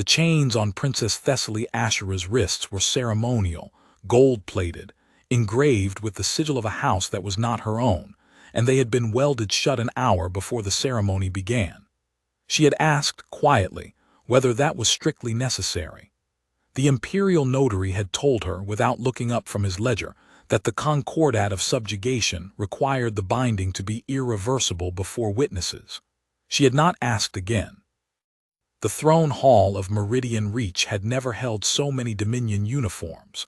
The chains on Princess Thessaly Ashura's wrists were ceremonial, gold-plated, engraved with the sigil of a house that was not her own, and they had been welded shut an hour before the ceremony began. She had asked, quietly, whether that was strictly necessary. The imperial notary had told her, without looking up from his ledger, that the concordat of subjugation required the binding to be irreversible before witnesses. She had not asked again. The throne hall of Meridian Reach had never held so many Dominion uniforms.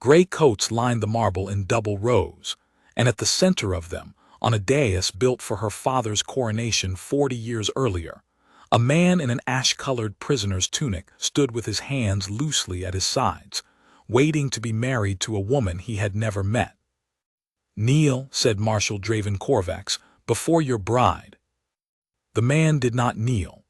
Gray coats lined the marble in double rows, and at the center of them, on a dais built for her father's coronation 40 years earlier, a man in an ash-colored prisoner's tunic stood with his hands loosely at his sides, waiting to be married to a woman he had never met. "Kneel," said Marshal Draven Korvax, "before your bride." The man did not kneel.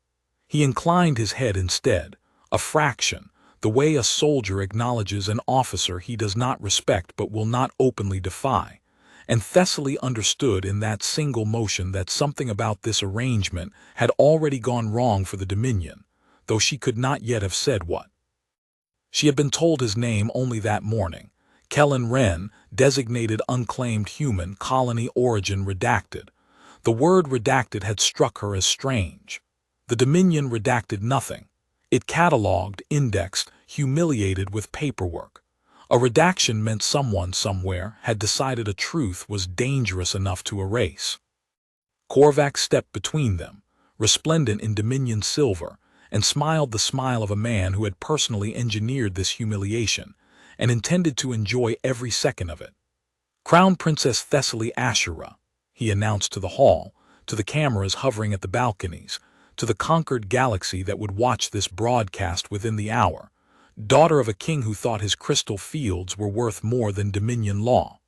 He inclined his head instead, a fraction, the way a soldier acknowledges an officer he does not respect but will not openly defy, and Thessaly understood in that single motion that something about this arrangement had already gone wrong for the Dominion, though she could not yet have said what. She had been told his name only that morning, Kellen Wren, designated unclaimed human, colony origin redacted. The word redacted had struck her as strange. The Dominion redacted nothing. It catalogued, indexed, humiliated with paperwork. A redaction meant someone somewhere had decided a truth was dangerous enough to erase. Korvax stepped between them, resplendent in Dominion silver, and smiled the smile of a man who had personally engineered this humiliation and intended to enjoy every second of it. "Crown Princess Thessaly Ashura," he announced to the hall, to the cameras hovering at the balconies, to the conquered galaxy that would watch this broadcast within the hour, daughter of a king who thought his crystal fields were worth more than Dominion law.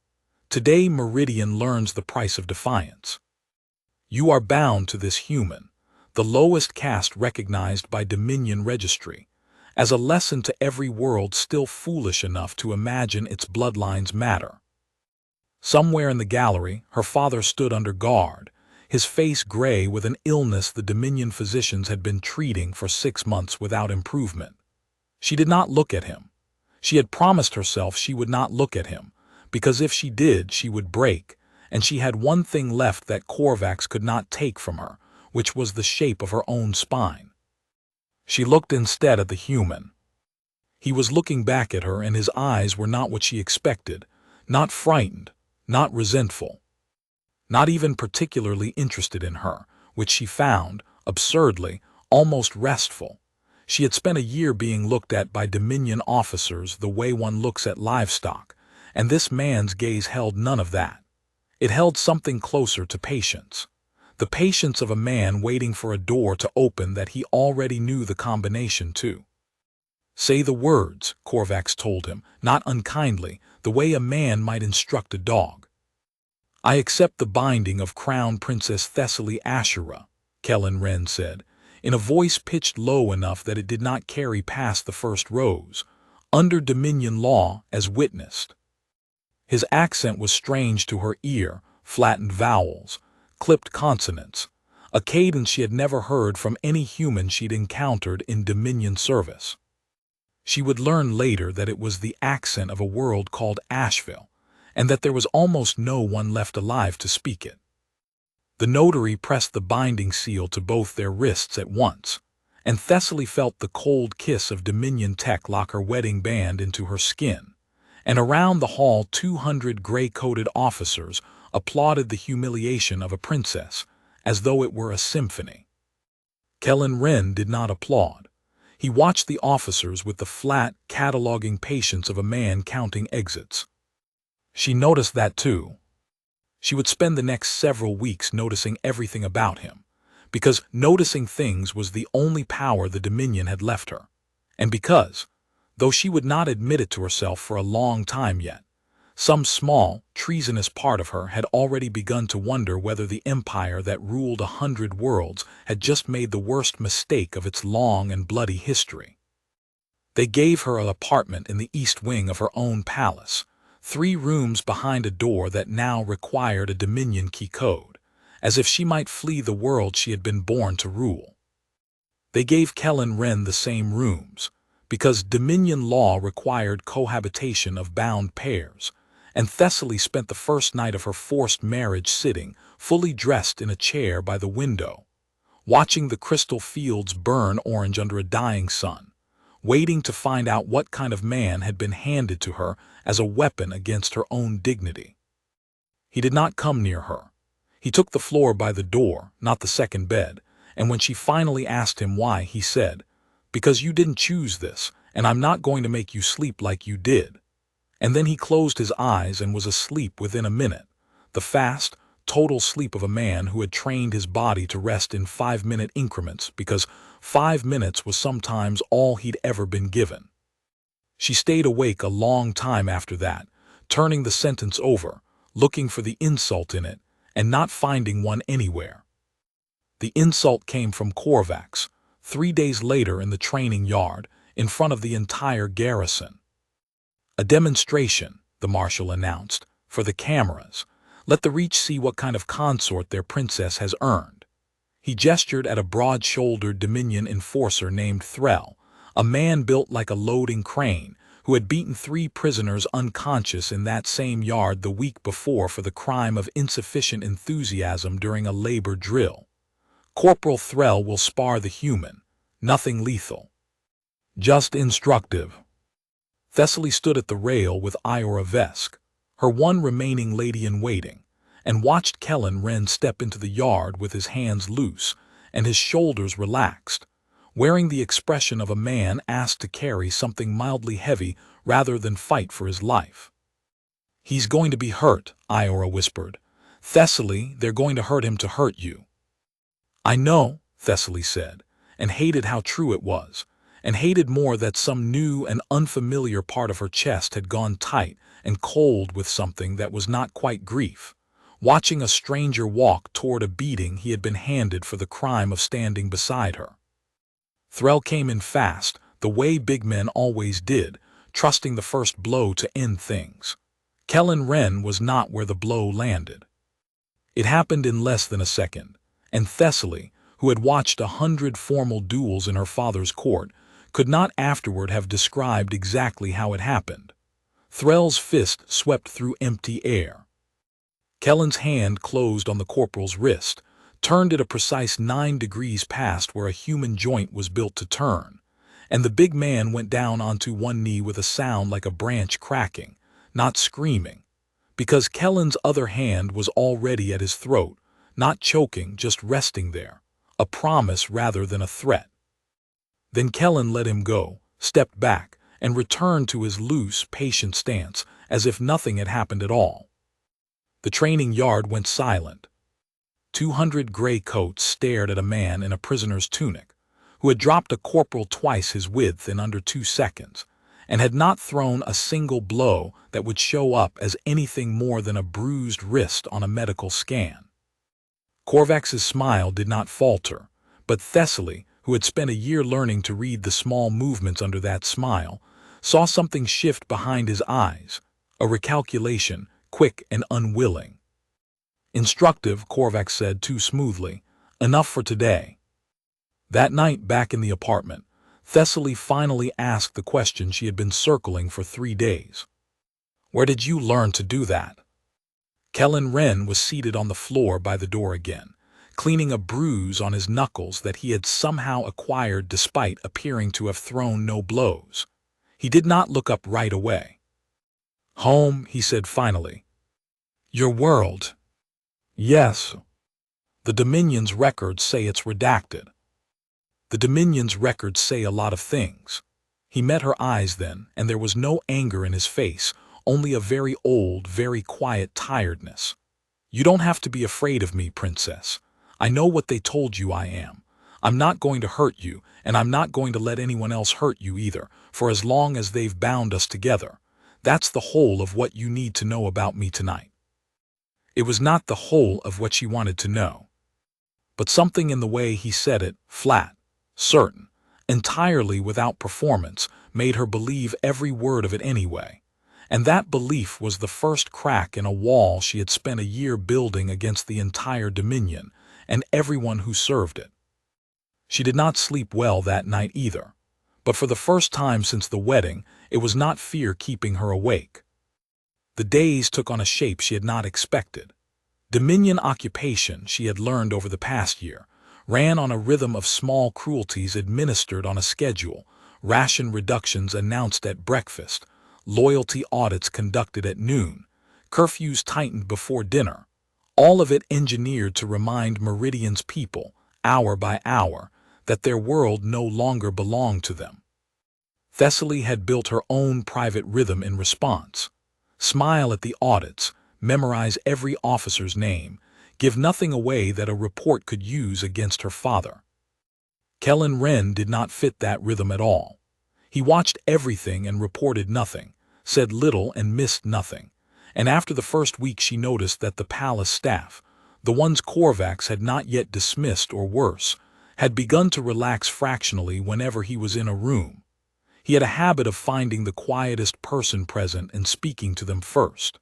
Today Meridian learns the price of defiance. You are bound to this human, the lowest caste recognized by Dominion registry, as a lesson to every world still foolish enough to imagine its bloodlines matter. Somewhere in the gallery, her father stood under guard, his face gray with an illness the Dominion physicians had been treating for 6 months without improvement. She did not look at him. She had promised herself she would not look at him, because if she did, she would break, and she had one thing left that Korvax could not take from her, which was the shape of her own spine. She looked instead at the human. He was looking back at her, and his eyes were not what she expected, not frightened, not resentful, not even particularly interested in her, which she found, absurdly, almost restful. She had spent a year being looked at by Dominion officers the way one looks at livestock, and this man's gaze held none of that. It held something closer to patience. The patience of a man waiting for a door to open that he already knew the combination to. "Say the words," Korvax told him, not unkindly, the way a man might instruct a dog. "I accept the binding of Crown Princess Thessaly Ashura," Kellen Wren said, in a voice pitched low enough that it did not carry past the first rows, "under Dominion law as witnessed." His accent was strange to her ear, flattened vowels, clipped consonants, a cadence she had never heard from any human she'd encountered in Dominion service. She would learn later that it was the accent of a world called Asheville, and that there was almost no one left alive to speak it. The notary pressed the binding seal to both their wrists at once, and Thessaly felt the cold kiss of Dominion tech lock her wedding band into her skin, and around the hall 200 gray-coated officers applauded the humiliation of a princess, as though it were a symphony. Kellen Wren did not applaud. He watched the officers with the flat, cataloging patience of a man counting exits. She noticed that too. She would spend the next several weeks noticing everything about him, because noticing things was the only power the Dominion had left her, and because, though she would not admit it to herself for a long time yet, some small, treasonous part of her had already begun to wonder whether the empire that ruled 100 worlds had just made the worst mistake of its long and bloody history. They gave her an apartment in the east wing of her own palace, 3 rooms behind a door that now required a Dominion key code, as if she might flee the world she had been born to rule. They gave Kellen Wren the same rooms, because Dominion law required cohabitation of bound pairs, and Thessaly spent the first night of her forced marriage sitting, fully dressed in a chair by the window, watching the crystal fields burn orange under a dying sun, waiting to find out what kind of man had been handed to her as a weapon against her own dignity. He did not come near her. He took the floor by the door, not the second bed, and when she finally asked him why, he said, "Because you didn't choose this, and I'm not going to make you sleep like you did." And then he closed his eyes and was asleep within a minute, the fast, total sleep of a man who had trained his body to rest in 5-minute increments because 5 minutes was sometimes all he'd ever been given. She stayed awake a long time after that, turning the sentence over, looking for the insult in it, and not finding one anywhere. The insult came from Korvax, 3 days later in the training yard, in front of the entire garrison. "A demonstration," the marshal announced, "for the cameras. Let the Reach see what kind of consort their princess has earned." He gestured at a broad-shouldered Dominion enforcer named Threll, a man built like a loading crane, who had beaten 3 prisoners unconscious in that same yard the week before for the crime of insufficient enthusiasm during a labor drill. "Corporal Threll will spar the human. Nothing lethal. Just instructive." Thessaly stood at the rail with Iora Vesk, her one remaining lady-in-waiting, and watched Kellen Wren step into the yard with his hands loose and his shoulders relaxed, wearing the expression of a man asked to carry something mildly heavy rather than fight for his life. "He's going to be hurt," Iora whispered. "Thessaly, they're going to hurt him to hurt you." "I know," Thessaly said, and hated how true it was, and hated more that some new and unfamiliar part of her chest had gone tight and cold with something that was not quite grief, watching a stranger walk toward a beating he had been handed for the crime of standing beside her. Threll came in fast, the way big men always did, trusting the first blow to end things. Kellen Wren was not where the blow landed. It happened in less than a second, and Thessaly, who had watched 100 formal duels in her father's court, could not afterward have described exactly how it happened. Threll's fist swept through empty air. Kellen's hand closed on the corporal's wrist, turned it a precise 9 degrees past where a human joint was built to turn, and the big man went down onto one knee with a sound like a branch cracking, not screaming, because Kellen's other hand was already at his throat, not choking, just resting there, a promise rather than a threat. Then Kellen let him go, stepped back, and returned to his loose, patient stance, as if nothing had happened at all. The training yard went silent. 200 gray coats stared at a man in a prisoner's tunic, who had dropped a corporal twice his width in under 2 seconds, and had not thrown a single blow that would show up as anything more than a bruised wrist on a medical scan. Korvax's smile did not falter, but Thessaly, who had spent a year learning to read the small movements under that smile, saw something shift behind his eyes, a recalculation, quick and unwilling. "Instructive," Korvax said too smoothly. "Enough for today." That night, back in the apartment, Thessaly finally asked the question she had been circling for 3 days. "Where did you learn to do that?" Kellen Wren was seated on the floor by the door again, cleaning a bruise on his knuckles that he had somehow acquired despite appearing to have thrown no blows. He did not look up right away. "Home," he said finally. "Your world." "Yes. The Dominion's records say it's redacted." "The Dominion's records say a lot of things." He met her eyes then, and there was no anger in his face, only a very old, very quiet tiredness. "You don't have to be afraid of me, princess. I know what they told you I am. I'm not going to hurt you, and I'm not going to let anyone else hurt you either, for as long as they've bound us together. That's the whole of what you need to know about me tonight." It was not the whole of what she wanted to know. But something in the way he said it, flat, certain, entirely without performance, made her believe every word of it anyway. And that belief was the first crack in a wall she had spent a year building against the entire Dominion and everyone who served it. She did not sleep well that night either, but for the first time since the wedding, it was not fear keeping her awake. The days took on a shape she had not expected. Dominion occupation, she had learned over the past year, ran on a rhythm of small cruelties administered on a schedule, ration reductions announced at breakfast, loyalty audits conducted at noon, curfews tightened before dinner, all of it engineered to remind Meridian's people, hour by hour, that their world no longer belonged to them. Thessaly had built her own private rhythm in response. Smile at the audits, memorize every officer's name, give nothing away that a report could use against her father. Kellen Wren did not fit that rhythm at all. He watched everything and reported nothing, said little and missed nothing, and after the first week she noticed that the palace staff, the ones Korvax had not yet dismissed or worse, had begun to relax fractionally whenever he was in a room. He had a habit of finding the quietest person present and speaking to them first.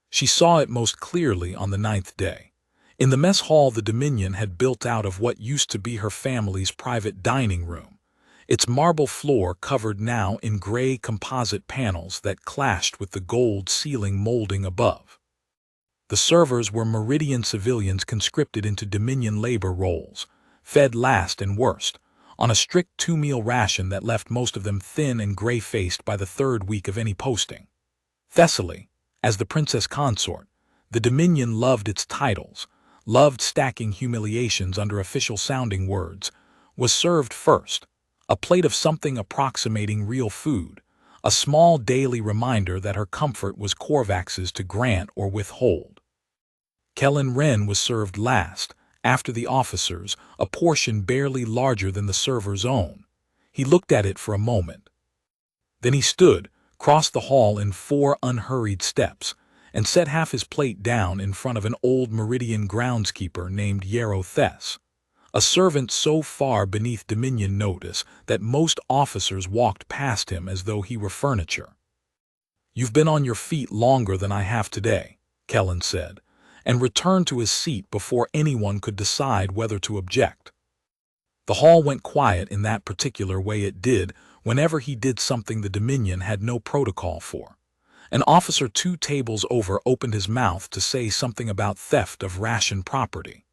She saw it most clearly on the 9th day. In the mess hall the Dominion had built out of what used to be her family's private dining room, its marble floor covered now in gray composite panels that clashed with the gold ceiling molding above. The servers were Meridian civilians conscripted into Dominion labor roles, fed last and worst, on a strict 2-meal ration that left most of them thin and gray-faced by the 3rd week of any posting. Thessaly, as the princess consort, the Dominion loved its titles, loved stacking humiliations under official-sounding words, was served first, a plate of something approximating real food, a small daily reminder that her comfort was Korvax's to grant or withhold. Kellen Wren was served last, after the officers, a portion barely larger than the server's own. He looked at it for a moment. Then he stood, crossed the hall in 4 unhurried steps, and set half his plate down in front of an old Meridian groundskeeper named Yarrow Thess, a servant so far beneath Dominion notice that most officers walked past him as though he were furniture. "You've been on your feet longer than I have today," Kellen said, and returned to his seat before anyone could decide whether to object. The hall went quiet in that particular way it did whenever he did something the Dominion had no protocol for. An officer 2 tables over opened his mouth to say something about theft of ration property.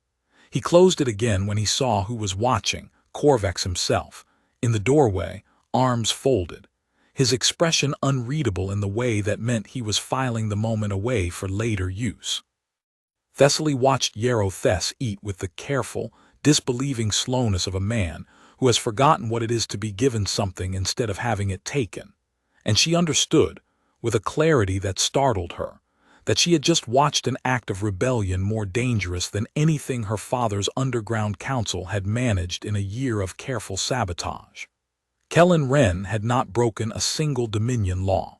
He closed it again when he saw who was watching, Korvax himself, in the doorway, arms folded, his expression unreadable in the way that meant he was filing the moment away for later use. Thessaly watched Yarrow Thess eat with the careful, disbelieving slowness of a man who has forgotten what it is to be given something instead of having it taken, and she understood, with a clarity that startled her, that she had just watched an act of rebellion more dangerous than anything her father's underground council had managed in a year of careful sabotage. Kellen Wren had not broken a single Dominion law.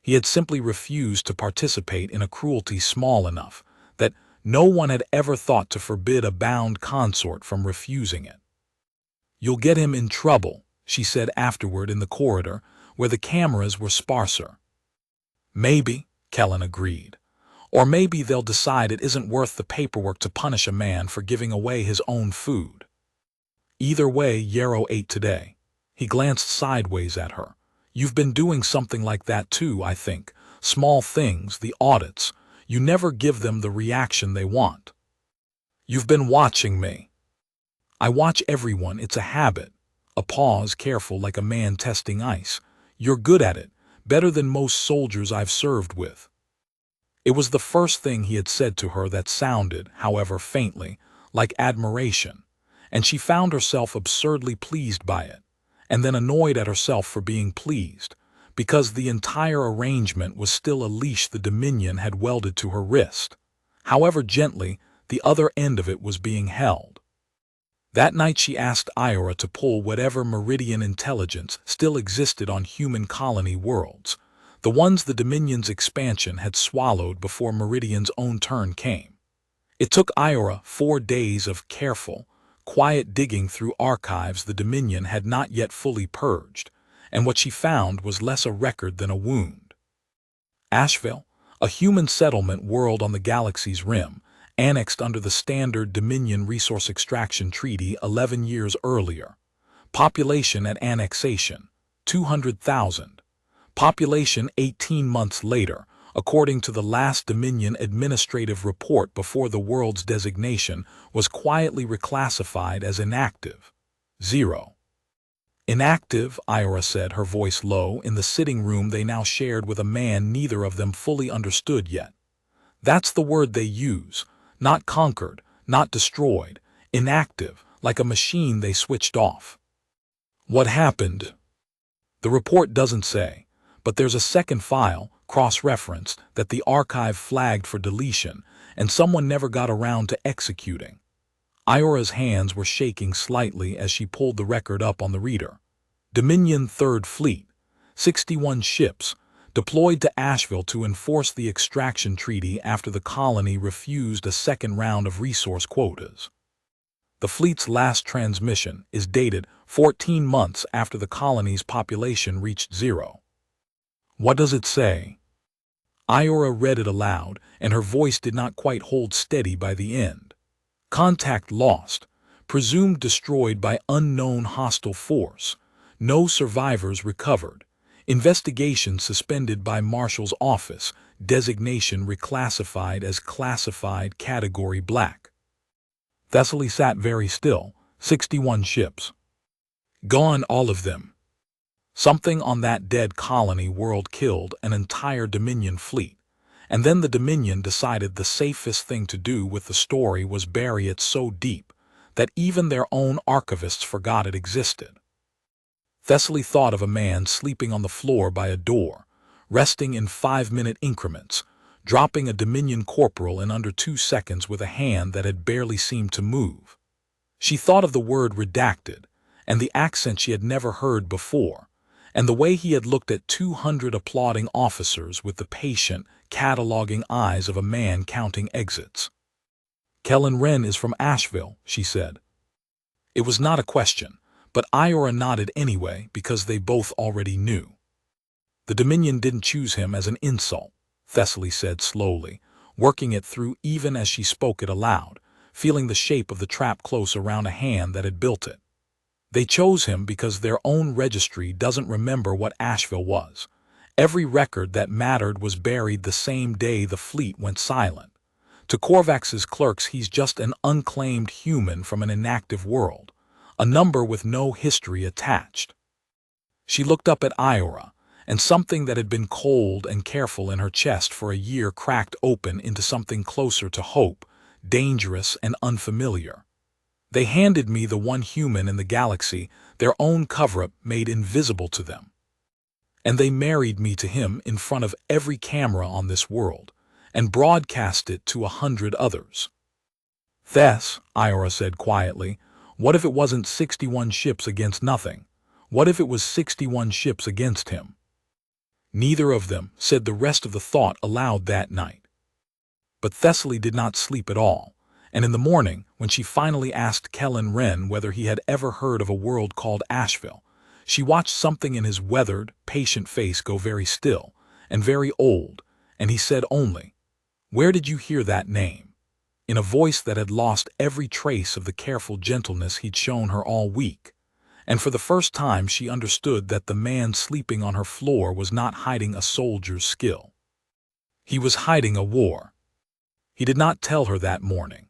He had simply refused to participate in a cruelty small enough that no one had ever thought to forbid a bound consort from refusing it. "You'll get him in trouble," she said afterward in the corridor, where the cameras were sparser. "Maybe," Kellen agreed. "Or maybe they'll decide it isn't worth the paperwork to punish a man for giving away his own food." Either way, Yarrow ate today. He glanced sideways at her. "You've been doing something like that too, I think. Small things, the audits. You never give them the reaction they want." "You've been watching me." "I watch everyone, it's a habit." A pause, careful like a man testing ice. "You're good at it, better than most soldiers I've served with." It was the first thing he had said to her that sounded, however faintly, like admiration, and she found herself absurdly pleased by it, and then annoyed at herself for being pleased, because the entire arrangement was still a leash the Dominion had welded to her wrist. However gently, the other end of it was being held. That night she asked Iora to pull whatever Meridian intelligence still existed on human colony worlds, the ones the Dominion's expansion had swallowed before Meridian's own turn came. It took Iora 4 days of careful, quiet digging through archives the Dominion had not yet fully purged, and what she found was less a record than a wound. Asheville, a human settlement world on the galaxy's rim, annexed under the Standard Dominion Resource Extraction Treaty 11 years earlier. Population at annexation, 200,000. Population 18 months later, according to the last Dominion administrative report before the world's designation, was quietly reclassified as inactive. 0. Inactive, Ira said, her voice low, in the sitting room they now shared with a man neither of them fully understood yet. That's the word they use. Not conquered, not destroyed. Inactive, like a machine they switched off. What happened? The report doesn't say, but there's a second file, cross-referenced, that the archive flagged for deletion, and someone never got around to executing. Ira's hands were shaking slightly as she pulled the record up on the reader. Dominion 3rd Fleet, 61 ships, deployed to Asheville to enforce the extraction treaty after the colony refused a second round of resource quotas. The fleet's last transmission is dated 14 months after the colony's population reached 0. What does it say? Ira read it aloud, and her voice did not quite hold steady by the end. Contact lost, presumed destroyed by unknown hostile force. No survivors recovered. Investigation suspended by Marshal's office. Designation reclassified as classified category black. Thessaly sat very still. 61 ships. Gone, all of them. Something on that dead colony world killed an entire Dominion fleet, and then the Dominion decided the safest thing to do with the story was bury it so deep that even their own archivists forgot it existed. Thessaly thought of a man sleeping on the floor by a door, resting in 5-minute increments, dropping a Dominion corporal in under 2 seconds with a hand that had barely seemed to move. She thought of the word redacted, and the accent she had never heard before, and the way he had looked at 200 applauding officers with the patient, cataloging eyes of a man counting exits. Kellen Wren is from Asheville, she said. It was not a question, but Ira nodded anyway because they both already knew. The Dominion didn't choose him as an insult, Thessaly said slowly, working it through even as she spoke it aloud, feeling the shape of the trap close around a hand that had built it. They chose him because their own registry doesn't remember what Asheville was. Every record that mattered was buried the same day the fleet went silent. To Korvax's clerks, he's just an unclaimed human from an inactive world, a number with no history attached. She looked up at Ira, and something that had been cold and careful in her chest for a year cracked open into something closer to hope, dangerous and unfamiliar. They handed me the one human in the galaxy their own cover-up made invisible to them. And they married me to him in front of every camera on this world, and broadcast it to 100 others. Thess, Ira said quietly, what if it wasn't 61 ships against nothing? What if it was 61 ships against him? Neither of them said the rest of the thought aloud that night. But Thessaly did not sleep at all, and in the morning, when she finally asked Kellen Wren whether he had ever heard of a world called Asheville, she watched something in his weathered, patient face go very still and very old, and he said only, "Where did you hear that name?" in a voice that had lost every trace of the careful gentleness he'd shown her all week. And for the first time she understood that the man sleeping on her floor was not hiding a soldier's skill. He was hiding a war. He did not tell her that morning.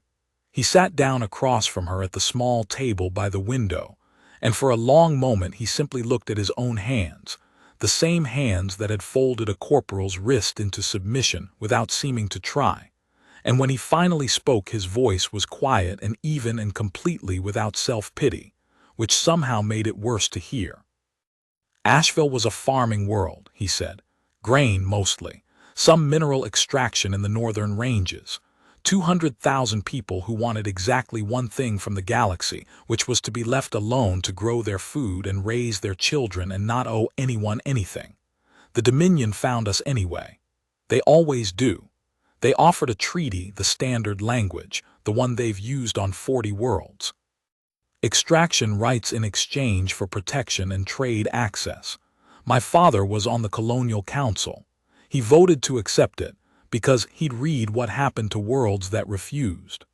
He sat down across from her at the small table by the window, and for a long moment he simply looked at his own hands, the same hands that had folded a corporal's wrist into submission without seeming to try. And when he finally spoke, his voice was quiet and even and completely without self-pity, which somehow made it worse to hear. Asheville was a farming world, he said. Grain mostly, some mineral extraction in the northern ranges. 200,000 people who wanted exactly one thing from the galaxy, which was to be left alone to grow their food and raise their children and not owe anyone anything. The Dominion found us anyway. They always do. They offered a treaty, the standard language, the one they've used on 40 worlds. Extraction rights in exchange for protection and trade access. My father was on the Colonial Council. He voted to accept it, because he'd read what happened to worlds that refused.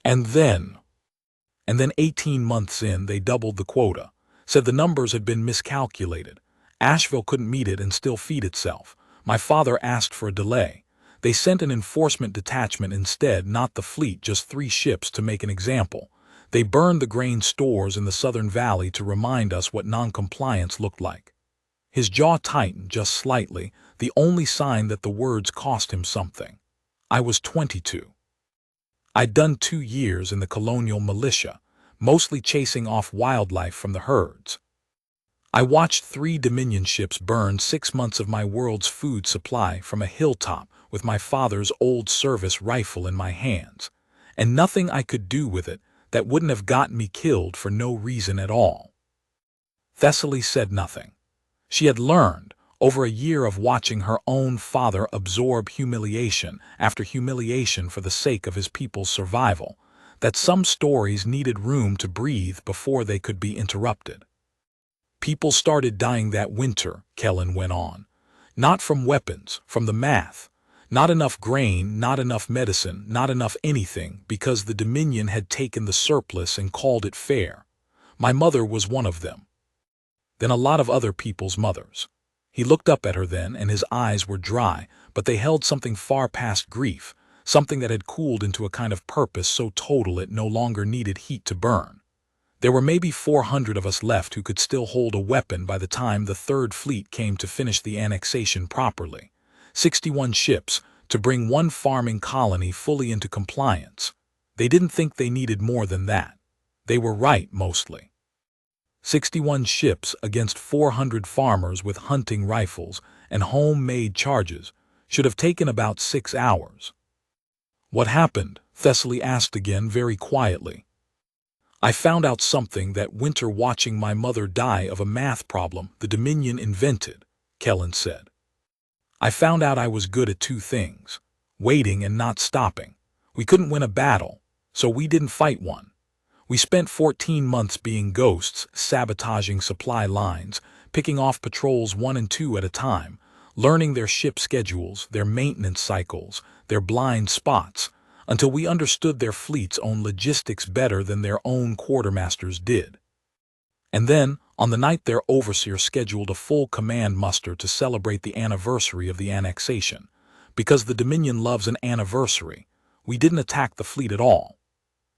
And then 18 months in, they doubled the quota, said the numbers had been miscalculated. Asheville couldn't meet it and still feed itself. My father asked for a delay. They sent an enforcement detachment instead, not the fleet, just 3 ships to make an example. They burned the grain stores in the Southern Valley to remind us what noncompliance looked like. His jaw tightened just slightly, the only sign that the words cost him something. I was 22. I'd done 2 years in the colonial militia, mostly chasing off wildlife from the herds. I watched 3 Dominion ships burn 6 months of my world's food supply from a hilltop with my father's old service rifle in my hands, and nothing I could do with it that wouldn't have gotten me killed for no reason at all. Thessaly said nothing. She had learned, over a year of watching her own father absorb humiliation after humiliation for the sake of his people's survival, that some stories needed room to breathe before they could be interrupted. People started dying that winter, Kellen went on. Not from weapons, from the math. Not enough grain, not enough medicine, not enough anything, because the Dominion had taken the surplus and called it fair. My mother was one of them. Then a lot of other people's mothers. He looked up at her then, and his eyes were dry, but they held something far past grief, something that had cooled into a kind of purpose so total it no longer needed heat to burn. There were maybe 400 of us left who could still hold a weapon by the time the Third Fleet came to finish the annexation properly. 61 ships, to bring one farming colony fully into compliance. They didn't think they needed more than that. They were right, mostly. 61 ships against 400 farmers with hunting rifles and homemade charges should have taken about 6 hours. What happened? Thessaly asked again very quietly. I found out something that winter watching my mother die of a math problem the Dominion invented, Kellen said. I found out I was good at 2 things, waiting and not stopping. We couldn't win a battle, so we didn't fight one. We spent 14 months being ghosts, sabotaging supply lines, picking off patrols 1 and 2 at a time, learning their ship schedules, their maintenance cycles, their blind spots, until we understood their fleet's own logistics better than their own quartermasters did. And then, on the night their overseer scheduled a full command muster to celebrate the anniversary of the annexation, because the Dominion loves an anniversary, we didn't attack the fleet at all.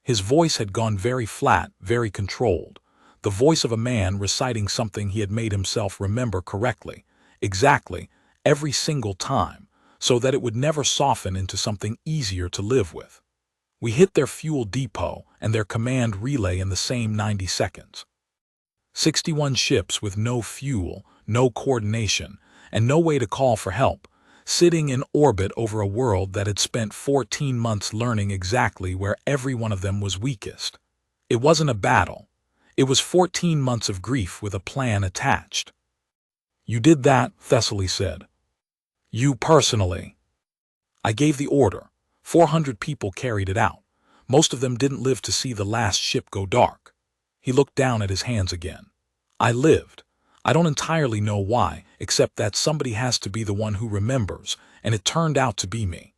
His voice had gone very flat, very controlled, the voice of a man reciting something he had made himself remember correctly, exactly, every single time, so that it would never soften into something easier to live with. We hit their fuel depot and their command relay in the same 90 seconds. 61 ships with no fuel, no coordination, and no way to call for help, sitting in orbit over a world that had spent 14 months learning exactly where every one of them was weakest. It wasn't a battle. It was 14 months of grief with a plan attached. You did that, Thessaly said. You personally. I gave the order. 400 people carried it out. Most of them didn't live to see the last ship go dark. He looked down at his hands again. I lived. I don't entirely know why, except that somebody has to be the one who remembers, and it turned out to be me.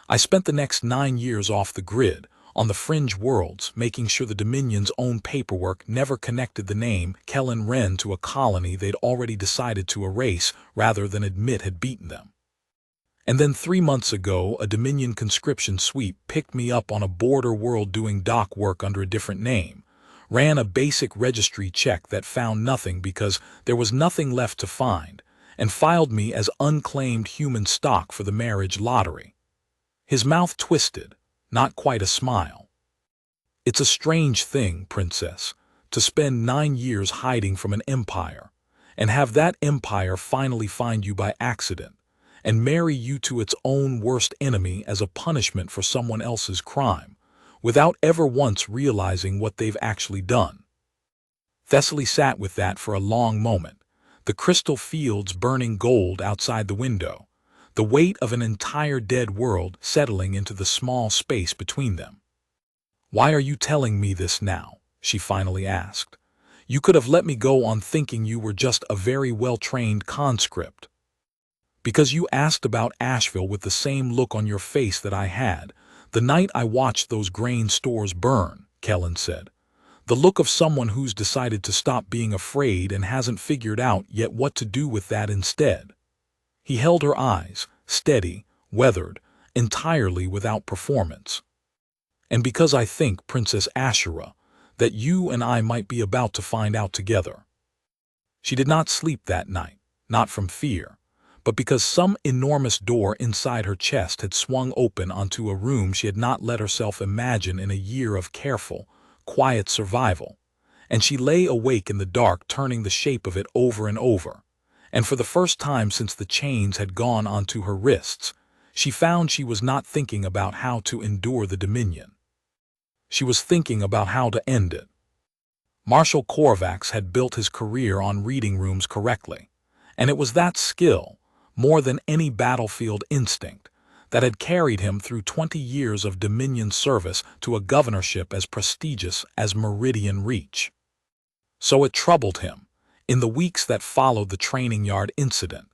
I spent the next 9 years off the grid, on the fringe worlds, making sure the Dominion's own paperwork never connected the name Kellen Wren to a colony they'd already decided to erase rather than admit had beaten them. And then 3 months ago, a Dominion conscription sweep picked me up on a border world doing dock work under a different name, ran a basic registry check that found nothing because there was nothing left to find, and filed me as unclaimed human stock for the marriage lottery. His mouth twisted, not quite a smile. It's a strange thing, Princess, to spend 9 years hiding from an empire, and have that empire finally find you by accident, and marry you to its own worst enemy as a punishment for someone else's crime, without ever once realizing what they've actually done. Thessaly sat with that for a long moment, the crystal fields burning gold outside the window, the weight of an entire dead world settling into the small space between them. Why are you telling me this now? She finally asked. You could have let me go on thinking you were just a very well-trained conscript. Because you asked about Asheville with the same look on your face that I had the night I watched those grain stores burn, Kellen said. The look of someone who's decided to stop being afraid and hasn't figured out yet what to do with that instead. He held her eyes, steady, weathered, entirely without performance. And because I think, Princess Ashura, that you and I might be about to find out together. She did not sleep that night, not from fear, but because some enormous door inside her chest had swung open onto a room she had not let herself imagine in a year of careful, quiet survival, and she lay awake in the dark turning the shape of it over and over, and for the first time since the chains had gone onto her wrists, she found she was not thinking about how to endure the dominion. She was thinking about how to end it. Marshal Korvax had built his career on reading rooms correctly, and it was that skill, more than any battlefield instinct, that had carried him through 20 years of Dominion service to a governorship as prestigious as Meridian Reach. So it troubled him, in the weeks that followed the training yard incident,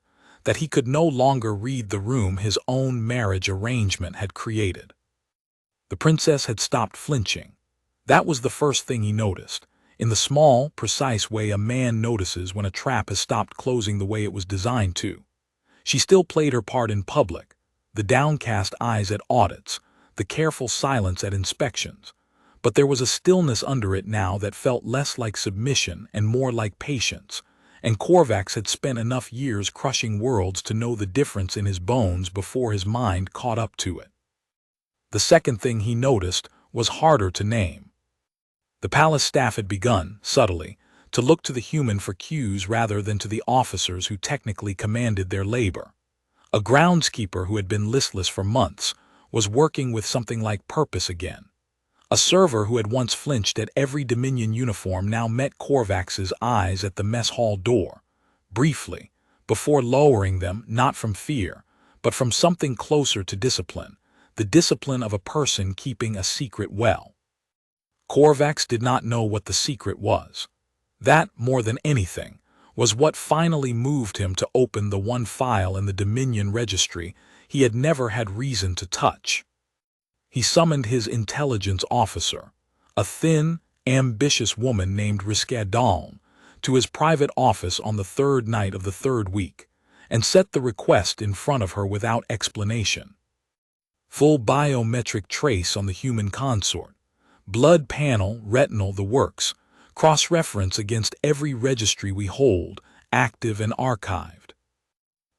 that he could no longer read the room his own marriage arrangement had created. The princess had stopped flinching. That was the first thing he noticed, in the small, precise way a man notices when a trap has stopped closing the way it was designed to. She still played her part in public, the downcast eyes at audits, the careful silence at inspections, but there was a stillness under it now that felt less like submission and more like patience, and Korvax had spent enough years crushing worlds to know the difference in his bones before his mind caught up to it. The second thing he noticed was harder to name. The palace staff had begun, subtly, to look to the human for cues rather than to the officers who technically commanded their labor. A groundskeeper who had been listless for months was working with something like purpose again. A server who had once flinched at every Dominion uniform now met Korvax's eyes at the mess hall door, briefly, before lowering them not from fear, but from something closer to discipline, the discipline of a person keeping a secret well. Korvax did not know what the secret was. That, more than anything, was what finally moved him to open the one file in the Dominion registry he had never had reason to touch. He summoned his intelligence officer, a thin, ambitious woman named Riskadaln, to his private office on the third night of the third week, and set the request in front of her without explanation. Full biometric trace on the human consort, blood panel, retinal, the works, cross-reference against every registry we hold, active and archived.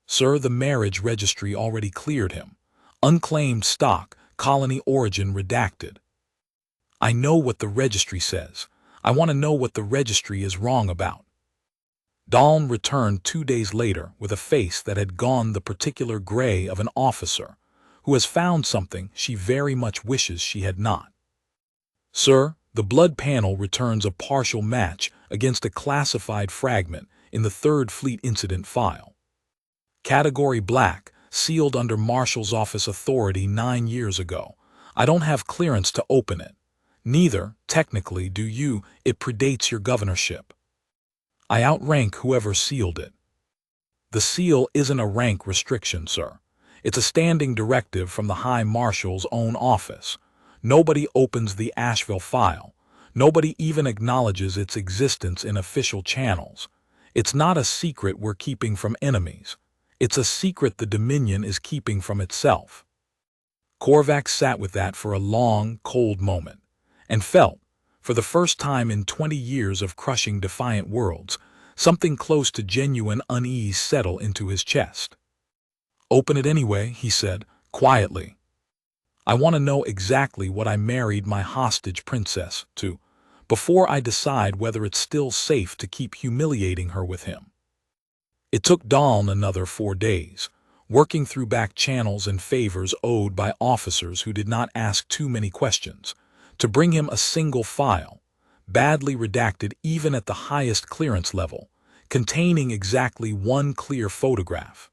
Sir, the marriage registry already cleared him. Unclaimed stock, colony origin redacted. I know what the registry says. I want to know what the registry is wrong about. Dawn returned 2 days later with a face that had gone the particular gray of an officer who has found something she very much wishes she had not. Sir, the blood panel returns a partial match against a classified fragment in the 3rd Fleet incident file. Category Black, sealed under Marshal's office authority 9 years ago. I don't have clearance to open it. Neither, technically, do you. It predates your governorship. I outrank whoever sealed it. The seal isn't a rank restriction, sir. It's a standing directive from the High Marshal's own office. Nobody opens the Asheville file. Nobody even acknowledges its existence in official channels. It's not a secret we're keeping from enemies. It's a secret the Dominion is keeping from itself. Korvax sat with that for a long, cold moment, and felt, for the first time in 20 years of crushing defiant worlds, something close to genuine unease settle into his chest. Open it anyway, he said, quietly. I want to know exactly what I married my hostage princess to, before I decide whether it's still safe to keep humiliating her with him. It took Dawn another 4 days, working through back channels and favors owed by officers who did not ask too many questions, to bring him a single file, badly redacted even at the highest clearance level, containing exactly one clear photograph.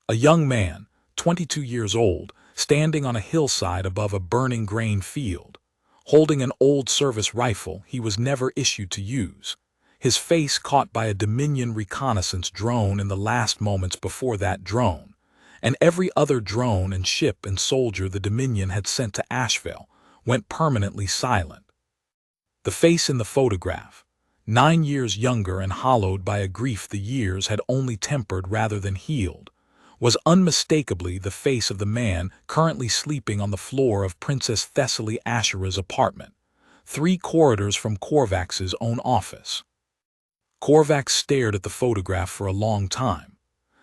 A young man, 22 years old, standing on a hillside above a burning grain field, holding an old service rifle he was never issued to use, his face caught by a Dominion reconnaissance drone in the last moments before that drone, and every other drone and ship and soldier the Dominion had sent to Asheville went permanently silent. The face in the photograph, 9 years younger and hollowed by a grief the years had only tempered rather than healed, was unmistakably the face of the man currently sleeping on the floor of Princess Thessaly Ashera's apartment, 3 corridors from Korvax's own office. Korvax stared at the photograph for a long time.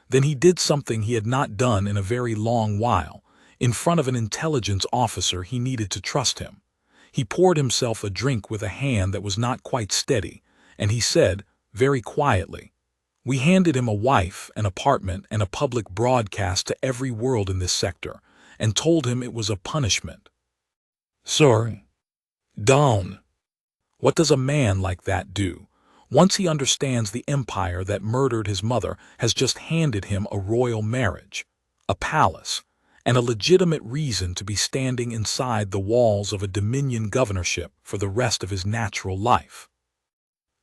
Then he did something he had not done in a very long while. In front of an intelligence officer he needed to trust him. He poured himself a drink with a hand that was not quite steady, and he said, very quietly, "We handed him a wife, an apartment, and a public broadcast to every world in this sector, and told him it was a punishment." "Sorry. Down. What does a man like that do? Once he understands the empire that murdered his mother has just handed him a royal marriage, a palace, and a legitimate reason to be standing inside the walls of a Dominion governorship for the rest of his natural life."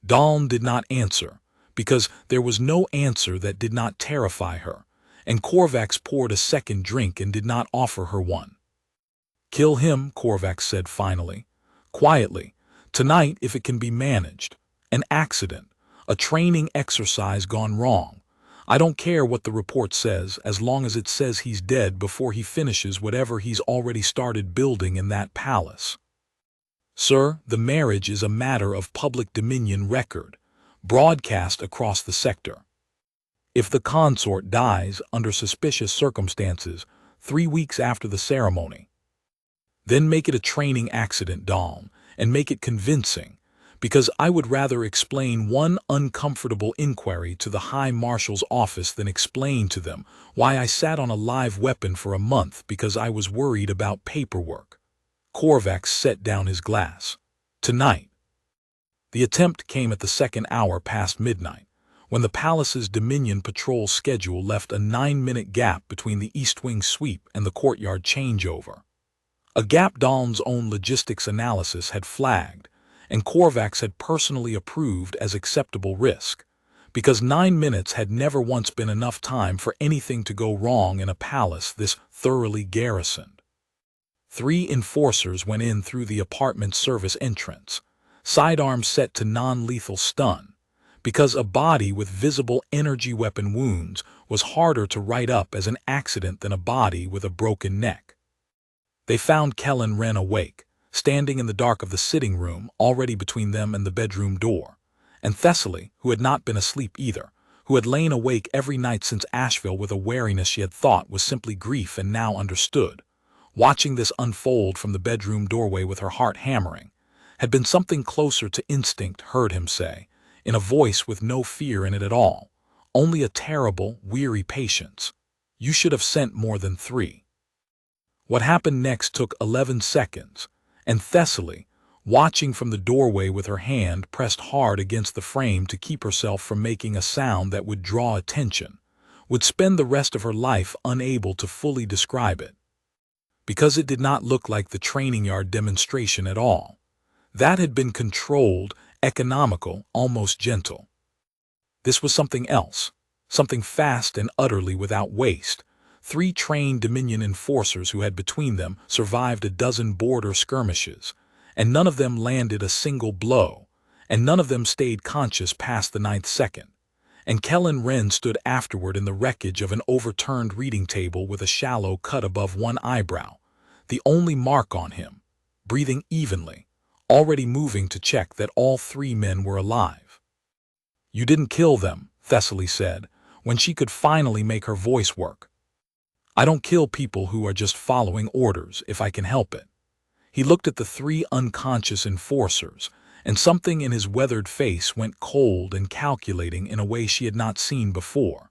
Dawn did not answer, because there was no answer that did not terrify her, and Korvax poured a second drink and did not offer her one. "Kill him," Korvax said finally, quietly, "tonight if it can be managed. An accident, a training exercise gone wrong. I don't care what the report says as long as it says he's dead before he finishes whatever he's already started building in that palace. Sir, the marriage is a matter of public dominion record, broadcast across the sector. If the consort dies under suspicious circumstances 3 weeks after the ceremony, then make it a training accident, Dawn, and make it convincing, because I would rather explain one uncomfortable inquiry to the High Marshal's office than explain to them why I sat on a live weapon for a month because I was worried about paperwork." Korvax set down his glass. "Tonight." The attempt came at the second hour past midnight, when the palace's Dominion patrol schedule left a 9-minute gap between the East Wing sweep and the courtyard changeover. A gap Dawn's own logistics analysis had flagged, and Korvax had personally approved as acceptable risk, because 9 minutes had never once been enough time for anything to go wrong in a palace this thoroughly garrisoned. 3 enforcers went in through the apartment service entrance, sidearms set to non-lethal stun, because a body with visible energy weapon wounds was harder to write up as an accident than a body with a broken neck. They found Kellen Wren awake, standing in the dark of the sitting room already between them and the bedroom door, and Thessaly, who had not been asleep either, who had lain awake every night since Asheville with a wariness she had thought was simply grief and now understood, watching this unfold from the bedroom doorway with her heart hammering, had been something closer to instinct, heard him say, in a voice with no fear in it at all, only a terrible, weary patience, "You should have sent more than 3. What happened next took 11 seconds, and Thessaly, watching from the doorway with her hand pressed hard against the frame to keep herself from making a sound that would draw attention, would spend the rest of her life unable to fully describe it. Because it did not look like the training yard demonstration at all. That had been controlled, economical, almost gentle. This was something else, something fast and utterly without waste. 3 trained Dominion enforcers who had between them survived a dozen border skirmishes, and none of them landed a single blow, and none of them stayed conscious past the 9th second. And Kellen Wren stood afterward in the wreckage of an overturned reading table with a shallow cut above one eyebrow, the only mark on him, breathing evenly, already moving to check that all 3 men were alive. "You didn't kill them," Thessaly said, when she could finally make her voice work. "I don't kill people who are just following orders if I can help it." He looked at the 3 unconscious enforcers, and something in his weathered face went cold and calculating in a way she had not seen before.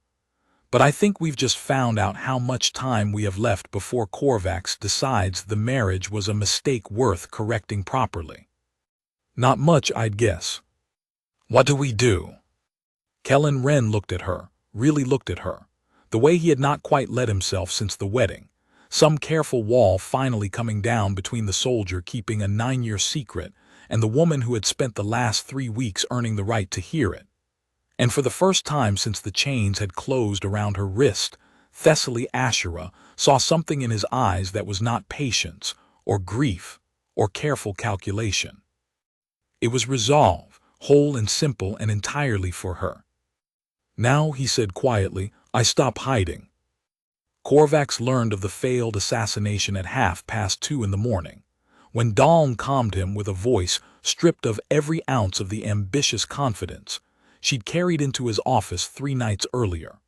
"But I think we've just found out how much time we have left before Korvax decides the marriage was a mistake worth correcting properly." "Not much, I'd guess." "What do we do?" Kellen Wren looked at her, really looked at her, the way he had not quite let himself since the wedding, some careful wall finally coming down between the soldier keeping a 9-year secret and the woman who had spent the last 3 weeks earning the right to hear it. And for the first time since the chains had closed around her wrist, Thessaly Asherah saw something in his eyes that was not patience, or grief, or careful calculation. It was resolve, whole and simple and entirely for her. "Now," he said quietly, "I stop hiding." Korvax learned of the failed assassination at 2:30 in the morning, when Dawn calmed him with a voice stripped of every ounce of the ambitious confidence she'd carried into his office 3 nights earlier.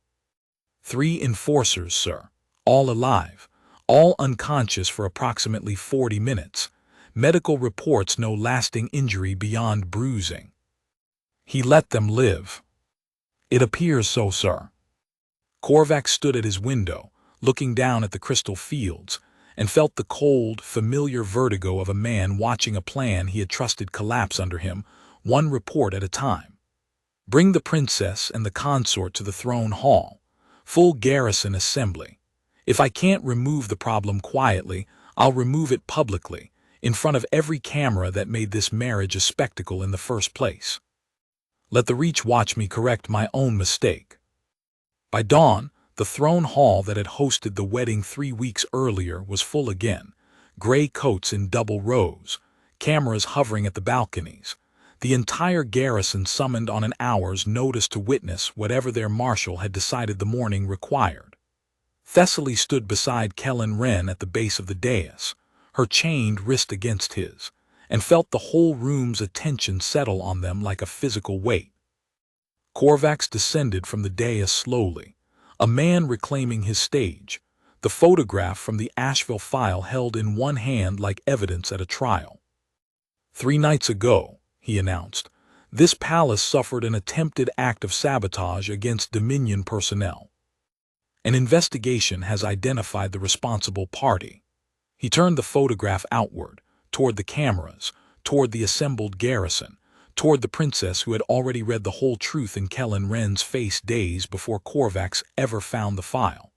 3 enforcers, sir, all alive, all unconscious for approximately 40 minutes. Medical reports no lasting injury beyond bruising. He let them live. It appears so, sir. Korvax stood at his window, looking down at the crystal fields, and felt the cold, familiar vertigo of a man watching a plan he had trusted collapse under him, one report at a time. Bring the princess and the consort to the throne hall. Full garrison assembly. If I can't remove the problem quietly, I'll remove it publicly, in front of every camera that made this marriage a spectacle in the first place. Let the Reach watch me correct my own mistake. By dawn, the throne hall that had hosted the wedding 3 weeks earlier was full again, gray coats in double rows, cameras hovering at the balconies, the entire garrison summoned on an hour's notice to witness whatever their marshal had decided the morning required. Thessaly stood beside Kellen Wren at the base of the dais, her chained wrist against his, and felt the whole room's attention settle on them like a physical weight. Korvax descended from the dais slowly, a man reclaiming his stage, the photograph from the Asheville file held in one hand like evidence at a trial. 3 nights ago, he announced, this palace suffered an attempted act of sabotage against Dominion personnel. An investigation has identified the responsible party. He turned the photograph outward, toward the cameras, toward the assembled garrison, toward the princess who had already read the whole truth in Kellen Wren's face days before Korvax ever found the file.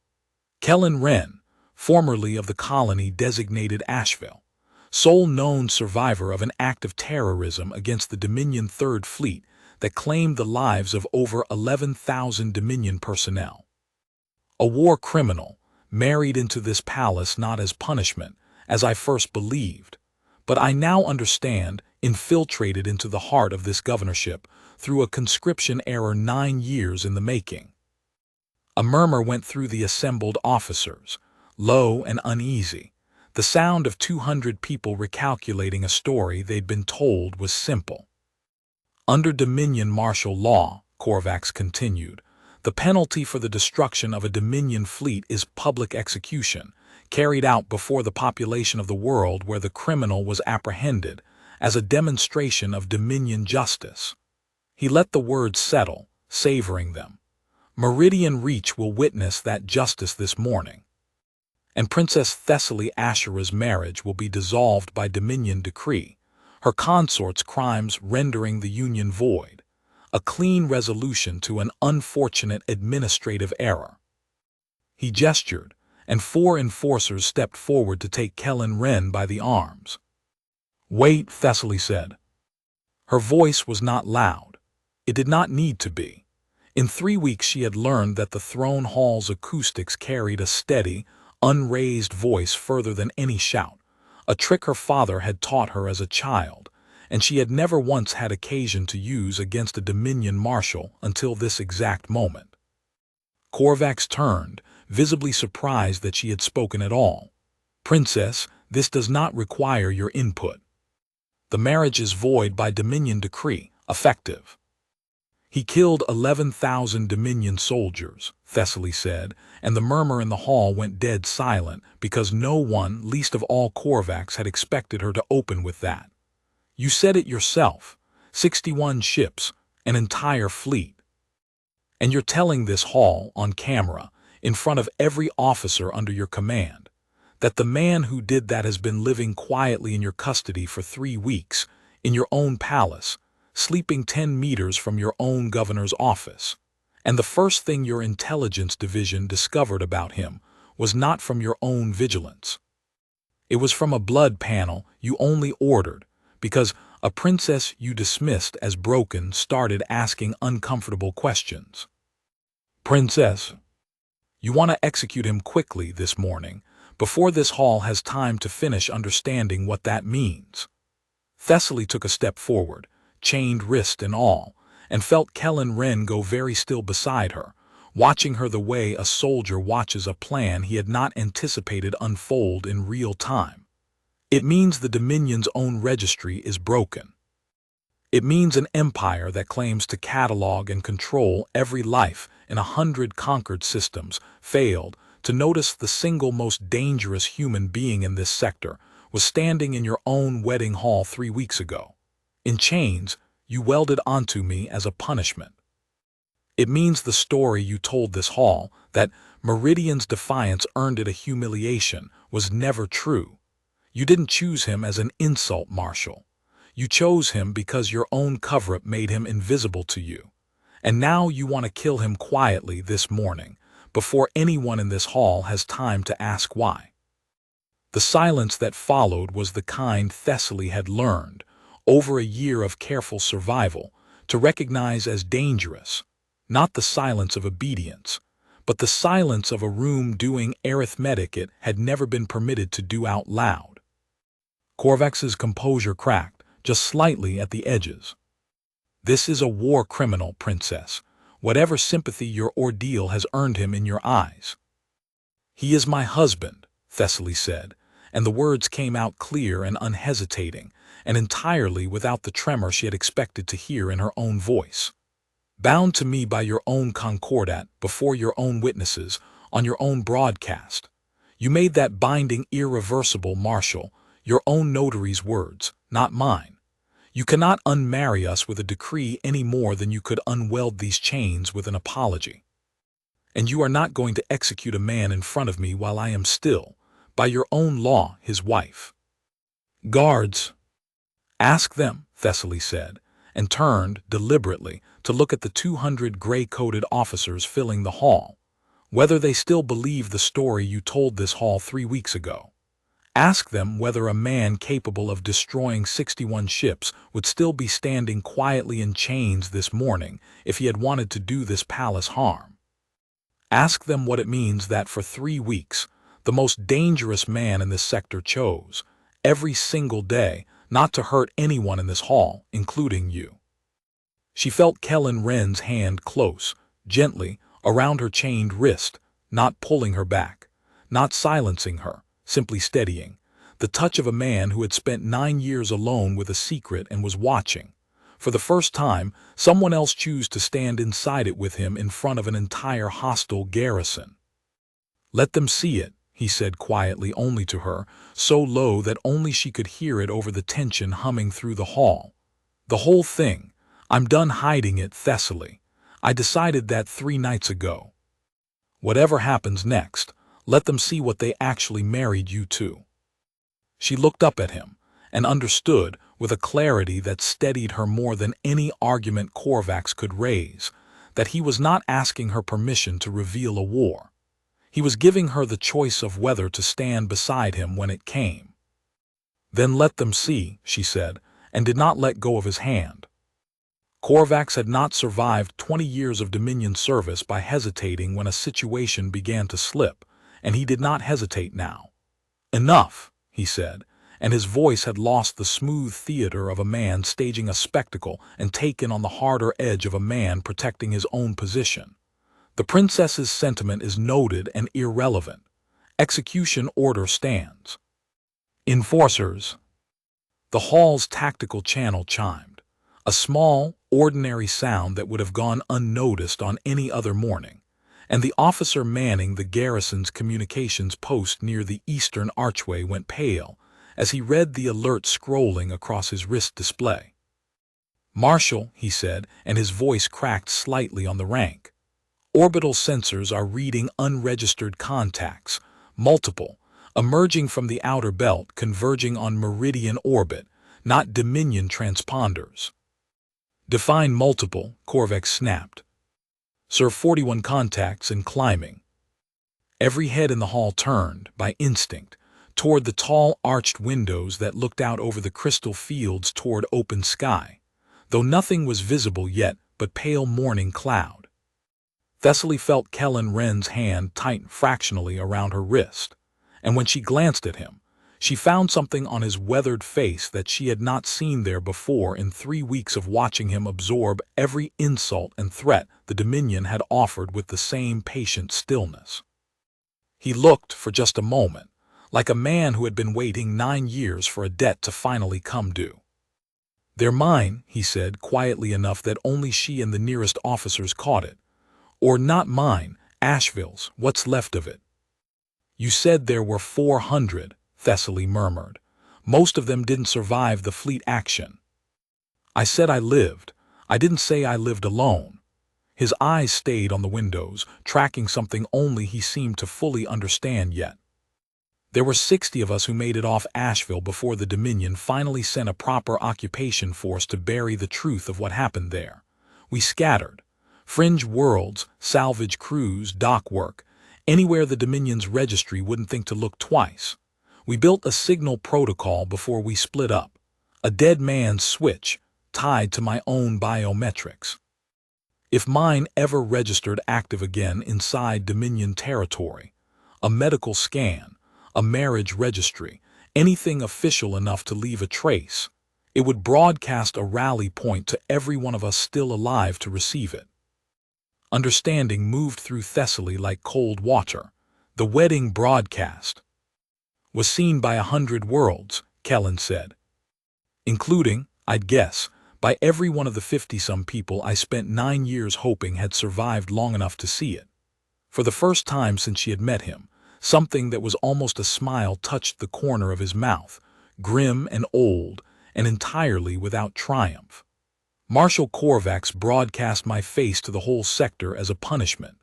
Kellen Wren, formerly of the colony designated Asheville, sole known survivor of an act of terrorism against the Dominion Third Fleet that claimed the lives of over 11,000 Dominion personnel. A war criminal, married into this palace not as punishment, as I first believed, but I now understand, infiltrated into the heart of this governorship through a conscription error 9 years in the making. A murmur went through the assembled officers, low and uneasy. The sound of 200 people recalculating a story they'd been told was simple. Under Dominion martial law, Korvax continued, the penalty for the destruction of a Dominion fleet is public execution, carried out before the population of the world where the criminal was apprehended, as a demonstration of Dominion justice. He let the words settle, savoring them. Meridian Reach will witness that justice this morning. And Princess Thessaly Asherah's marriage will be dissolved by Dominion decree, her consort's crimes rendering the union void, a clean resolution to an unfortunate administrative error. He gestured, and 4 enforcers stepped forward to take Kellen Wren by the arms. "Wait," Thessaly said. Her voice was not loud. It did not need to be. In 3 weeks she had learned that the throne hall's acoustics carried a steady, unraised voice further than any shout, a trick her father had taught her as a child, and she had never once had occasion to use against a Dominion marshal until this exact moment. Korvax turned, visibly surprised that she had spoken at all. "Princess, this does not require your input. The marriage is void by Dominion decree, effective." "He killed 11,000 Dominion soldiers," Thessaly said, and the murmur in the hall went dead silent because no one, least of all Korvax, had expected her to open with that. "You said it yourself, 61 ships, an entire fleet. And you're telling this hall, on camera, in front of every officer under your command, that the man who did that has been living quietly in your custody for 3 weeks, in your own palace, sleeping 10 meters from your own governor's office, and the first thing your intelligence division discovered about him was not from your own vigilance. It was from a blood panel you only ordered, because A princess you dismissed as broken started asking uncomfortable questions. Princess, you want to execute him quickly this morning, before this hall has time to finish understanding what that means. Thessaly took a step forward, chained wrist and all, and felt Kellen Wren go very still beside her, watching her the way a soldier watches a plan he had not anticipated unfold in real time. It means the Dominion's own registry is broken. It means an empire that claims to catalog and control every life in 100 conquered systems failed to notice the single most dangerous human being in this sector was standing in your own wedding hall 3 weeks ago. In chains, you welded onto me as a punishment. It means the story you told this hall, that Meridian's defiance earned it a humiliation, was never true. You didn't choose him as an insult, Marshal. You chose him because your own cover-up made him invisible to you. And now you want to kill him quietly this morning, before anyone in this hall has time to ask why. The silence that followed was the kind Thessaly had learned, over a year of careful survival, to recognize as dangerous. Not the silence of obedience, but the silence of a room doing arithmetic it had never been permitted to do out loud. Korvax's composure cracked, just slightly at the edges. This is a war criminal, Princess, whatever sympathy your ordeal has earned him in your eyes. He is my husband, Thessaly said, and the words came out clear and unhesitating, and entirely without the tremor she had expected to hear in her own voice. Bound to me by your own concordat, before your own witnesses, on your own broadcast. You made that binding irreversible, Marshal, your own notary's words, not mine. You cannot unmarry us with a decree any more than you could unweld these chains with an apology. And you are not going to execute a man in front of me while I am still, by your own law, his wife. Guards, ask them, Thessaly said, and turned, deliberately, to look at the 200 gray-coated officers filling the hall, whether they still believe the story you told this hall 3 weeks ago. Ask them whether a man capable of destroying 61 ships would still be standing quietly in chains this morning if he had wanted to do this palace harm. Ask them what it means that for 3 weeks, the most dangerous man in this sector chose, every single day, not to hurt anyone in this hall, including you. She felt Kellen Wren's hand close, gently, around her chained wrist, not pulling her back, not silencing her, simply steadying, the touch of a man who had spent 9 years alone with a secret and was watching. For the first time, someone else chose to stand inside it with him in front of an entire hostile garrison. Let them see it, he said quietly only to her, so low that only she could hear it over the tension humming through the hall. The whole thing. I'm done hiding it, Thessaly. I decided that 3 nights ago. Whatever happens next, let them see what they actually married you to. She looked up at him, and understood, with a clarity that steadied her more than any argument Korvax could raise, that he was not asking her permission to reveal a war. He was giving her the choice of whether to stand beside him when it came. Then let them see, she said, and did not let go of his hand. Korvax had not survived 20 years of Dominion service by hesitating when a situation began to slip, and he did not hesitate now. Enough, he said, and his voice had lost the smooth theater of a man staging a spectacle and taken on the harder edge of a man protecting his own position. The princess's sentiment is noted and irrelevant. Execution order stands. Enforcers. The hall's tactical channel chimed, a small, ordinary sound that would have gone unnoticed on any other morning, and the officer manning the garrison's communications post near the eastern archway went pale as he read the alert scrolling across his wrist display. Marshal, he said, and his voice cracked slightly on the rank. Orbital sensors are reading unregistered contacts, multiple, emerging from the outer belt converging on Meridian orbit, not Dominion transponders. Define multiple, Korvax snapped. Sir, 41 contacts and climbing. Every head in the hall turned, by instinct, toward the tall arched windows that looked out over the crystal fields toward open sky, though nothing was visible yet but pale morning cloud. Thessaly felt Kellen Wren's hand tighten fractionally around her wrist, and when she glanced at him, she found something on his weathered face that she had not seen there before in 3 weeks of watching him absorb every insult and threat the Dominion had offered with the same patient stillness. He looked, for just a moment, like a man who had been waiting 9 years for a debt to finally come due. "They're mine," he said, quietly enough that only she and the nearest officers caught it. "Or not mine, Asheville's, what's left of it." "You said there were 400, Thessaly murmured. "Most of them didn't survive the fleet action." "I said I lived. I didn't say I lived alone." His eyes stayed on the windows, tracking something only he seemed to fully understand yet. "There were 60 of us who made it off Asheville before the Dominion finally sent a proper occupation force to bury the truth of what happened there. We scattered. Fringe worlds, salvage crews, dock work, anywhere the Dominion's registry wouldn't think to look twice. We built a signal protocol before we split up, a dead man's switch, tied to my own biometrics. If mine ever registered active again inside Dominion territory, a medical scan, a marriage registry, anything official enough to leave a trace, it would broadcast a rally point to every one of us still alive to receive it." Understanding moved through Thessaly like cold water. The wedding broadcast was seen by 100 worlds, Kellen said. "Including, I'd guess, by every one of the 50-some people I spent 9 years hoping had survived long enough to see it." For the first time since she had met him, something that was almost a smile touched the corner of his mouth, grim and old, and entirely without triumph. "Marshal Korvax broadcast my face to the whole sector as a punishment.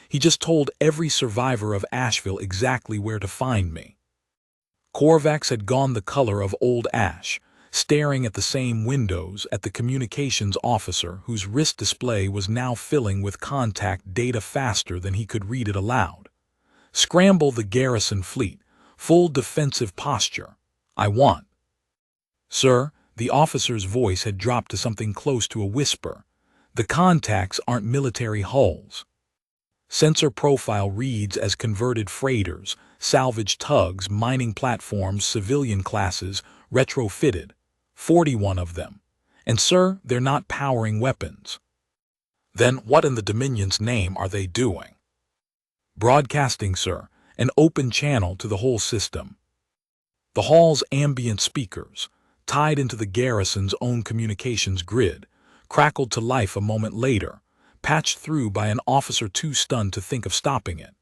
He just told every survivor of Asheville exactly where to find me." Korvax had gone the color of old ash, staring at the same windows at the communications officer whose wrist display was now filling with contact data faster than he could read it aloud. "Scramble the garrison fleet. Full defensive posture. I want." "Sir," the officer's voice had dropped to something close to a whisper, "the contacts aren't military hulls. Sensor profile reads as converted freighters, salvage tugs, mining platforms, civilian classes, retrofitted. 41 of them. And sir, they're not powering weapons." "Then what in the Dominion's name are they doing?" "Broadcasting, sir, an open channel to the whole system." The hall's ambient speakers, tied into the garrison's own communications grid, crackled to life a moment later, patched through by an officer too stunned to think of stopping it.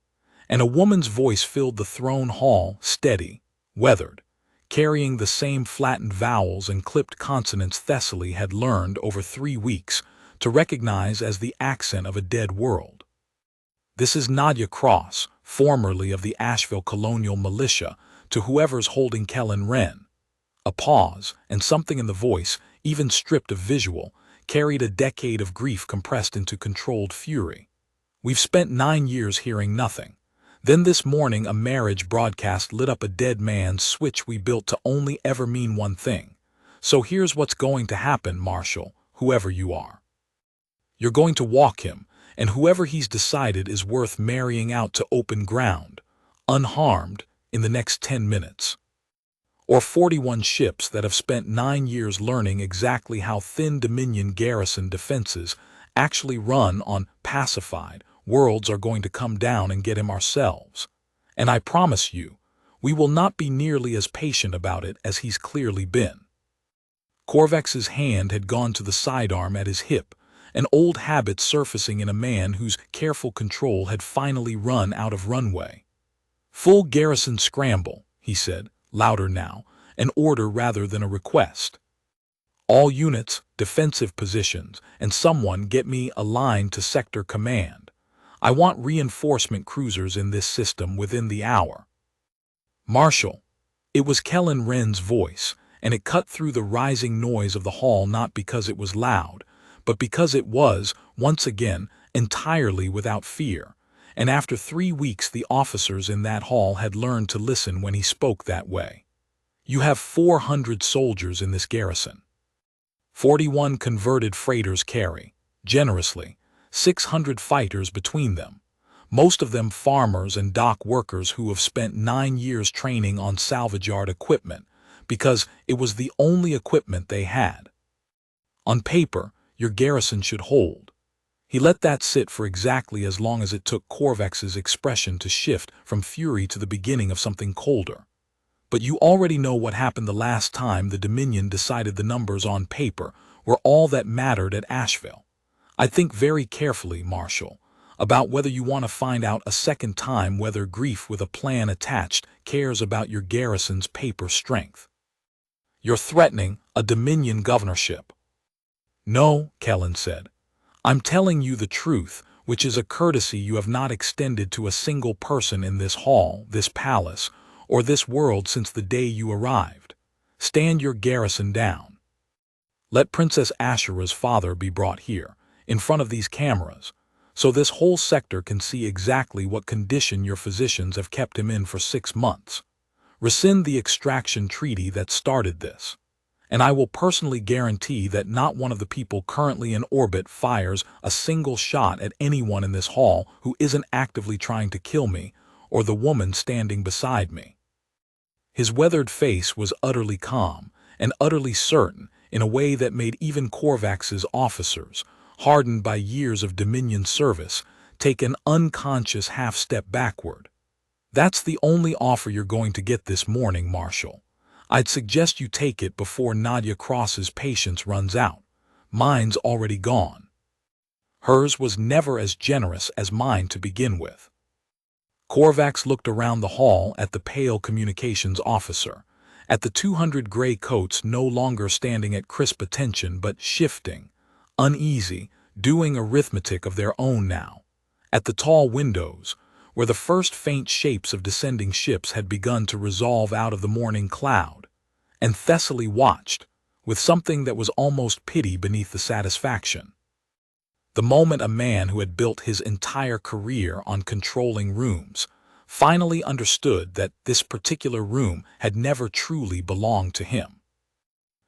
And a woman's voice filled the throne hall, steady, weathered, carrying the same flattened vowels and clipped consonants Thessaly had learned over 3 weeks to recognize as the accent of a dead world. "This is Nadia Cross, formerly of the Asheville Colonial Militia, to whoever's holding Kellen Wren." A pause, and something in the voice, even stripped of visual, carried a decade of grief compressed into controlled fury. "We've spent 9 years hearing nothing. Then this morning a marriage broadcast lit up a dead man's switch we built to only ever mean one thing. So here's what's going to happen, Marshal, whoever you are. You're going to walk him, and whoever he's decided is worth marrying out to open ground, unharmed, in the next 10 minutes. Or 41 ships that have spent 9 years learning exactly how thin Dominion garrison defenses actually run on pacified worlds are going to come down and get him ourselves. And I promise you, we will not be nearly as patient about it as he's clearly been." Korvax's hand had gone to the sidearm at his hip, an old habit surfacing in a man whose careful control had finally run out of runway. "Full garrison scramble," he said, louder now, an order rather than a request. "All units, defensive positions, and someone get me a line to sector command. I want reinforcement cruisers in this system within the hour." "Marshal." It was Kellen Wren's voice, and it cut through the rising noise of the hall not because it was loud, but because it was, once again, entirely without fear, and after 3 weeks the officers in that hall had learned to listen when he spoke that way. You have 400 soldiers in this garrison. 41 converted freighters carry, generously, 600 fighters between them, most of them farmers and dock workers who have spent 9 years training on salvage yard equipment, because it was the only equipment they had. On paper, your garrison should hold. He let that sit for exactly as long as it took Korvax's expression to shift from fury to the beginning of something colder. But you already know what happened the last time the Dominion decided the numbers on paper were all that mattered at Asheville. I'd think very carefully, Marshal, about whether you want to find out a second time whether grief with a plan attached cares about your garrison's paper strength. You're threatening a Dominion governorship. No, Kellen said. I'm telling you the truth, which is a courtesy you have not extended to a single person in this hall, this palace, or this world since the day you arrived. Stand your garrison down. Let Princess Ashura's father be brought here, in front of these cameras, so this whole sector can see exactly what condition your physicians have kept him in for 6 months. Rescind the extraction treaty that started this, and I will personally guarantee that not one of the people currently in orbit fires a single shot at anyone in this hall who isn't actively trying to kill me or the woman standing beside me. His weathered face was utterly calm and utterly certain in a way that made even Korvax's officers, hardened by years of Dominion service, take an unconscious half-step backward. That's the only offer you're going to get this morning, Marshal. I'd suggest you take it before Nadia Cross's patience runs out. Mine's already gone. Hers was never as generous as mine to begin with. Korvax looked around the hall at the pale communications officer, at the 200 gray coats no longer standing at crisp attention but shifting, uneasy, doing arithmetic of their own now, at the tall windows, where the first faint shapes of descending ships had begun to resolve out of the morning cloud, and Thessaly watched, with something that was almost pity beneath the satisfaction. The moment a man who had built his entire career on controlling rooms finally understood that this particular room had never truly belonged to him.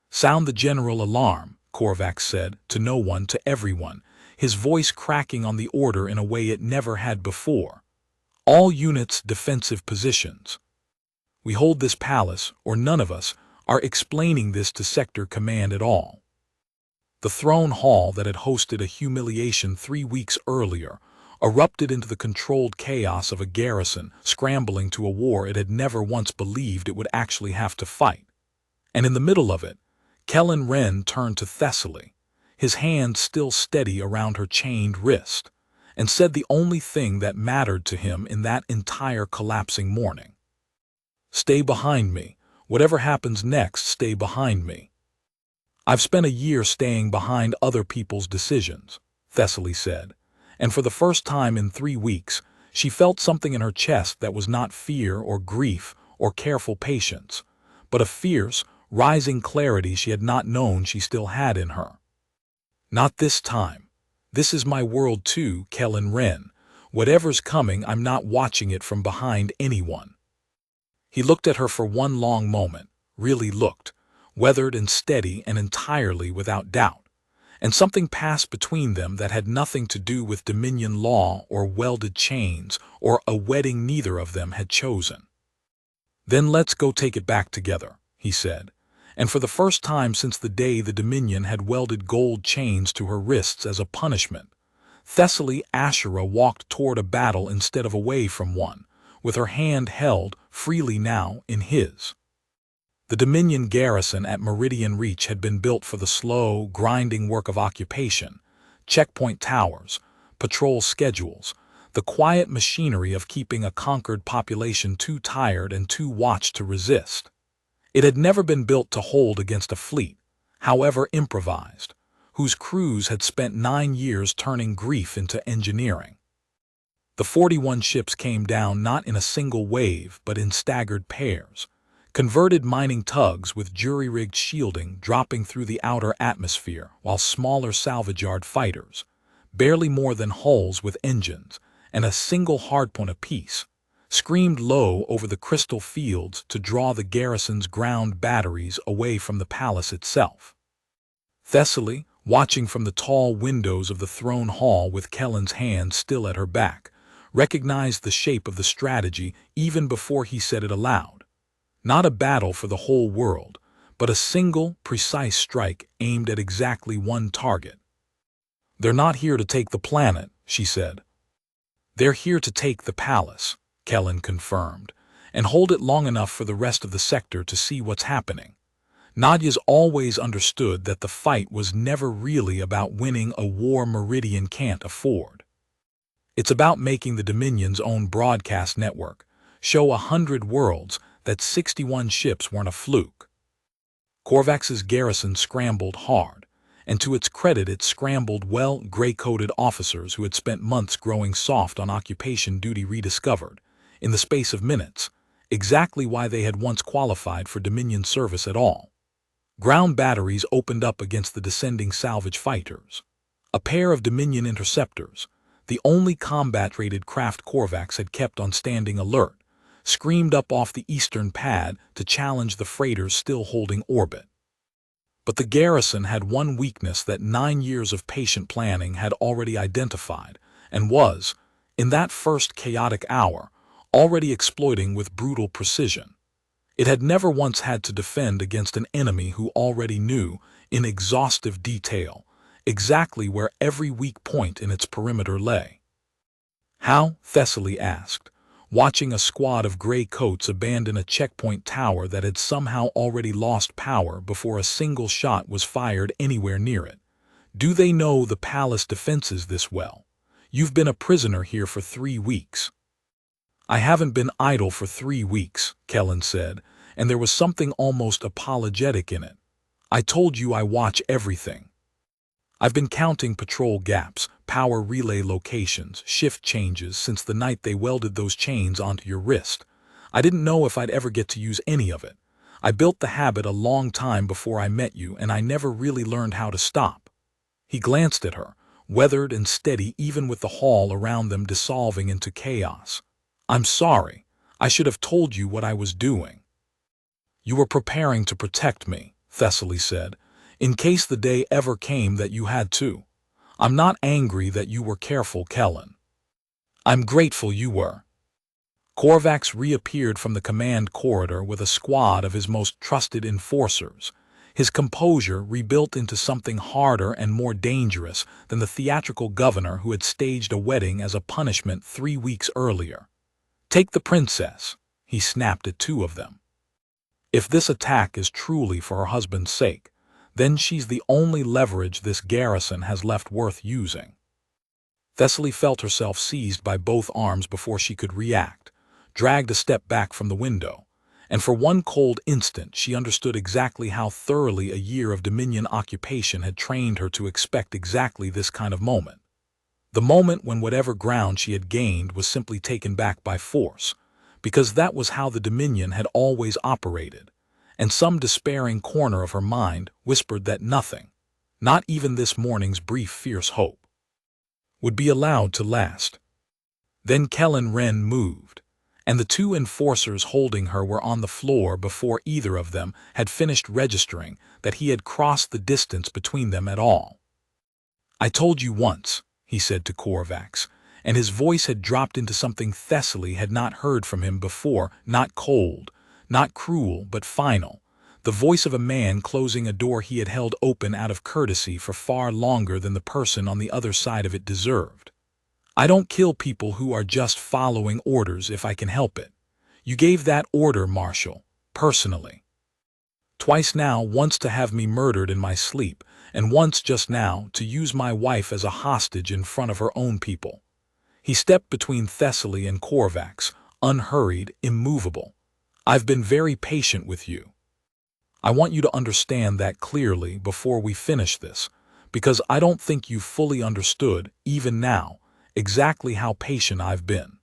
Sound the general alarm, Korvax said, to no one, to everyone, his voice cracking on the order in a way it never had before. All units defensive positions. We hold this palace, or none of us are explaining this to Sector Command at all. The throne hall that had hosted a humiliation 3 weeks earlier erupted into the controlled chaos of a garrison scrambling to a war it had never once believed it would actually have to fight. And in the middle of it, Kellen Wren turned to Thessaly, his hand still steady around her chained wrist, and said the only thing that mattered to him in that entire collapsing morning. Stay behind me. Whatever happens next, stay behind me. I've spent a year staying behind other people's decisions, Thessaly said, and for the first time in 3 weeks, she felt something in her chest that was not fear or grief or careful patience, but a fierce, rising clarity she had not known she still had in her. Not this time. This is my world too, Kellen Wren. Whatever's coming, I'm not watching it from behind anyone. He looked at her for one long moment, really looked, weathered and steady and entirely without doubt, and something passed between them that had nothing to do with Dominion law or welded chains or a wedding neither of them had chosen. Then let's go take it back together, he said, and for the first time since the day the Dominion had welded gold chains to her wrists as a punishment, Thessaly Ashura walked toward a battle instead of away from one, with her hand held freely now in his. The Dominion garrison at Meridian Reach had been built for the slow, grinding work of occupation, checkpoint towers, patrol schedules, the quiet machinery of keeping a conquered population too tired and too watched to resist. It had never been built to hold against a fleet, however improvised, whose crews had spent 9 years turning grief into engineering. The 41 ships came down not in a single wave but in staggered pairs, converted mining tugs with jury-rigged shielding dropping through the outer atmosphere, while smaller salvage yard fighters, barely more than hulls with engines, and a single hardpoint apiece, screamed low over the crystal fields to draw the garrison's ground batteries away from the palace itself. Thessaly, watching from the tall windows of the throne hall with Kellen's hand still at her back, recognized the shape of the strategy even before he said it aloud. Not a battle for the whole world, but a single, precise strike aimed at exactly one target. "They're not here to take the planet," she said. "They're here to take the palace," Kellen confirmed, "and hold it long enough for the rest of the sector to see what's happening." Nadia's always understood that the fight was never really about winning a war Meridian can't afford. It's about making the Dominion's own broadcast network show 100 worlds that 61 ships weren't a fluke. Korvax's garrison scrambled hard, and to its credit it scrambled well. Gray-coated officers who had spent months growing soft on occupation duty rediscovered, in the space of minutes, exactly why they had once qualified for Dominion service at all. Ground batteries opened up against the descending salvage fighters. A pair of Dominion interceptors, the only combat-rated craft Korvax had kept on standing alert, screamed up off the eastern pad to challenge the freighters still holding orbit. But the garrison had one weakness that 9 years of patient planning had already identified, and was, in that first chaotic hour, already exploiting with brutal precision. It had never once had to defend against an enemy who already knew, in exhaustive detail, exactly where every weak point in its perimeter lay. "How?" Thessaly asked, watching a squad of gray coats abandon a checkpoint tower that had somehow already lost power before a single shot was fired anywhere near it. "Do they know the palace defenses this well? You've been a prisoner here for 3 weeks." "I haven't been idle for 3 weeks," Kellen said, and there was something almost apologetic in it. "I told you I watch everything. I've been counting patrol gaps, power relay locations, shift changes since the night they welded those chains onto your wrist. I didn't know if I'd ever get to use any of it. I built the habit a long time before I met you, and I never really learned how to stop." He glanced at her, weathered and steady even with the hall around them dissolving into chaos. "I'm sorry. I should have told you what I was doing." "You were preparing to protect me," Thessaly said, "in case the day ever came that you had to. I'm not angry that you were careful, Kellen. I'm grateful you were." Korvax reappeared from the command corridor with a squad of his most trusted enforcers, his composure rebuilt into something harder and more dangerous than the theatrical governor who had staged a wedding as a punishment 3 weeks earlier. "Take the princess," he snapped at 2 of them. "If this attack is truly for her husband's sake, then she's the only leverage this garrison has left worth using." Thessaly felt herself seized by both arms before she could react, dragged a step back from the window, and for one cold instant she understood exactly how thoroughly a year of Dominion occupation had trained her to expect exactly this kind of moment. The moment when whatever ground she had gained was simply taken back by force, because that was how the Dominion had always operated, and some despairing corner of her mind whispered that nothing, not even this morning's brief fierce hope, would be allowed to last. Then Kellen Wren moved, and the 2 enforcers holding her were on the floor before either of them had finished registering that he had crossed the distance between them at all. "I told you once," he said to Korvax, and his voice had dropped into something Thessaly had not heard from him before, not cold, not cruel, but final, the voice of a man closing a door he had held open out of courtesy for far longer than the person on the other side of it deserved. "I don't kill people who are just following orders if I can help it. You gave that order, Marshal, personally. Twice now, once to have me murdered in my sleep, and once just now to use my wife as a hostage in front of her own people." He stepped between Thessaly and Korvax, unhurried, immovable. "I've been very patient with you. I want you to understand that clearly before we finish this, because I don't think you fully understood, even now, exactly how patient I've been."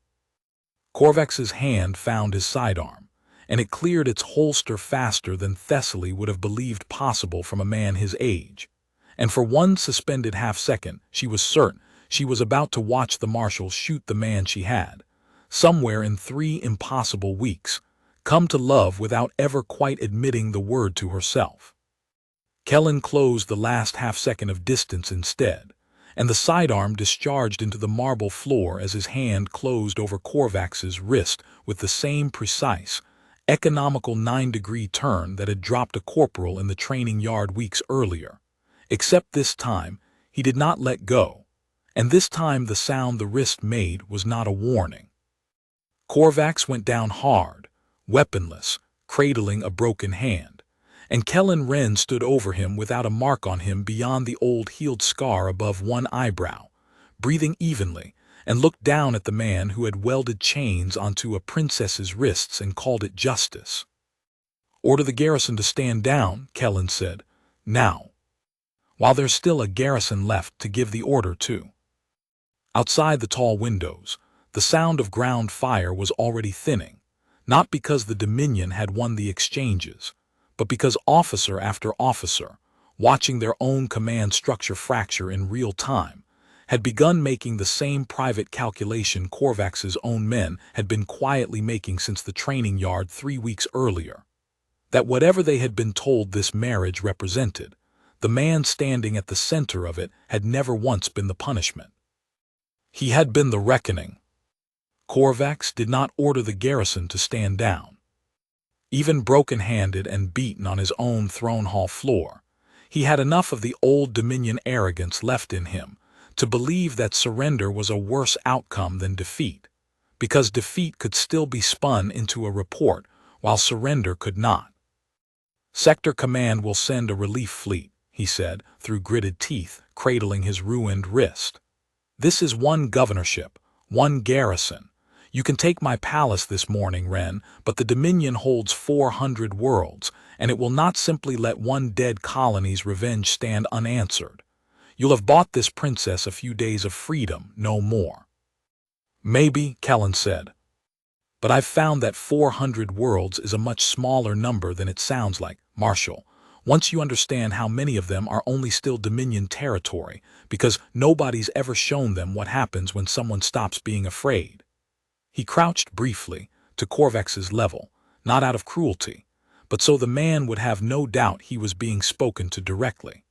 Korvax's hand found his sidearm, and it cleared its holster faster than Thessaly would have believed possible from a man his age. And for one suspended half-second, she was certain She was about to watch the marshal shoot the man she had, somewhere in 3 impossible weeks, come to love without ever quite admitting the word to herself. Kellen closed the last half-second of distance instead, and the sidearm discharged into the marble floor as his hand closed over Korvax's wrist with the same precise, economical 9-degree turn that had dropped a corporal in the training yard weeks earlier. Except this time, he did not let go, and this time the sound the wrist made was not a warning. Korvax went down hard, weaponless, cradling a broken hand, and Kellen Wren stood over him without a mark on him beyond the old healed scar above one eyebrow, breathing evenly, and looked down at the man who had welded chains onto a princess's wrists and called it justice. "Order the garrison to stand down," Kellen said, "now. While there's still a garrison left to give the order to." Outside the tall windows, the sound of ground fire was already thinning, not because the Dominion had won the exchanges, but because officer after officer, watching their own command structure fracture in real time, had begun making the same private calculation Korvax's own men had been quietly making since the training yard 3 weeks earlier. That whatever they had been told this marriage represented, the man standing at the center of it had never once been the punishment. He had been the reckoning. Korvax did not order the garrison to stand down. Even broken-handed and beaten on his own throne hall floor, he had enough of the old Dominion arrogance left in him to believe that surrender was a worse outcome than defeat, because defeat could still be spun into a report while surrender could not. "Sector Command will send a relief fleet," he said, through gritted teeth, cradling his ruined wrist. "This is one governorship, one garrison. You can take my palace this morning, Wren, but the Dominion holds 400 worlds, and it will not simply let one dead colony's revenge stand unanswered. You'll have bought this princess a few days of freedom, no more." "Maybe," Kellen said. "But I've found that 400 worlds is a much smaller number than it sounds like, Marshal, once you understand how many of them are only still Dominion territory, because nobody's ever shown them what happens when someone stops being afraid." He crouched briefly, to Korvax's level, not out of cruelty, but so the man would have no doubt he was being spoken to directly.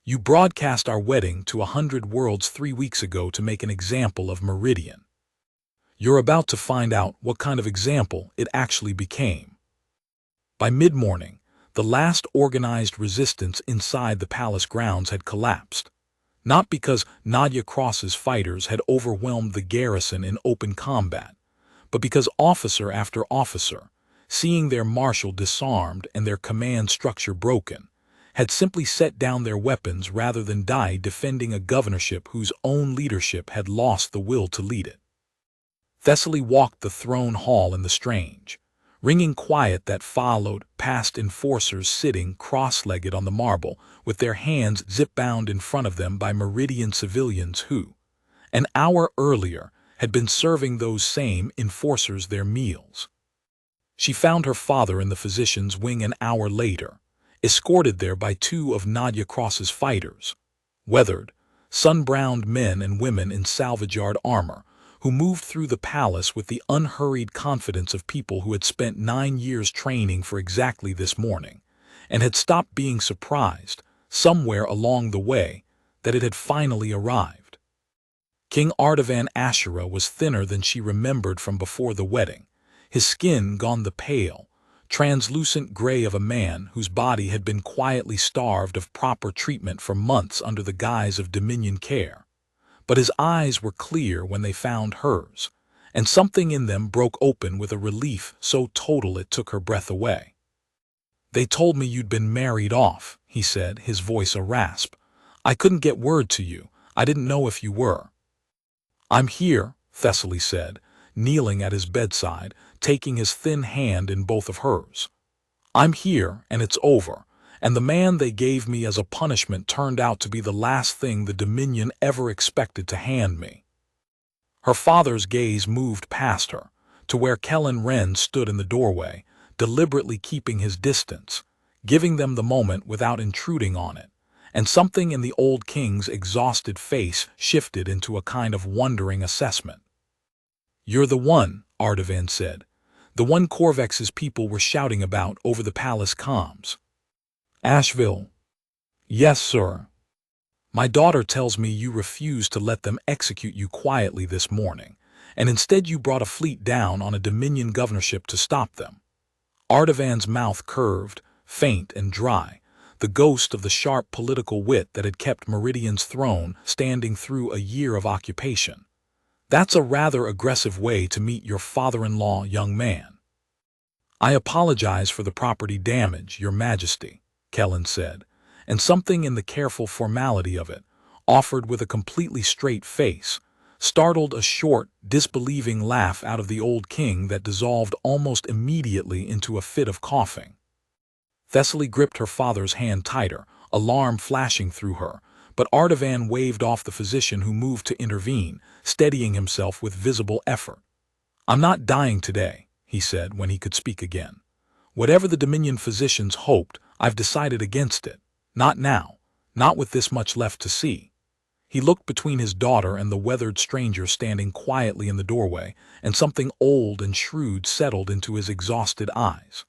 "You broadcast our wedding to 100 worlds 3 weeks ago to make an example of Meridian. You're about to find out what kind of example it actually became." By mid-morning, the last organized resistance inside the palace grounds had collapsed, not because Nadia Cross's fighters had overwhelmed the garrison in open combat, but because officer after officer, seeing their marshal disarmed and their command structure broken, had simply set down their weapons rather than die defending a governorship whose own leadership had lost the will to lead it. Thessaly walked the throne hall in the strange, ringing quiet that followed past enforcers sitting cross-legged on the marble with their hands zip-bound in front of them by Meridian civilians who, an hour earlier, had been serving those same enforcers their meals. She found her father in the physician's wing an hour later, escorted there by 2 of Nadia Cross's fighters, weathered, sun-browned men and women in salvage yard armor, who moved through the palace with the unhurried confidence of people who had spent 9 years training for exactly this morning, and had stopped being surprised, somewhere along the way, that it had finally arrived. King Artavan Ashura was thinner than she remembered from before the wedding, his skin gone the pale, translucent gray of a man whose body had been quietly starved of proper treatment for months under the guise of Dominion care. But his eyes were clear when they found hers, and something in them broke open with a relief so total it took her breath away. "They told me you'd been married off," he said, his voice a rasp. "I couldn't get word to you. I didn't know if you were." "I'm here," Thessaly said, kneeling at his bedside, taking his thin hand in both of hers. "I'm here, and it's over, and the man they gave me as a punishment turned out to be the last thing the Dominion ever expected to hand me." Her father's gaze moved past her, to where Kellen Wren stood in the doorway, deliberately keeping his distance, giving them the moment without intruding on it, and something in the old king's exhausted face shifted into a kind of wondering assessment. "You're the one," Artavan said. "The one Corvex's people were shouting about over the palace comms." "Asheville." "Yes, sir. My daughter tells me you refused to let them execute you quietly this morning, and instead you brought a fleet down on a Dominion governorship to stop them." Artavan's mouth curved, faint and dry, the ghost of the sharp political wit that had kept Meridian's throne standing through a year of occupation. "That's a rather aggressive way to meet your father-in-law, young man." "I apologize for the property damage, Your Majesty," Kellen said, and something in the careful formality of it, offered with a completely straight face, startled a short, disbelieving laugh out of the old king that dissolved almost immediately into a fit of coughing. Thessaly gripped her father's hand tighter, alarm flashing through her, but Artavan waved off the physician who moved to intervene, steadying himself with visible effort. "I'm not dying today," he said when he could speak again. "Whatever the Dominion physicians hoped, I've decided against it. Not now, not with this much left to see." He looked between his daughter and the weathered stranger standing quietly in the doorway, and something old and shrewd settled into his exhausted eyes.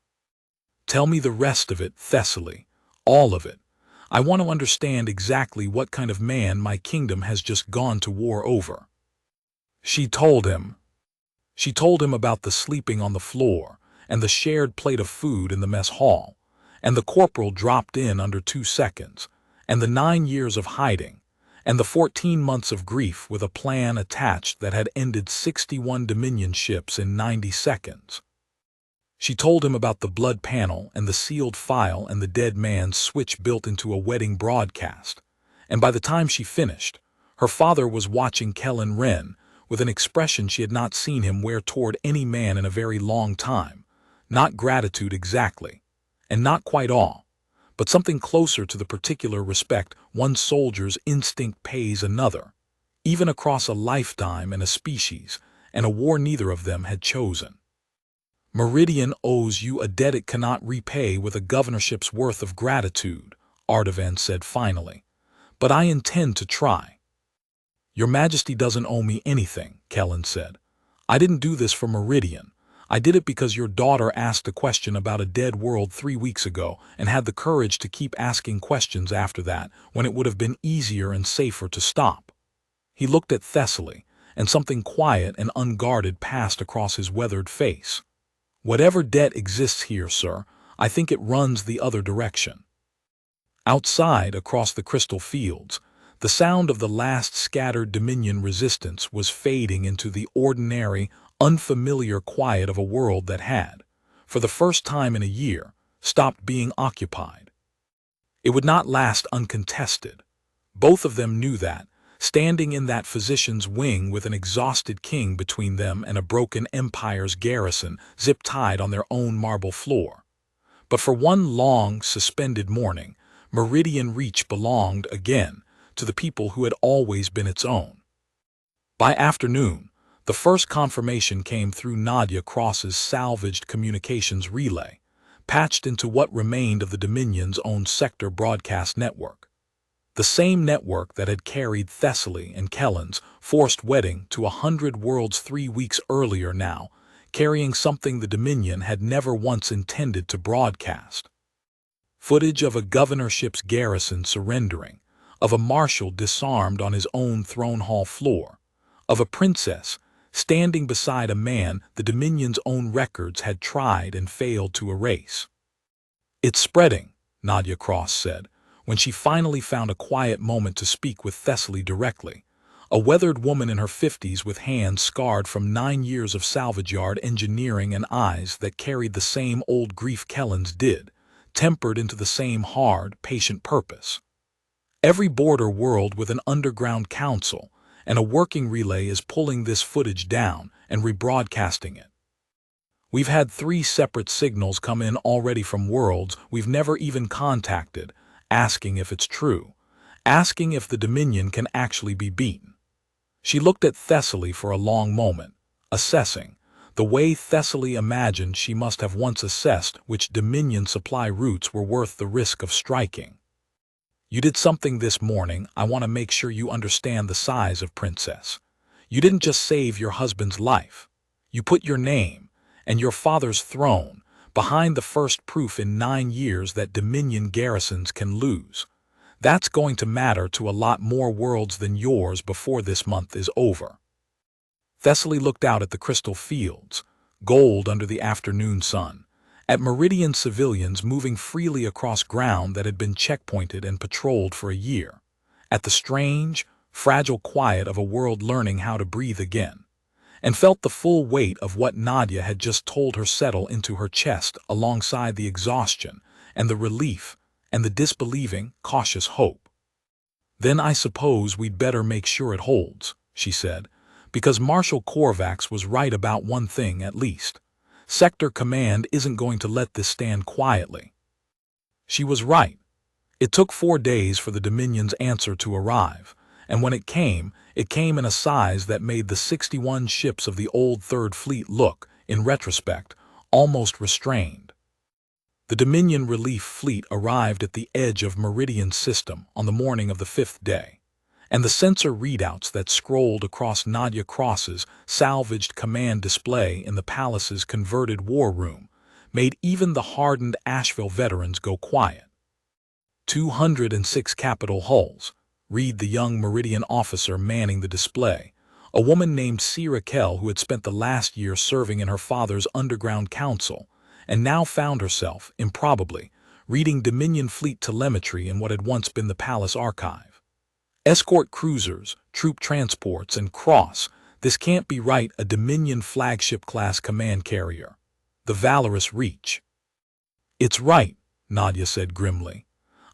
"Tell me the rest of it, Thessaly, all of it. I want to understand exactly what kind of man my kingdom has just gone to war over." She told him. She told him about the sleeping on the floor, and the shared plate of food in the mess hall, and the corporal dropped in under 2 seconds, and the 9 years of hiding, and the 14 months of grief with a plan attached that had ended 61 Dominion ships in 90 seconds. She told him about the blood panel and the sealed file and the dead man's switch built into a wedding broadcast, and by the time she finished, her father was watching Kellen Wren with an expression she had not seen him wear toward any man in a very long time, not gratitude exactly, and not quite awe, but something closer to the particular respect one soldier's instinct pays another, even across a lifetime and a species, and a war neither of them had chosen. "Meridian owes you a debt it cannot repay with a governorship's worth of gratitude," Artavan said finally, "but I intend to try." "Your Majesty doesn't owe me anything," Kellen said. "I didn't do this for Meridian. I did it because your daughter asked a question about a dead world 3 weeks ago and had the courage to keep asking questions after that when it would have been easier and safer to stop." He looked at Thessaly, and something quiet and unguarded passed across his weathered face. "Whatever debt exists here, sir, I think it runs the other direction." Outside, across the crystal fields, the sound of the last scattered Dominion resistance was fading into the ordinary, unfamiliar quiet of a world that had, for the first time in a year, stopped being occupied. It would not last uncontested. Both of them knew that, standing in that physician's wing with an exhausted king between them and a broken empire's garrison zip-tied on their own marble floor. But for one long, suspended morning, Meridian Reach belonged, again, to the people who had always been its own. By afternoon, the first confirmation came through Nadia Cross's salvaged communications relay, patched into what remained of the Dominion's own sector broadcast network. The same network that had carried Thessaly and Kellen's forced wedding to 100 worlds 3 weeks earlier now, carrying something the Dominion had never once intended to broadcast. Footage of a governorship's garrison surrendering, of a marshal disarmed on his own throne hall floor, of a princess standing beside a man the Dominion's own records had tried and failed to erase. "It's spreading," Nadia Cross said, when she finally found a quiet moment to speak with Thessaly directly, a weathered woman in her 50s with hands scarred from 9 years of salvage yard engineering and eyes that carried the same old grief Kellen's did, tempered into the same hard, patient purpose. "Every border world with an underground council and a working relay is pulling this footage down and rebroadcasting it. We've had 3 separate signals come in already from worlds we've never even contacted, asking if it's true, asking if the Dominion can actually be beaten." She looked at Thessaly for a long moment, assessing, the way Thessaly imagined she must have once assessed which Dominion supply routes were worth the risk of striking. You did something this morning I want to make sure you understand the size of, Princess. You didn't just save your husband's life. You put your name, and your father's throne, behind the first proof in 9 years that Dominion garrisons can lose. That's going to matter to a lot more worlds than yours before this month is over. Thessaly looked out at the crystal fields, gold under the afternoon sun, at Meridian civilians moving freely across ground that had been checkpointed and patrolled for a year, at the strange, fragile quiet of a world learning how to breathe again, and felt the full weight of what Nadia had just told her settle into her chest alongside the exhaustion and the relief and the disbelieving, cautious hope. "Then I suppose we'd better make sure it holds," she said, "because Marshal Korvax was right about one thing at least. Sector Command isn't going to let this stand quietly." She was right. It took 4 days for the Dominion's answer to arrive, and when it came in a size that made the 61 ships of the old Third Fleet look, in retrospect, almost restrained. The Dominion Relief Fleet arrived at the edge of Meridian's system on the morning of the 5th day, and the sensor readouts that scrolled across Nadia Cross's salvaged command display in the palace's converted war room made even the hardened Asheville veterans go quiet. 206 capital hulls, read the young Meridian officer manning the display, a woman named C. Raquel who had spent the last year serving in her father's underground council, and now found herself, improbably, reading Dominion Fleet telemetry in what had once been the palace archive. Escort cruisers, troop transports, and this can't be right, a Dominion flagship-class command carrier. The Valorous Reach. "It's right," Nadia said grimly.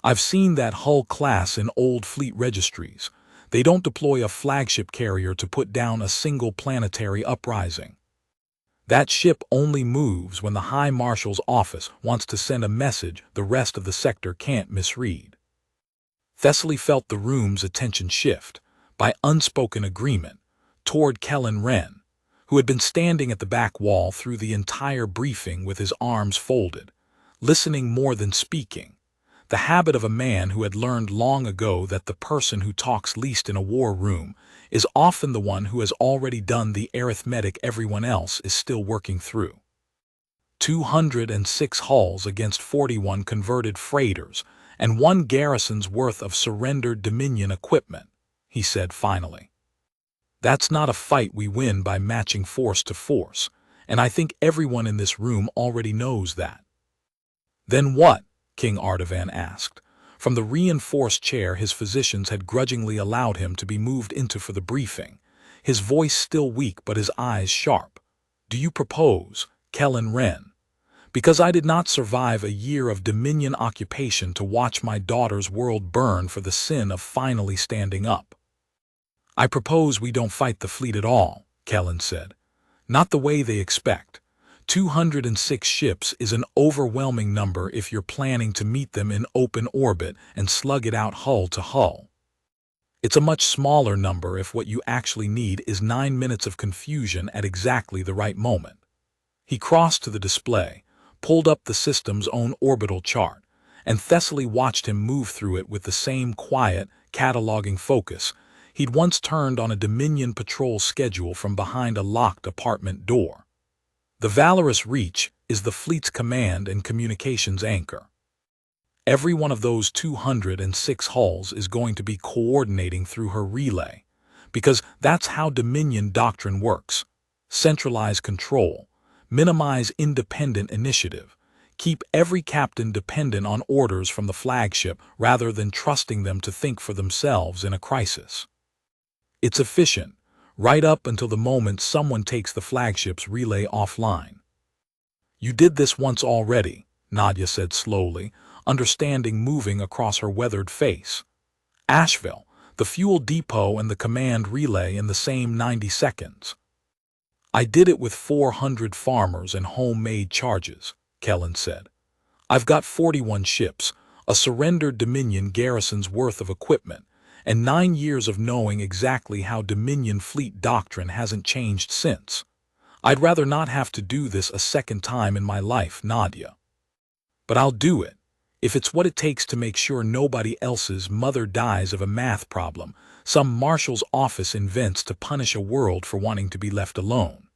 "I've seen that hull class in old fleet registries. They don't deploy a flagship carrier to put down a single planetary uprising. That ship only moves when the High Marshal's office wants to send a message the rest of the sector can't misread." Thessaly felt the room's attention shift, by unspoken agreement, toward Kellen Wren, who had been standing at the back wall through the entire briefing with his arms folded, listening more than speaking, the habit of a man who had learned long ago that the person who talks least in a war room is often the one who has already done the arithmetic everyone else is still working through. 206 hulls against 41 converted freighters and 1 garrison's worth of surrendered Dominion equipment, he said finally. "That's not a fight we win by matching force to force, and I think everyone in this room already knows that." "Then what?" King Artavan asked, from the reinforced chair his physicians had grudgingly allowed him to be moved into for the briefing, his voice still weak but his eyes sharp. "Do you propose, Kellen Wren? Because I did not survive a year of Dominion occupation to watch my daughter's world burn for the sin of finally standing up." "I propose we don't fight the fleet at all," Kellen said. "Not the way they expect. 206 ships is an overwhelming number if you're planning to meet them in open orbit and slug it out hull to hull. It's a much smaller number if what you actually need is 9 minutes of confusion at exactly the right moment." He crossed to the display, pulled up the system's own orbital chart, and Thessaly watched him move through it with the same quiet, cataloging focus he'd once turned on a Dominion patrol schedule from behind a locked apartment door. The Valorous Reach is the fleet's command and communications anchor. Every one of those 206 hulls is going to be coordinating through her relay, because that's how Dominion doctrine works. Centralize control, minimize independent initiative, keep every captain dependent on orders from the flagship rather than trusting them to think for themselves in a crisis. It's efficient, right up until the moment someone takes the flagship's relay offline. "You did this once already," Nadia said slowly, understanding moving across her weathered face. "Asheville, the fuel depot and the command relay in the same 90 seconds. "I did it with 400 farmers and homemade charges," Kellen said. "I've got 41 ships, a surrendered Dominion garrison's worth of equipment, and 9 years of knowing exactly how Dominion fleet doctrine hasn't changed since. I'd rather not have to do this a second time in my life, Nadia. But I'll do it, If it's what it takes to make sure nobody else's mother dies of a math problem some marshal's office invents to punish a world for wanting to be left alone.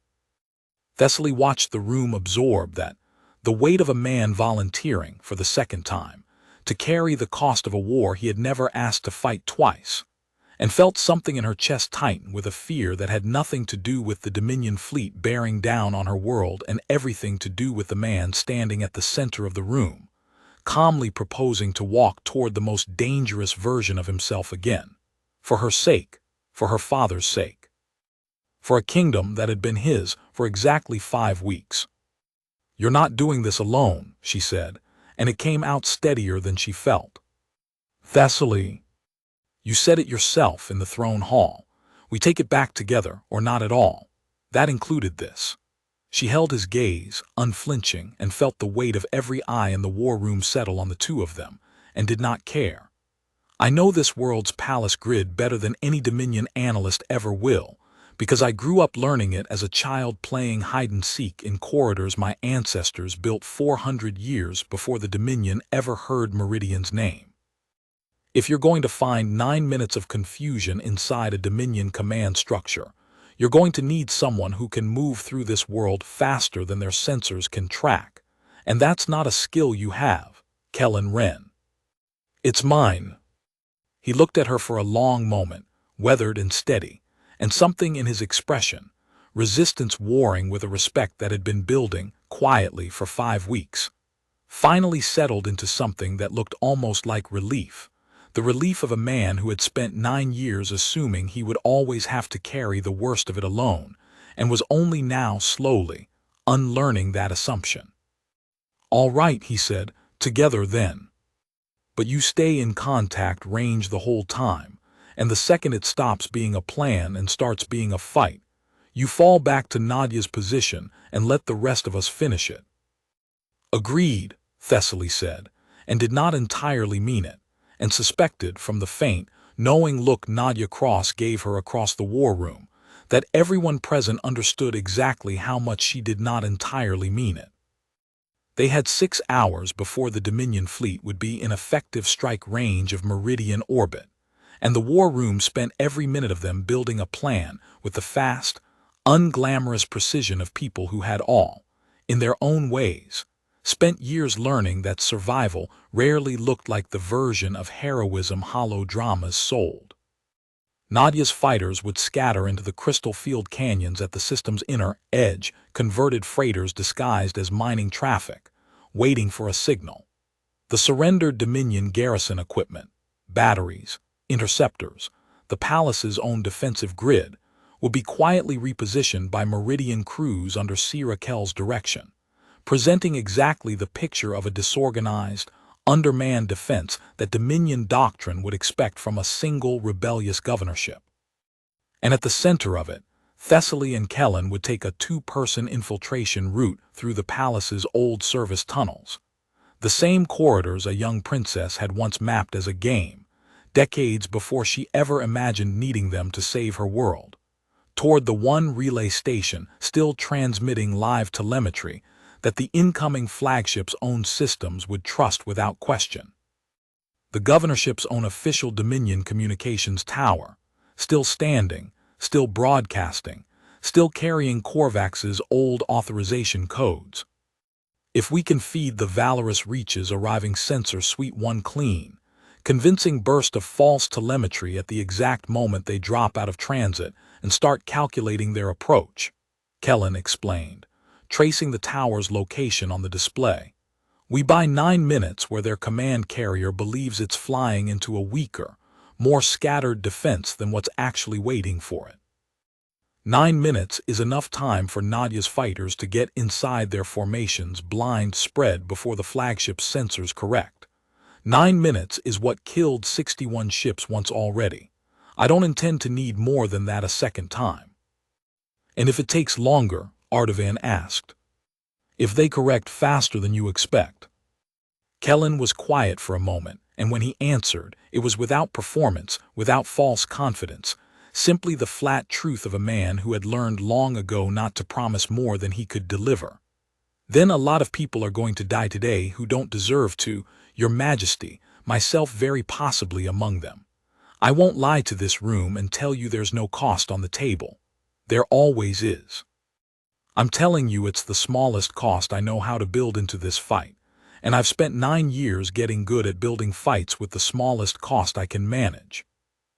Thessaly watched the room absorb that, the weight of a man volunteering, for the second time, to carry the cost of a war he had never asked to fight twice, and felt something in her chest tighten with a fear that had nothing to do with the Dominion fleet bearing down on her world and everything to do with the man standing at the center of the room, calmly proposing to walk toward the most dangerous version of himself again, for her sake, for her father's sake, for a kingdom that had been his for exactly 5 weeks. "You're not doing this alone," she said, and it came out steadier than she felt. "Thessaly, you said it yourself in the throne hall. We take it back together, or not at all. That included this." She held his gaze, unflinching, and felt the weight of every eye in the war room settle on the two of them, and did not care. "I know this world's palace grid better than any Dominion analyst ever will, because I grew up learning it as a child playing hide-and-seek in corridors my ancestors built 400 years before the Dominion ever heard Meridian's name. If you're going to find 9 minutes of confusion inside a Dominion command structure, you're going to need someone who can move through this world faster than their sensors can track, and that's not a skill you have, Kellen Wren." "It's mine." He looked at her for a long moment, weathered and steady, and something in his expression, resistance warring with a respect that had been building quietly for 5 weeks, finally settled into something that looked almost like relief, the relief of a man who had spent 9 years assuming he would always have to carry the worst of it alone, and was only now slowly unlearning that assumption. "All right," he said, "together then. But you stay in contact range the whole time, and the second it stops being a plan and starts being a fight, you fall back to Nadia's position and let the rest of us finish it." "Agreed," Thessaly said, and did not entirely mean it, and suspected from the faint, knowing look Nadia Cross gave her across the war room, that everyone present understood exactly how much she did not entirely mean it. They had 6 hours before the Dominion fleet would be in effective strike range of Meridian orbit, and the war room spent every minute of them building a plan with the fast, unglamorous precision of people who had all, in their own ways, spent years learning that survival rarely looked like the version of heroism hollow dramas sold. Nadia's fighters would scatter into the crystal field canyons at the system's inner edge, converted freighters disguised as mining traffic, waiting for a signal. The surrendered Dominion garrison equipment, batteries, interceptors, the palace's own defensive grid, would be quietly repositioned by Meridian crews under Sierra Kell's direction, presenting exactly the picture of a disorganized, undermanned defense that Dominion doctrine would expect from a single rebellious governorship. And at the center of it, Thessaly and Kellen would take a 2-person infiltration route through the palace's old service tunnels, the same corridors a young princess had once mapped as a game, decades before she ever imagined needing them to save her world, toward the one relay station still transmitting live telemetry that the incoming flagship's own systems would trust without question. The governorship's own official Dominion communications tower, still standing, still broadcasting, still carrying Korvax's old authorization codes. If we can feed the valorous reaches arriving sensor suite 1 clean, convincing burst of false telemetry at the exact moment they drop out of transit and start calculating their approach, Kellen explained, tracing the tower's location on the display, we buy 9 minutes where their command carrier believes it's flying into a weaker, more scattered defense than what's actually waiting for it. 9 minutes is enough time for Nadia's fighters to get inside their formations blind spread before the flagship's sensors correct. 9 minutes is what killed 61 ships once already. I don't intend to need more than that a second time. And if it takes longer, Artavan asked. If they correct faster than you expect. Kellen was quiet for a moment, and when he answered, it was without performance, without false confidence, simply the flat truth of a man who had learned long ago not to promise more than he could deliver. Then a lot of people are going to die today who don't deserve to. Your Majesty, myself very possibly among them. I won't lie to this room and tell you there's no cost on the table. There always is. I'm telling you it's the smallest cost I know how to build into this fight, and I've spent 9 years getting good at building fights with the smallest cost I can manage.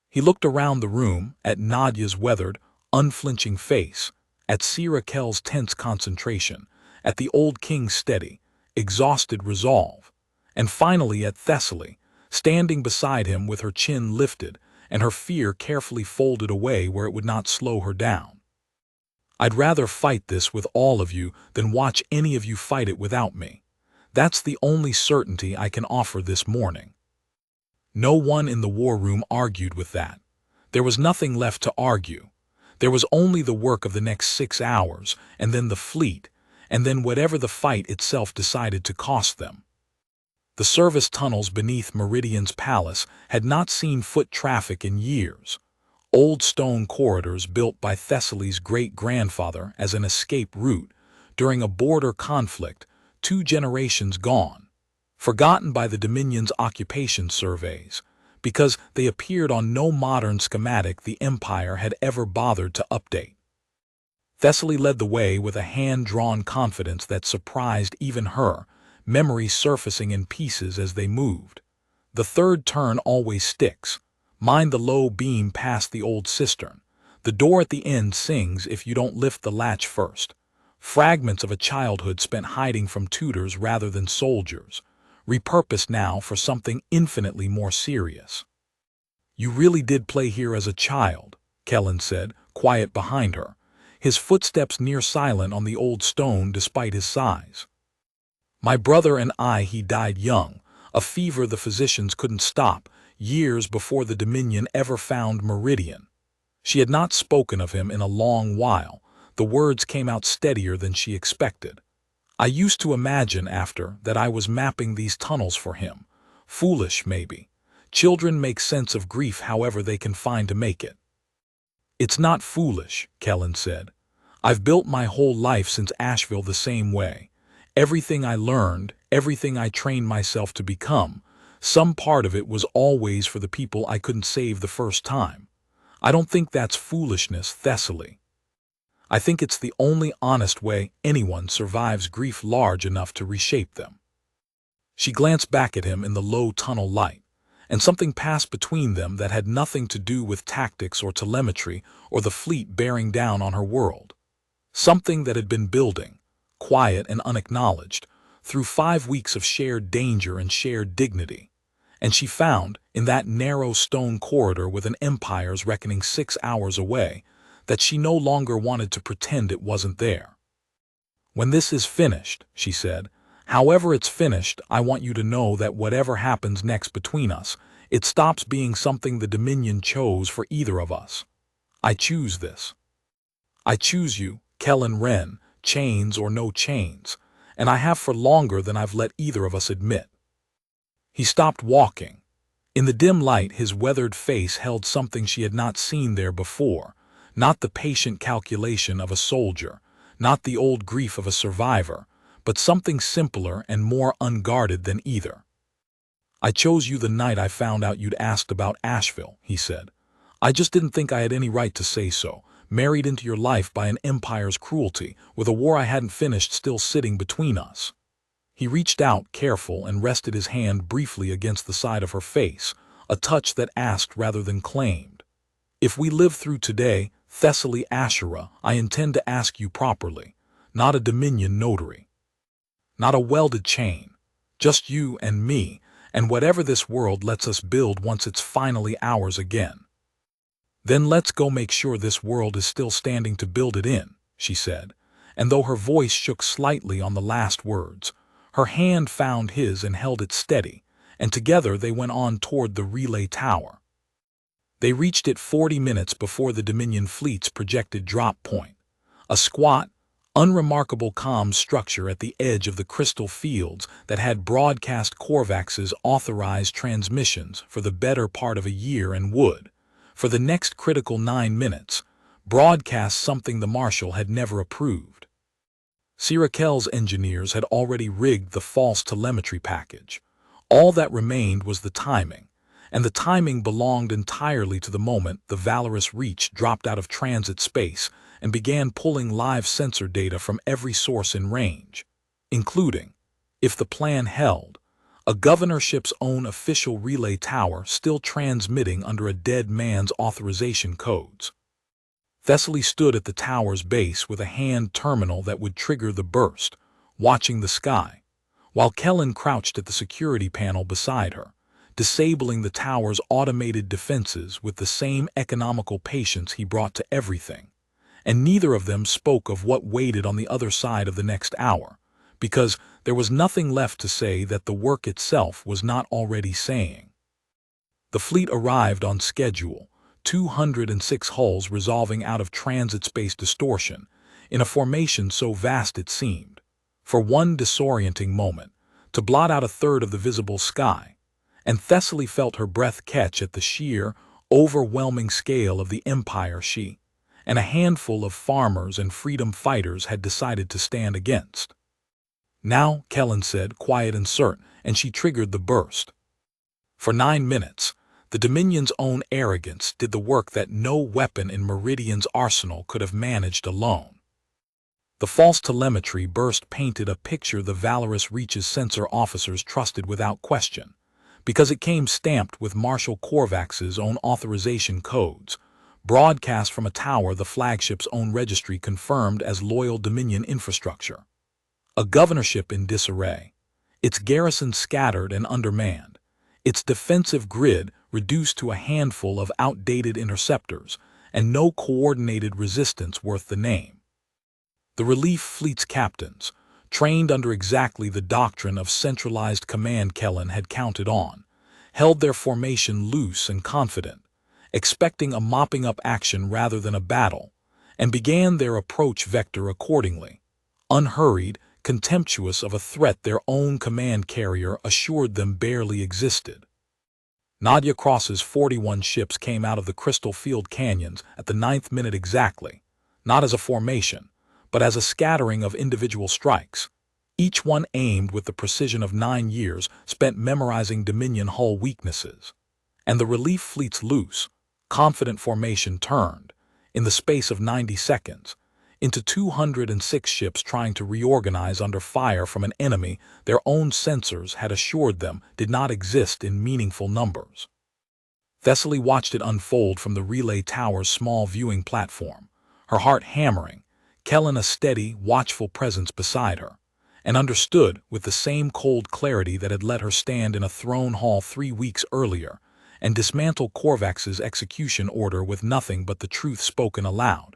He looked around the room, at Nadia's weathered, unflinching face, at Sir Kel's tense concentration, at the old king's steady, exhausted resolve, and finally at Thessaly, standing beside him with her chin lifted and her fear carefully folded away where it would not slow her down. I'd rather fight this with all of you than watch any of you fight it without me. That's the only certainty I can offer this morning. No one in the war room argued with that. There was nothing left to argue. There was only the work of the next 6 hours, and then the fleet, and then whatever the fight itself decided to cost them. The service tunnels beneath Meridian's palace had not seen foot traffic in years. Old stone corridors built by Thessaly's great-grandfather as an escape route during a border conflict 2 generations gone, forgotten by the Dominion's occupation surveys, because they appeared on no modern schematic the Empire had ever bothered to update. Thessaly led the way with a hand-drawn confidence that surprised even her, memories surfacing in pieces as they moved. The third turn always sticks. Mind the low beam past the old cistern. The door at the end sings if you don't lift the latch first. Fragments of a childhood spent hiding from tutors rather than soldiers, repurposed now for something infinitely more serious. You really did play here as a child, Kellen said, quiet behind her, his footsteps near silent on the old stone despite his size. My brother and I, he died young, a fever the physicians couldn't stop, years before the Dominion ever found Meridian. She had not spoken of him in a long while. The words came out steadier than she expected. I used to imagine after that I was mapping these tunnels for him. Foolish, maybe. Children make sense of grief however they can find to make it. It's not foolish, Kellen said. I've built my whole life since Asheville the same way. Everything I learned, everything I trained myself to become, some part of it was always for the people I couldn't save the first time. I don't think that's foolishness, Thessaly. I think it's the only honest way anyone survives grief large enough to reshape them. She glanced back at him in the low tunnel light, and something passed between them that had nothing to do with tactics or telemetry or the fleet bearing down on her world. Something that had been building, quiet and unacknowledged, through 5 weeks of shared danger and shared dignity. And she found, in that narrow stone corridor with an empire's reckoning 6 hours away, that she no longer wanted to pretend it wasn't there. When this is finished, she said, however it's finished, I want you to know that whatever happens next between us, it stops being something the Dominion chose for either of us. I choose this. I choose you, Kellen Wren, chains or no chains, and I have for longer than I've let either of us admit. He stopped walking. In the dim light, his weathered face held something she had not seen there before. Not the patient calculation of a soldier, not the old grief of a survivor, but something simpler and more unguarded than either. I chose you the night I found out you'd asked about Asheville, he said. I just didn't think I had any right to say so, married into your life by an empire's cruelty, with a war I hadn't finished still sitting between us. He reached out, careful, and rested his hand briefly against the side of her face, a touch that asked rather than claimed. If we live through today, Thessaly Asherah, I intend to ask you properly, not a Dominion notary. Not a welded chain, just you and me, and whatever this world lets us build once it's finally ours again. Then let's go make sure this world is still standing to build it in, she said, and though her voice shook slightly on the last words, her hand found his and held it steady, and together they went on toward the relay tower. They reached it 40 minutes before the Dominion fleet's projected drop point, a squat, unremarkable comms structure at the edge of the crystal fields that had broadcast Corvax's authorized transmissions for the better part of a year and would, for the next critical 9 minutes, broadcast something the Marshal had never approved. Sir Kel's engineers had already rigged the false telemetry package. All that remained was the timing, and the timing belonged entirely to the moment the Valorous Reach dropped out of transit space and began pulling live sensor data from every source in range, including, if the plan held, a governorship's own official relay tower still transmitting under a dead man's authorization codes. Thessaly stood at the tower's base with a hand terminal that would trigger the burst, watching the sky, while Kellen crouched at the security panel beside her, disabling the tower's automated defenses with the same economical patience he brought to everything. And neither of them spoke of what waited on the other side of the next hour, because there was nothing left to say that the work itself was not already saying. The fleet arrived on schedule, 206 hulls resolving out of transit space distortion, in a formation so vast it seemed, for one disorienting moment, to blot out a third of the visible sky, and Thessaly felt her breath catch at the sheer, overwhelming scale of the empire she and a handful of farmers and freedom fighters had decided to stand against. Now, Kellen said, quiet and certain, and she triggered the burst. For 9 minutes, the Dominion's own arrogance did the work that no weapon in Meridian's arsenal could have managed alone. The false telemetry burst painted a picture the Valorous Reach's sensor officers trusted without question, because it came stamped with Marshal Korvax's own authorization codes, broadcast from a tower the flagship's own registry confirmed as loyal Dominion infrastructure. A governorship in disarray, its garrison scattered and undermanned, its defensive grid reduced to a handful of outdated interceptors, and no coordinated resistance worth the name. The relief fleet's captains, trained under exactly the doctrine of centralized command Kellen had counted on, held their formation loose and confident, expecting a mopping-up action rather than a battle, and began their approach vector accordingly, unhurried, contemptuous of a threat their own command carrier assured them barely existed. Nadia Cross's 41 ships came out of the Crystal Field canyons at the 9th minute exactly, not as a formation, but as a scattering of individual strikes, each one aimed with the precision of 9 years spent memorizing Dominion hull weaknesses. And the relief fleet's loose, confident formation turned, in the space of 90 seconds, into 206 ships trying to reorganize under fire from an enemy their own sensors had assured them did not exist in meaningful numbers. Thessaly watched it unfold from the relay tower's small viewing platform, her heart hammering, Kellen a steady, watchful presence beside her, and understood with the same cold clarity that had let her stand in a throne hall 3 weeks earlier and dismantle Korvax's execution order with nothing but the truth spoken aloud,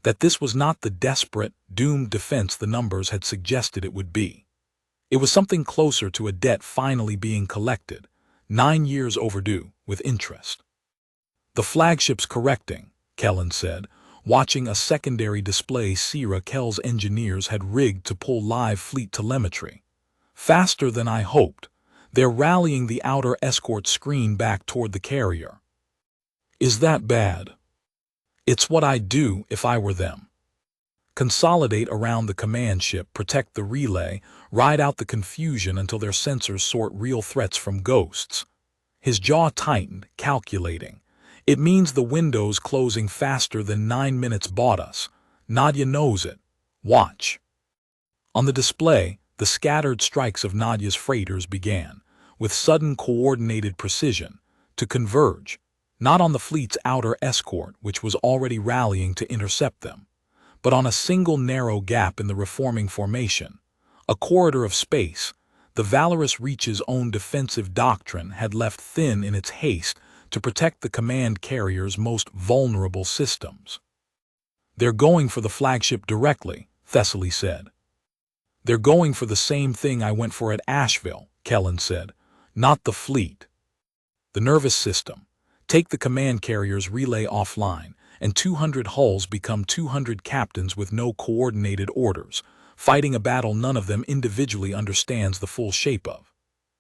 that this was not the desperate, doomed defense the numbers had suggested it would be. It was something closer to a debt finally being collected, 9 years overdue, with interest. The flagship's correcting, Kellen said, watching a secondary display Sierra Kell's engineers had rigged to pull live fleet telemetry. Faster than I hoped. They're rallying the outer escort screen back toward the carrier. Is that bad? It's what I'd do if I were them. Consolidate around the command ship, protect the relay, ride out the confusion until their sensors sort real threats from ghosts. His jaw tightened, calculating. It means the window's closing faster than 9 minutes bought us. Nadia knows it. Watch. On the display, the scattered strikes of Nadia's freighters began, with sudden coordinated precision, to converge, not on the fleet's outer escort, which was already rallying to intercept them, but on a single narrow gap in the reforming formation, a corridor of space the Valorous Reach's own defensive doctrine had left thin in its haste to protect the command carrier's most vulnerable systems. They're going for the flagship directly, Thessaly said. They're going for the same thing I went for at Asheville, Kellen said, not the fleet. The nervous system. Take the command carrier's relay offline, and 200 hulls become 200 captains with no coordinated orders, fighting a battle none of them individually understands the full shape of.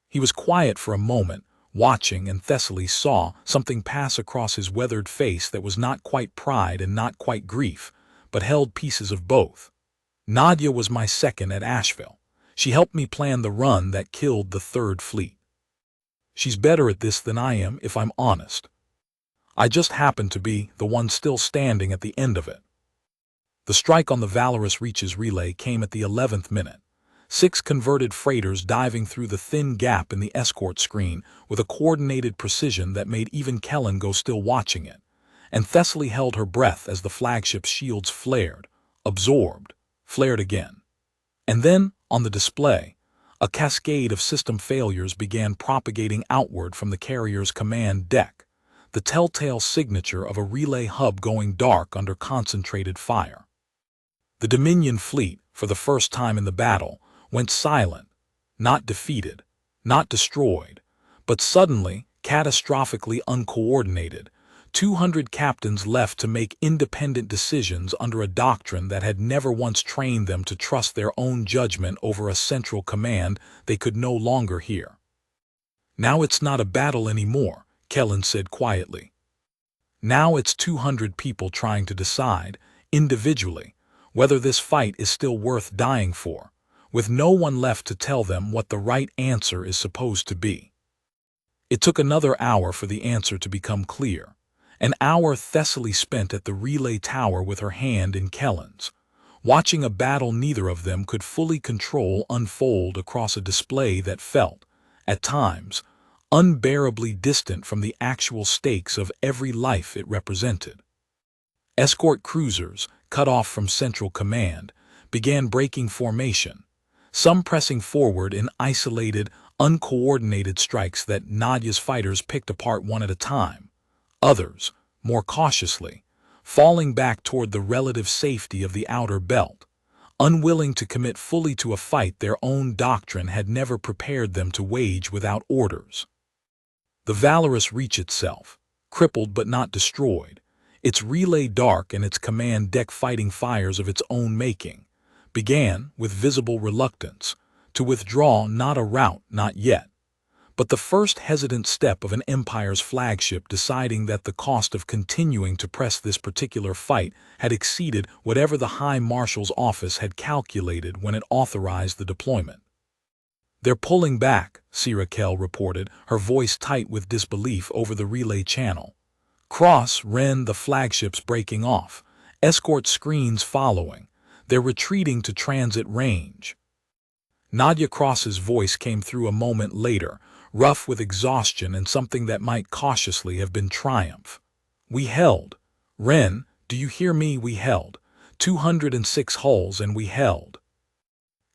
He was quiet for a moment, watching, and Thessaly saw something pass across his weathered face that was not quite pride and not quite grief, but held pieces of both. Nadia was my second at Asheville. She helped me plan the run that killed the Third Fleet. She's better at this than I am, if I'm honest. I just happen to be the one still standing at the end of it." The strike on the Valorous Reaches relay came at the 11th minute. 6 converted freighters diving through the thin gap in the escort screen with a coordinated precision that made even Kellen go still watching it. And Thessaly held her breath as the flagship's shields flared, absorbed, flared again. And then, on the display, a cascade of system failures began propagating outward from the carrier's command deck, the telltale signature of a relay hub going dark under concentrated fire. The Dominion fleet, for the first time in the battle, went silent, not defeated, not destroyed, but suddenly, catastrophically uncoordinated. 200 captains left to make independent decisions under a doctrine that had never once trained them to trust their own judgment over a central command they could no longer hear. "Now it's not a battle anymore," Kellen said quietly. "Now it's 200 people trying to decide, individually, whether this fight is still worth dying for, with no one left to tell them what the right answer is supposed to be." It took another hour for the answer to become clear. An hour Thessaly spent at the relay tower with her hand in Kellen's, watching a battle neither of them could fully control unfold across a display that felt, at times, unbearably distant from the actual stakes of every life it represented. Escort cruisers, cut off from Central Command, began breaking formation, some pressing forward in isolated, uncoordinated strikes that Nadia's fighters picked apart one at a time, others, more cautiously, falling back toward the relative safety of the outer belt, unwilling to commit fully to a fight their own doctrine had never prepared them to wage without orders. The Valorous Reach itself, crippled but not destroyed, its relay dark and its command deck fighting fires of its own making, began, with visible reluctance, to withdraw, not a rout, not yet, but the first hesitant step of an empire's flagship deciding that the cost of continuing to press this particular fight had exceeded whatever the High Marshal's office had calculated when it authorized the deployment. "They're pulling back," Sirakel reported, her voice tight with disbelief over the relay channel. Cross, Ren, the flagships breaking off, escort screens following. They're retreating to transit range. Nadia Cross's voice came through a moment later, rough with exhaustion and something that might cautiously have been triumph. "We held. Ren, do you hear me? We held. 206 hulls and we held."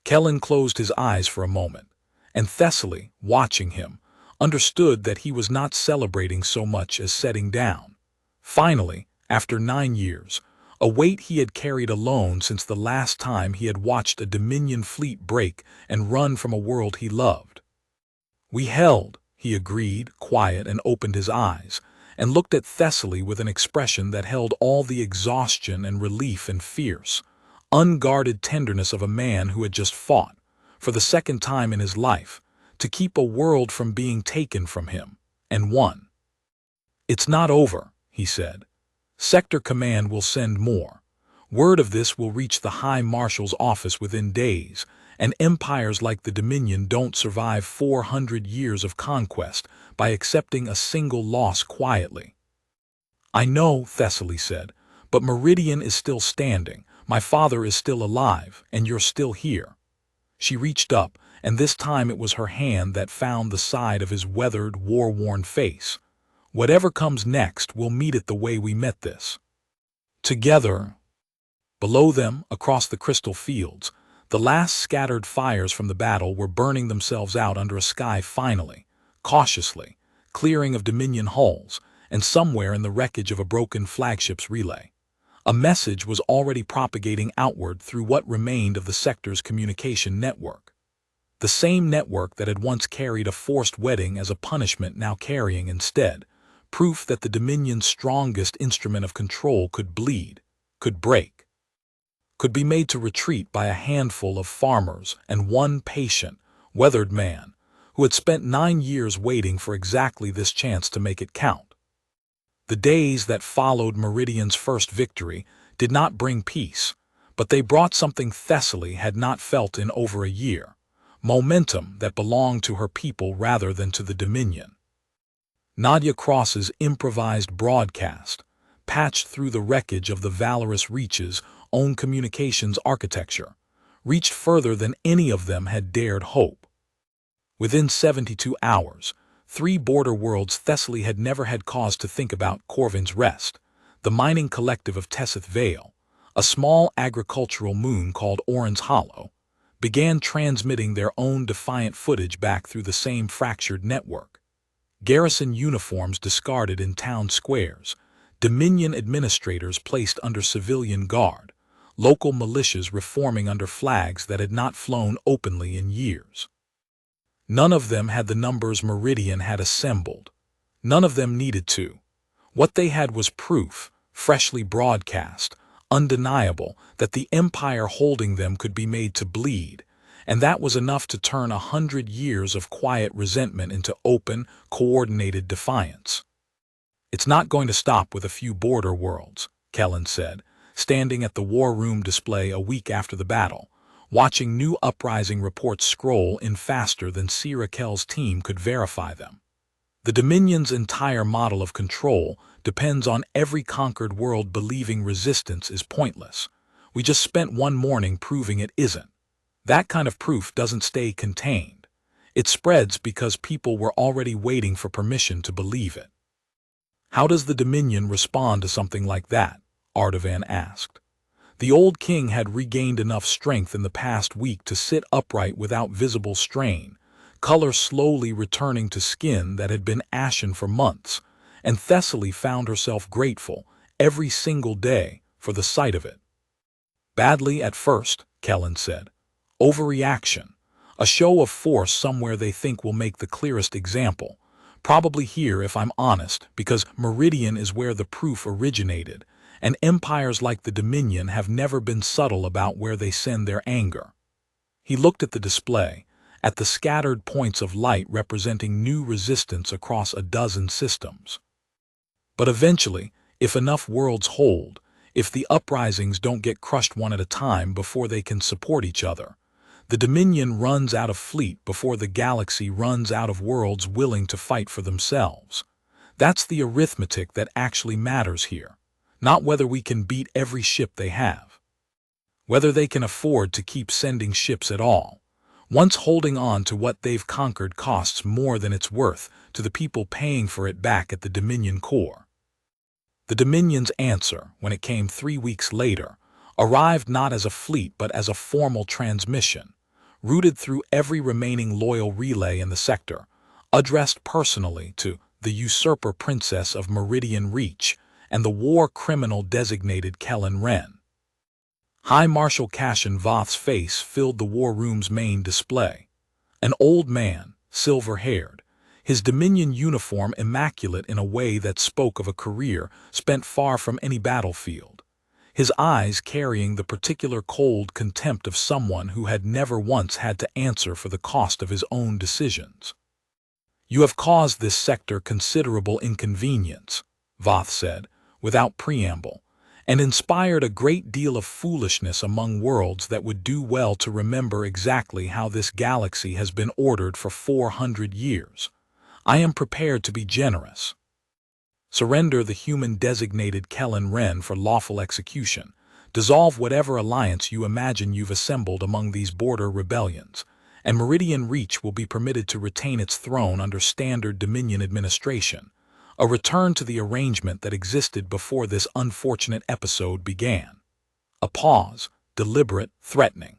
Kellen closed his eyes for a moment, and Thessaly, watching him, understood that he was not celebrating so much as setting down. Finally, after 9 years, a weight he had carried alone since the last time he had watched a Dominion fleet break and run from a world he loved. "We held," he agreed, quiet, and opened his eyes, and looked at Thessaly with an expression that held all the exhaustion and relief and fierce, unguarded tenderness of a man who had just fought, for the second time in his life, to keep a world from being taken from him, and won. "It's not over," he said. "Sector Command will send more. Word of this will reach the High Marshal's office within days, and empires like the Dominion don't survive 400 years of conquest by accepting a single loss quietly." "I know," Thessaly said, "but Meridian is still standing, my father is still alive, and you're still here." She reached up, and this time it was her hand that found the side of his weathered, war-worn face. "Whatever comes next, we'll meet it the way we met this. Together." Below them, across the crystal fields, the last scattered fires from the battle were burning themselves out under a sky finally, cautiously, clearing of Dominion hulls, and somewhere in the wreckage of a broken flagship's relay, a message was already propagating outward through what remained of the sector's communication network. The same network that had once carried a forced wedding as a punishment now carrying instead proof that the Dominion's strongest instrument of control could bleed, could break, could be made to retreat by a handful of farmers and one patient, weathered man who had spent 9 years waiting for exactly this chance to make it count. The days that followed Meridian's first victory did not bring peace, but they brought something Thessaly had not felt in over a year, momentum that belonged to her people rather than to the Dominion. Nadia Cross's improvised broadcast, patched through the wreckage of the valorous Reach's own communications architecture, reached further than any of them had dared hope. Within 72 hours, 3 border worlds Thessaly had never had cause to think about: Corvin's Rest, the mining collective of Tessith Vale, a small agricultural moon called Oran's Hollow, began transmitting their own defiant footage back through the same fractured network. Garrison uniforms discarded in town squares, Dominion administrators placed under civilian guard, local militias reforming under flags that had not flown openly in years. None of them had the numbers Meridian had assembled. None of them needed to. What they had was proof, freshly broadcast, undeniable, that the empire holding them could be made to bleed, and that was enough to turn 100 years of quiet resentment into open, coordinated defiance. "It's not going to stop with a few border worlds," Kellen said, standing at the war room display a week after the battle, watching new uprising reports scroll in faster than Sierra Kell's team could verify them. "The Dominion's entire model of control depends on every conquered world believing resistance is pointless. We just spent one morning proving it isn't. That kind of proof doesn't stay contained. It spreads because people were already waiting for permission to believe it." "How does the Dominion respond to something like that?" Artavan asked. The old king had regained enough strength in the past week to sit upright without visible strain, color slowly returning to skin that had been ashen for months, and Thessaly found herself grateful, every single day, for the sight of it. "Badly at first," Kellen said. "Overreaction. A show of force somewhere they think will make the clearest example. Probably here, if I'm honest, because Meridian is where the proof originated, and empires like the Dominion have never been subtle about where they send their anger." He looked at the display, at the scattered points of light representing new resistance across a dozen systems. "But eventually, if enough worlds hold, if the uprisings don't get crushed one at a time before they can support each other, the Dominion runs out of fleet before the galaxy runs out of worlds willing to fight for themselves. That's the arithmetic that actually matters here, not whether we can beat every ship they have. Whether they can afford to keep sending ships at all, once holding on to what they've conquered costs more than it's worth to the people paying for it back at the Dominion core." The Dominion's answer, when it came 3 weeks later, arrived not as a fleet but as a formal transmission, routed through every remaining loyal relay in the sector, addressed personally to the usurper princess of Meridian Reach and the war criminal designated Kellen Wren. High Marshal Cassian Voth's face filled the war room's main display. An old man, silver-haired, his Dominion uniform immaculate in a way that spoke of a career spent far from any battlefield, his eyes carrying the particular cold contempt of someone who had never once had to answer for the cost of his own decisions. "You have caused this sector considerable inconvenience," Voth said, without preamble, "and inspired a great deal of foolishness among worlds that would do well to remember exactly how this galaxy has been ordered for 400 years. I am prepared to be generous. Surrender the human-designated Kellen Wren for lawful execution. Dissolve whatever alliance you imagine you've assembled among these border rebellions, and Meridian Reach will be permitted to retain its throne under standard Dominion administration, a return to the arrangement that existed before this unfortunate episode began." A pause, deliberate, threatening.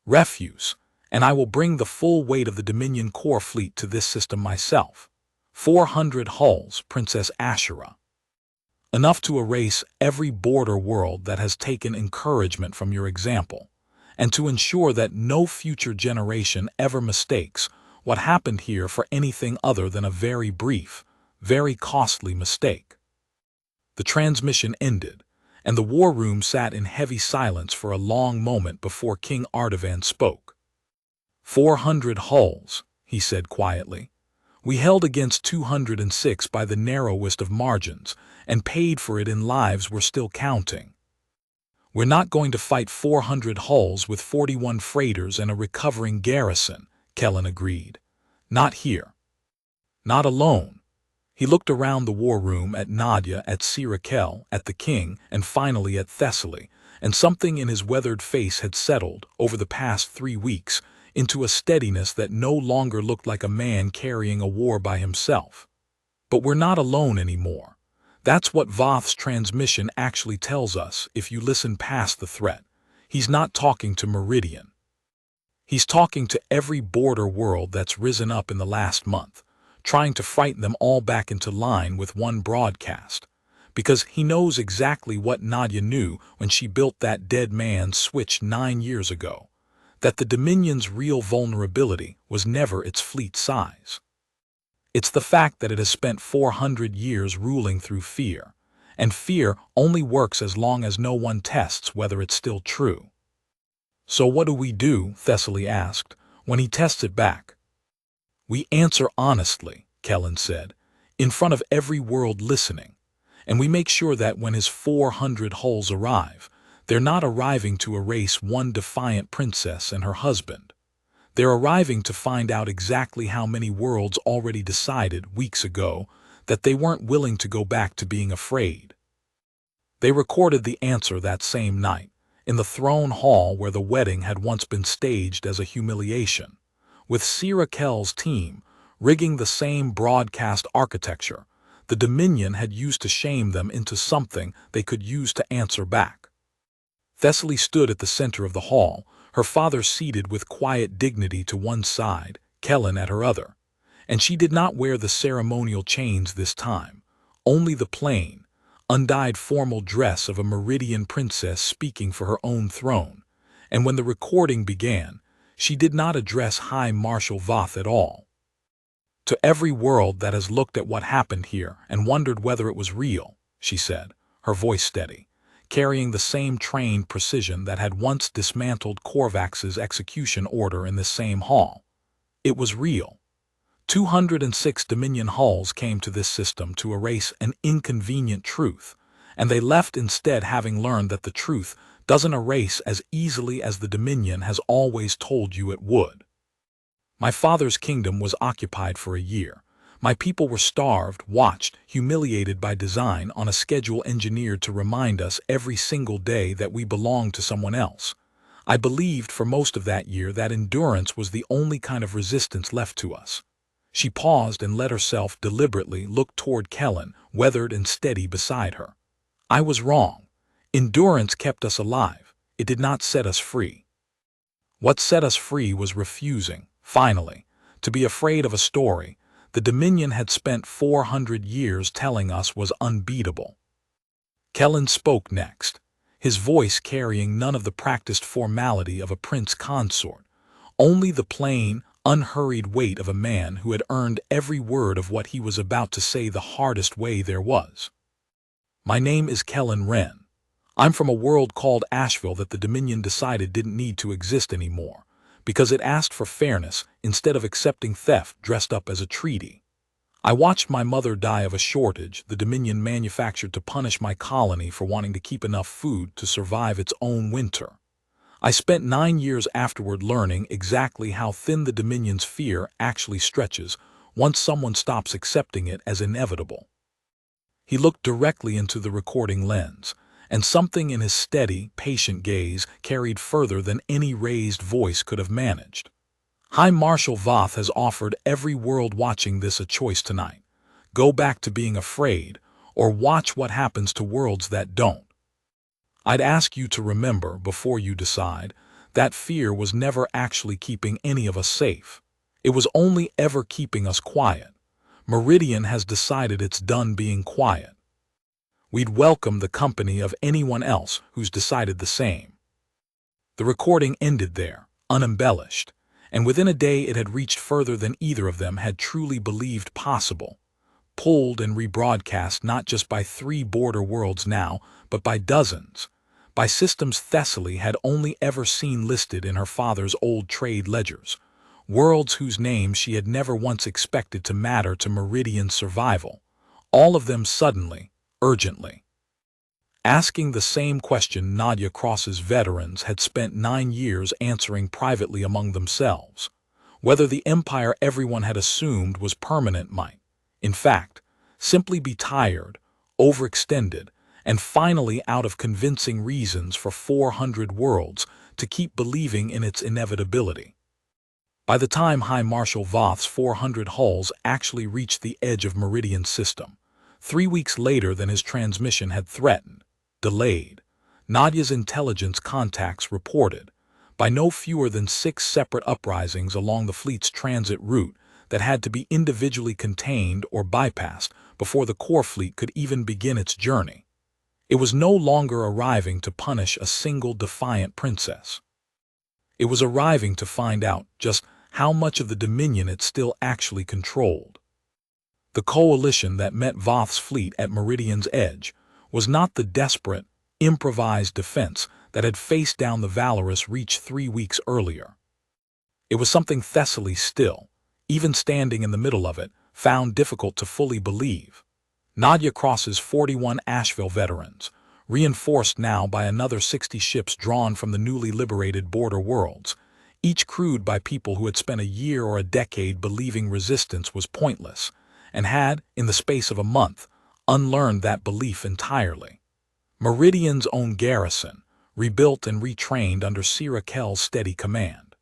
"Refuse, and I will bring the full weight of the Dominion core fleet to this system myself. 400 hulls, Princess Ashura. Enough to erase every border world that has taken encouragement from your example, and to ensure that no future generation ever mistakes what happened here for anything other than a very brief, very costly mistake." The transmission ended, and the war room sat in heavy silence for a long moment before King Artavan spoke. 400 hulls, he said quietly. "We held against 206 by the narrowest of margins, and paid for it in lives we're still counting. We're not going to fight 400 hulls with 41 freighters and a recovering garrison," Kellen agreed. Not here. Not alone. He looked around the war room at Nadia, at Sirakel, at the king, and finally at Thessaly, and something in his weathered face had settled, over the past 3 weeks, into a steadiness that no longer looked like a man carrying a war by himself. But we're not alone anymore. That's what Voth's transmission actually tells us if you listen past the threat. He's not talking to Meridian. He's talking to every border world that's risen up in the last month, trying to frighten them all back into line with one broadcast. Because he knows exactly what Nadia knew when she built that dead man's switch 9 years ago, that the Dominion's real vulnerability was never its fleet size. It's the fact that it has spent 400 years ruling through fear, and fear only works as long as no one tests whether it's still true. So what do, Thessaly asked, when he tests it back? We answer honestly, Kellen said, in front of every world listening, and we make sure that when his 400 hulls arrive, they're not arriving to erase one defiant princess and her husband. They're arriving to find out exactly how many worlds already decided weeks ago that they weren't willing to go back to being afraid. They recorded the answer that same night, in the throne hall where the wedding had once been staged as a humiliation, with Sirakel's team rigging the same broadcast architecture the Dominion had used to shame them into something they could use to answer back. Thessaly stood at the center of the hall, her father seated with quiet dignity to one side, Kellen at her other, and she did not wear the ceremonial chains this time, only the plain, undyed formal dress of a Meridian princess speaking for her own throne, and when the recording began, she did not address High Marshal Voth at all. To every world that has looked at what happened here and wondered whether it was real, she said, her voice steady, carrying the same trained precision that had once dismantled Korvax's execution order in this same hall. It was real. 206 Dominion hulls came to this system to erase an inconvenient truth, and they left instead having learned that the truth doesn't erase as easily as the Dominion has always told you it would. My father's kingdom was occupied for a year. My people were starved, watched, humiliated by design on a schedule engineered to remind us every single day that we belonged to someone else. I believed for most of that year that endurance was the only kind of resistance left to us. She paused and let herself deliberately look toward Kellen, weathered and steady beside her. I was wrong. Endurance kept us alive. It did not set us free. What set us free was refusing, finally, to be afraid of a story the Dominion had spent 400 years telling us was unbeatable. Kellen spoke next, his voice carrying none of the practiced formality of a prince consort, only the plain, unhurried weight of a man who had earned every word of what he was about to say the hardest way there was. My name is Kellen Wren. I'm from a world called Asheville that the Dominion decided didn't need to exist anymore, because it asked for fairness instead of accepting theft dressed up as a treaty. I watched my mother die of a shortage the Dominion manufactured to punish my colony for wanting to keep enough food to survive its own winter. I spent 9 years afterward learning exactly how thin the Dominion's fear actually stretches once someone stops accepting it as inevitable. He looked directly into the recording lens, and something in his steady, patient gaze carried further than any raised voice could have managed. High Marshal Voth has offered every world watching this a choice tonight. Go back to being afraid, or watch what happens to worlds that don't. I'd ask you to remember, before you decide, that fear was never actually keeping any of us safe. It was only ever keeping us quiet. Meridian has decided it's done being quiet. We'd welcome the company of anyone else who's decided the same. The recording ended there, unembellished, and within a day it had reached further than either of them had truly believed possible. Pulled and rebroadcast not just by 3 border worlds now, but by dozens, by systems Thessaly had only ever seen listed in her father's old trade ledgers, worlds whose names she had never once expected to matter to Meridian's survival, all of them suddenly, urgently, asking the same question Nadia Cross's veterans had spent 9 years answering privately among themselves. whether the empire everyone had assumed was permanent might, in fact, simply be tired, overextended, and finally out of convincing reasons for 400 worlds to keep believing in its inevitability. By the time High Marshal Voth's 400 hulls actually reached the edge of Meridian's system, 3 weeks later than his transmission had threatened, delayed, Nadia's intelligence contacts reported, by no fewer than 6 separate uprisings along the fleet's transit route that had to be individually contained or bypassed before the core fleet could even begin its journey. It was no longer arriving to punish a single defiant princess. It was arriving to find out just how much of the Dominion it still actually controlled. The coalition that met Voth's fleet at Meridian's edge was not the desperate, improvised defense that had faced down the valorous Reach 3 weeks earlier. It was something Thessaly still, even standing in the middle of it, found difficult to fully believe. Nadia Cross's 41 Asheville veterans, reinforced now by another 60 ships drawn from the newly liberated border worlds, each crewed by people who had spent a year or a decade believing resistance was pointless, and had, in the space of a month, unlearned that belief entirely. Meridian's own garrison, rebuilt and retrained under Sira Kell's steady command.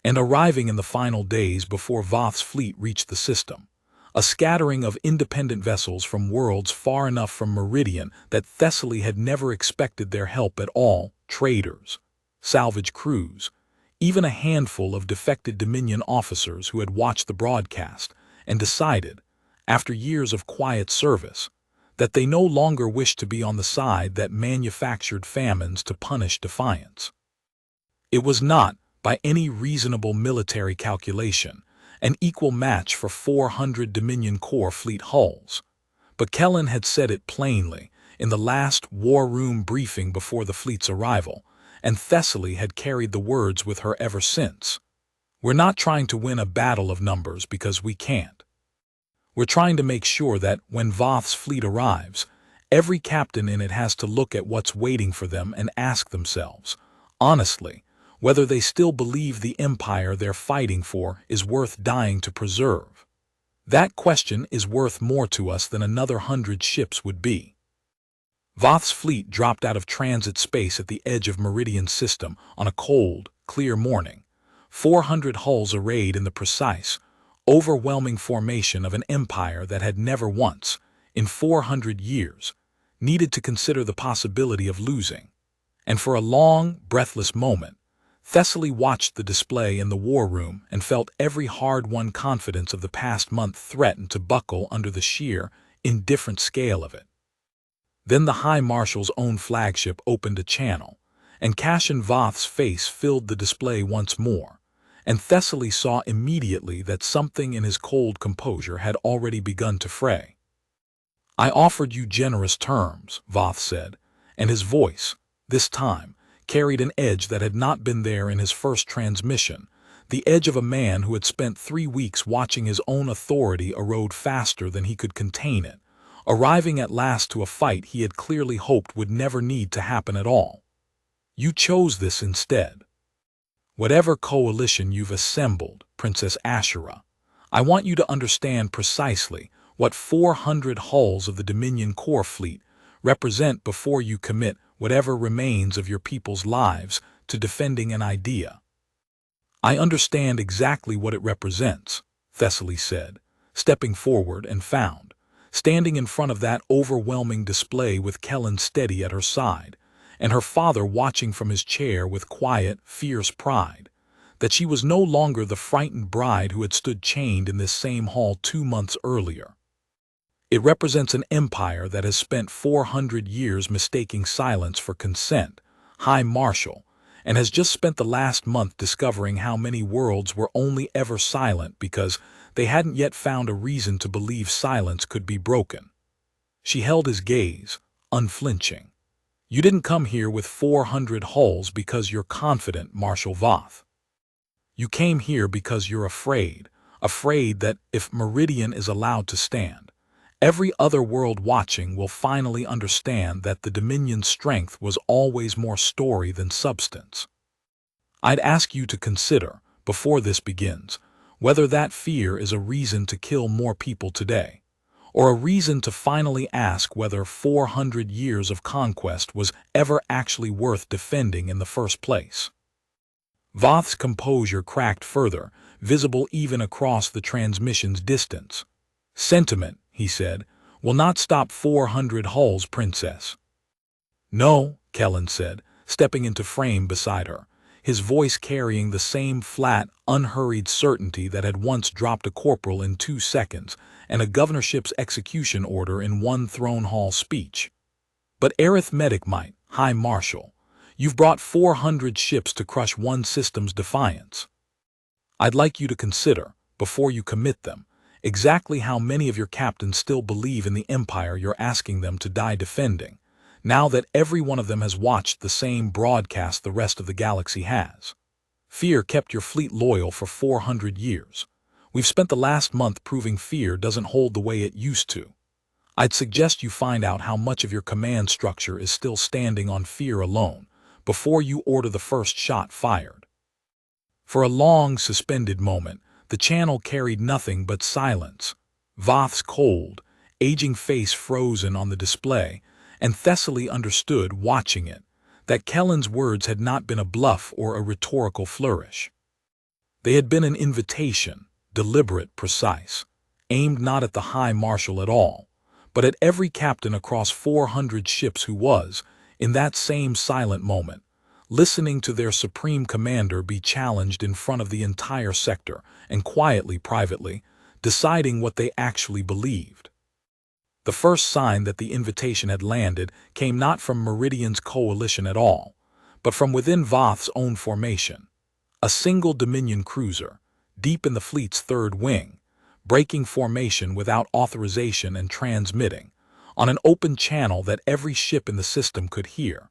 And arriving in the final days before Voth's fleet reached the system, a scattering of independent vessels from worlds far enough from Meridian that Thessaly had never expected their help at all, traders, salvage crews, even a handful of defected Dominion officers who had watched the broadcast and decided, after years of quiet service, that they no longer wished to be on the side that manufactured famines to punish defiance. It was not, by any reasonable military calculation, an equal match for 400 Dominion Core fleet hulls, but Kellen had said it plainly in the last war room briefing before the fleet's arrival, and Thessaly had carried the words with her ever since. We're not trying to win a battle of numbers because we can't. We're trying to make sure that when Voth's fleet arrives, every captain in it has to look at what's waiting for them and ask themselves, honestly, whether they still believe the empire they're fighting for is worth dying to preserve. That question is worth more to us than another 100 ships would be. Voth's fleet dropped out of transit space at the edge of Meridian's system on a cold, clear morning, 400 hulls arrayed in the precise, overwhelming formation of an empire that had never once, in 400 years, needed to consider the possibility of losing. And for a long, breathless moment, Thessaly watched the display in the war room and felt every hard-won confidence of the past month threaten to buckle under the sheer, indifferent scale of it. Then the High Marshal's own flagship opened a channel, and Cassian Voth's face filled the display once more, and Thessaly saw immediately that something in his cold composure had already begun to fray. "I offered you generous terms," Voth said, and his voice, this time, carried an edge that had not been there in his first transmission, the edge of a man who had spent 3 weeks watching his own authority erode faster than he could contain it, arriving at last to a fight he had clearly hoped would never need to happen at all. "You chose this instead. Whatever coalition you've assembled, Princess Ashura, I want you to understand precisely what 400 hulls of the Dominion Core fleet represent before you commit whatever remains of your people's lives to defending an idea." "I understand exactly what it represents," Thessaly said, stepping forward and found, standing in front of that overwhelming display with Kellen steady at her side, and her father watching from his chair with quiet, fierce pride, that she was no longer the frightened bride who had stood chained in this same hall 2 months earlier. It represents an empire that has spent 400 years mistaking silence for consent, High Marshal, and has just spent the last month discovering how many worlds were only ever silent because they hadn't yet found a reason to believe silence could be broken. She held his gaze, unflinching. "You didn't come here with 400 hulls because you're confident, Marshal Voth. You came here because you're afraid that if Meridian is allowed to stand, every other world watching will finally understand that the Dominion's strength was always more story than substance. I'd ask you to consider, before this begins, whether that fear is a reason to kill more people today, or a reason to finally ask whether 400 years of conquest was ever actually worth defending in the first place. Voth's composure cracked further, visible even across the transmission's distance. "Sentiment," he said, "will not stop 400 hulls, Princess." "No," Kellen said, stepping into frame beside her, his voice carrying the same flat, unhurried certainty that had once dropped a corporal in 2 seconds and a governorship's execution order in one throne hall speech. "But arithmetic might, High Marshal. You've brought 400 ships to crush one system's defiance. I'd like you to consider, before you commit them, exactly how many of your captains still believe in the empire you're asking them to die defending, now that every one of them has watched the same broadcast the rest of the galaxy has. Fear kept your fleet loyal for 400 years. We've spent the last month proving fear doesn't hold the way it used to. I'd suggest you find out how much of your command structure is still standing on fear alone, before you order the first shot fired." For a long, suspended moment, the channel carried nothing but silence. Voth's cold, aging face frozen on the display, and Thessaly understood, watching it, that Kellen's words had not been a bluff or a rhetorical flourish. They had been an invitation, deliberate, precise, aimed not at the High Marshal at all, but at every captain across 400 ships who was, in that same silent moment, listening to their supreme commander be challenged in front of the entire sector and quietly, privately, deciding what they actually believed. The first sign that the invitation had landed came not from Meridian's coalition at all, but from within Voth's own formation. A single Dominion cruiser, deep in the fleet's third wing, breaking formation without authorization and transmitting, on an open channel that every ship in the system could hear.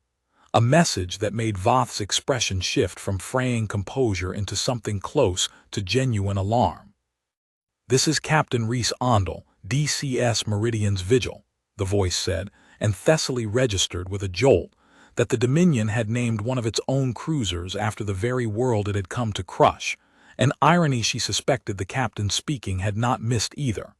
A message that made Voth's expression shift from fraying composure into something close to genuine alarm. "This is Captain Reese Ondel, DCS Meridian's Vigil," the voice said, and Thessaly registered with a jolt that the Dominion had named one of its own cruisers after the very world it had come to crush, an irony she suspected the captain speaking had not missed either.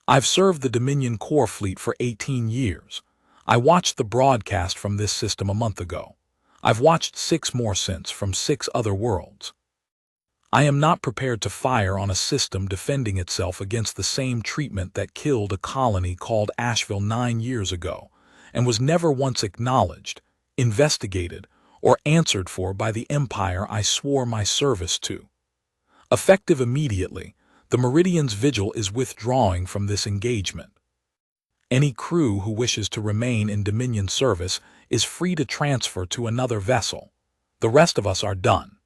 "I've served the Dominion Core Fleet for 18 years. I watched the broadcast from this system a month ago. I've watched 6 more since, from 6 other worlds. I am not prepared to fire on a system defending itself against the same treatment that killed a colony called Asheville 9 years ago, and was never once acknowledged, investigated, or answered for by the empire I swore my service to. Effective immediately, the Meridian's Vigil is withdrawing from this engagement. Any crew who wishes to remain in Dominion service is free to transfer to another vessel. The rest of us are done."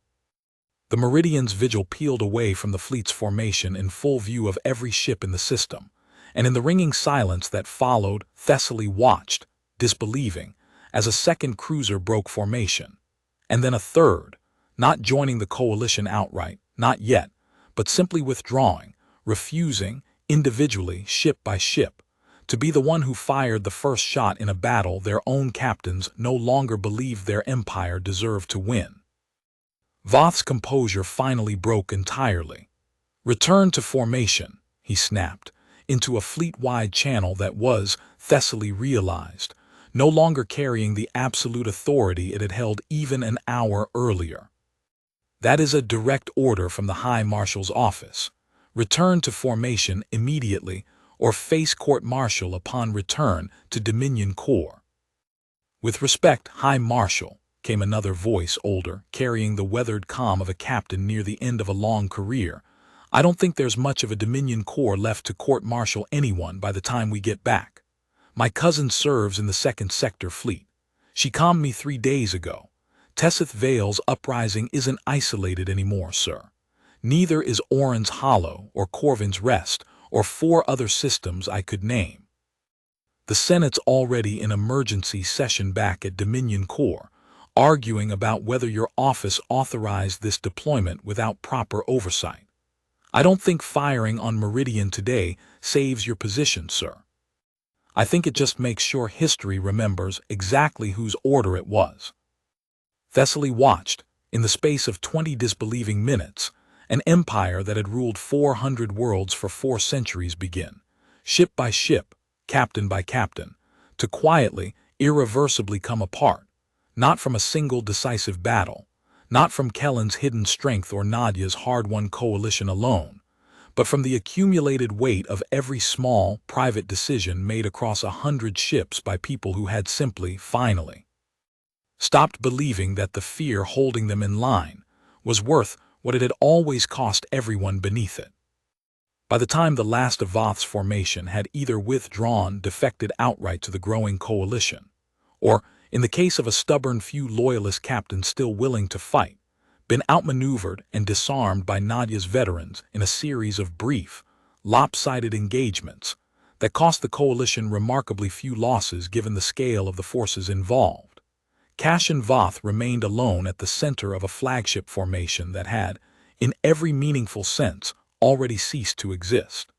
The Meridian's Vigil peeled away from the fleet's formation in full view of every ship in the system, and in the ringing silence that followed, Thessaly watched, disbelieving, as a second cruiser broke formation, and then a third, not joining the coalition outright, not yet, but simply withdrawing, refusing, individually, ship by ship, to be the one who fired the first shot in a battle their own captains no longer believed their empire deserved to win. Voth's composure finally broke entirely. "Return to formation," he snapped, into a fleet-wide channel that was, Thessaly realized, no longer carrying the absolute authority it had held even an hour earlier. "That is a direct order from the High Marshal's office. Return to formation immediately, or face court-martial upon return to Dominion Core." "With respect, High Marshal," came another voice, older, carrying the weathered calm of a captain near the end of a long career. "I don't think there's much of a Dominion Corps left to court-martial anyone by the time we get back. My cousin serves in the 2nd Sector Fleet. She calmed me 3 days ago. Tessith Vale's uprising isn't isolated anymore, sir. Neither is Orin's Hollow or Corvin's Rest or 4 other systems I could name. The Senate's already in emergency session back at Dominion Core, arguing about whether your office authorized this deployment without proper oversight. I don't think firing on Meridian today saves your position, sir. I think it just makes sure history remembers exactly whose order it was." Thessaly watched, in the space of 20 disbelieving minutes, an empire that had ruled 400 worlds for 4 centuries begin, ship by ship, captain by captain, to quietly, irreversibly come apart, not from a single decisive battle, not from Kellen's hidden strength or Nadia's hard-won coalition alone, but from the accumulated weight of every small, private decision made across 100 ships by people who had simply, finally, stopped believing that the fear holding them in line was worth what it had always cost everyone beneath it. By the time the last of Voth's formation had either withdrawn, defected outright to the growing coalition, or, in the case of a stubborn few loyalist captains still willing to fight, been outmaneuvered and disarmed by Nadia's veterans in a series of brief, lopsided engagements that cost the coalition remarkably few losses given the scale of the forces involved, Cashin Voth remained alone at the center of a flagship formation that had, in every meaningful sense, already ceased to exist.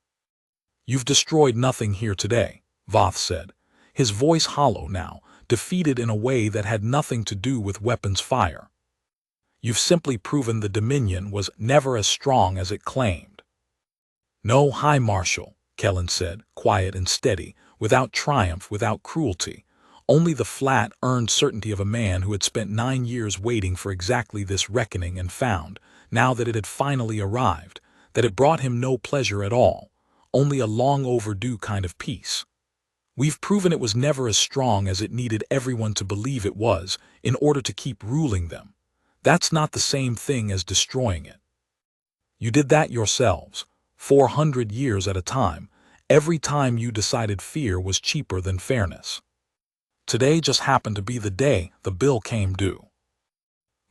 "You've destroyed nothing here today," Voth said, his voice hollow now, defeated in a way that had nothing to do with weapons fire. "You've simply proven the Dominion was never as strong as it claimed." "No, High Marshal," Kellen said, quiet and steady, without triumph, without cruelty, only the flat, earned certainty of a man who had spent 9 years waiting for exactly this reckoning and found, now that it had finally arrived, that it brought him no pleasure at all, only a long overdue kind of peace. "We've proven it was never as strong as it needed everyone to believe it was in order to keep ruling them. That's not the same thing as destroying it. You did that yourselves, 400 years at a time, every time you decided fear was cheaper than fairness. Today just happened to be the day the bill came due."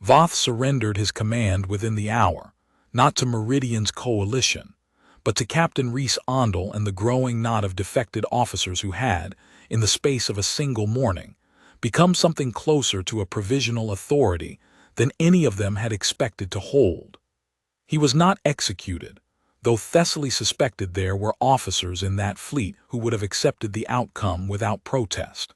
Voth surrendered his command within the hour, not to Meridian's coalition, but to Captain Reese Ondel and the growing knot of defected officers who had, in the space of a single morning, become something closer to a provisional authority than any of them had expected to hold. He was not executed, though Thessaly suspected there were officers in that fleet who would have accepted the outcome without protest.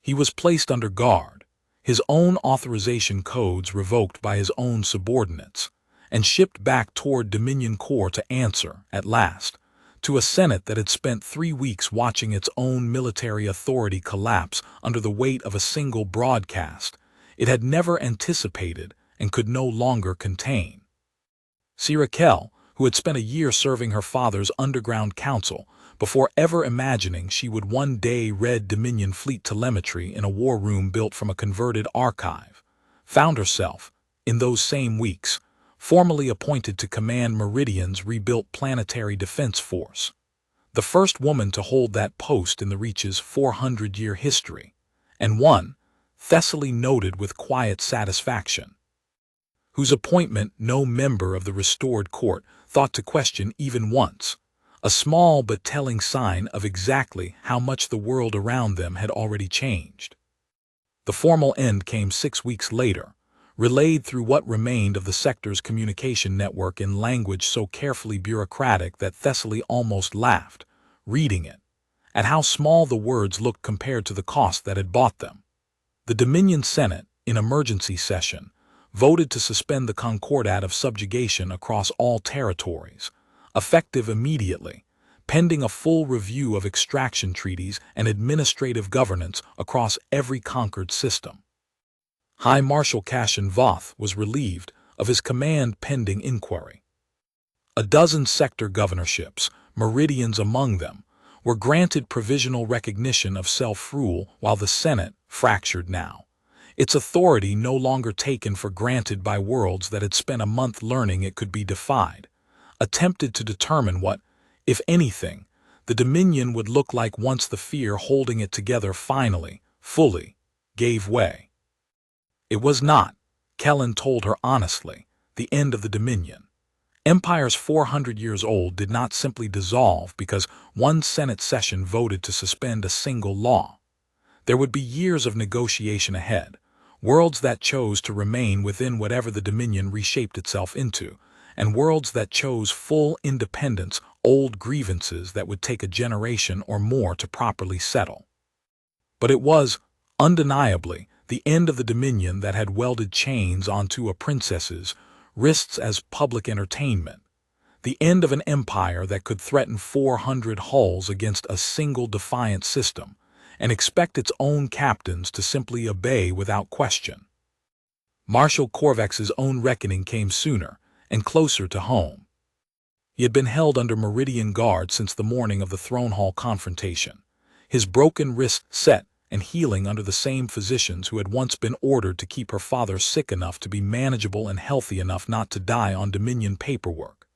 He was placed under guard, his own authorization codes revoked by his own subordinates, and shipped back toward Dominion Corps to answer, at last, to a Senate that had spent 3 weeks watching its own military authority collapse under the weight of a single broadcast it had never anticipated and could no longer contain. Sirakel, who had spent a year serving her father's underground council before ever imagining she would one day read Dominion fleet telemetry in a war room built from a converted archive, found herself, in those same weeks, formally appointed to command Meridian's rebuilt planetary defense force, the first woman to hold that post in the Reach's 400-year history, and one, Thessaly noted with quiet satisfaction, whose appointment no member of the restored court thought to question even once, a small but telling sign of exactly how much the world around them had already changed. The formal end came 6 weeks later, relayed through what remained of the sector's communication network in language so carefully bureaucratic that Thessaly almost laughed, reading it, at how small the words looked compared to the cost that had bought them. The Dominion Senate, in emergency session, voted to suspend the Concordat of subjugation across all territories, effective immediately, pending a full review of extraction treaties and administrative governance across every conquered system. High Marshal Cashin Voth was relieved of his command pending inquiry. A dozen sector governorships, Meridians among them, were granted provisional recognition of self-rule while the Senate, fractured now, its authority no longer taken for granted by worlds that had spent a month learning it could be defied, attempted to determine what, if anything, the Dominion would look like once the fear holding it together finally, fully, gave way. It was not, Kellen told her honestly, the end of the Dominion. Empires 400 years old did not simply dissolve because one Senate session voted to suspend a single law. There would be years of negotiation ahead, worlds that chose to remain within whatever the Dominion reshaped itself into, and worlds that chose full independence, old grievances that would take a generation or more to properly settle. But it was, undeniably, the end of the Dominion that had welded chains onto a princess's, wrists as public entertainment, the end of an empire that could threaten 400 hulls against a single defiant system and expect its own captains to simply obey without question. Marshal Korvax's own reckoning came sooner and closer to home. He had been held under Meridian guard since the morning of the throne hall confrontation, his broken wrist set and healing under the same physicians who had once been ordered to keep her father sick enough to be manageable and healthy enough not to die on Dominion paperwork.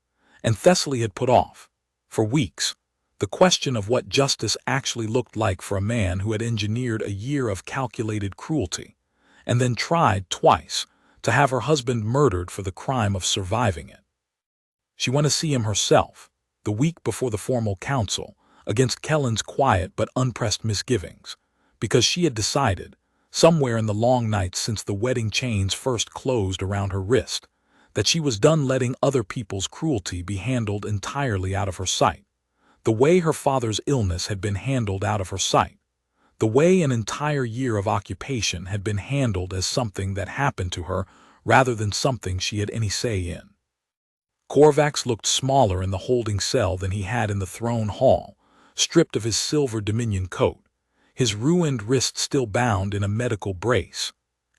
And Thessaly had put off, for weeks, the question of what justice actually looked like for a man who had engineered a year of calculated cruelty, and then tried twice to have her husband murdered for the crime of surviving it. She went to see him herself, the week before the formal council, against Kellen's quiet but unpressed misgivings, because she had decided, somewhere in the long nights since the wedding chains first closed around her wrist, that she was done letting other people's cruelty be handled entirely out of her sight, the way her father's illness had been handled out of her sight, the way an entire year of occupation had been handled as something that happened to her rather than something she had any say in. Korvax looked smaller in the holding cell than he had in the throne hall, stripped of his silver Dominion coat, his ruined wrist still bound in a medical brace,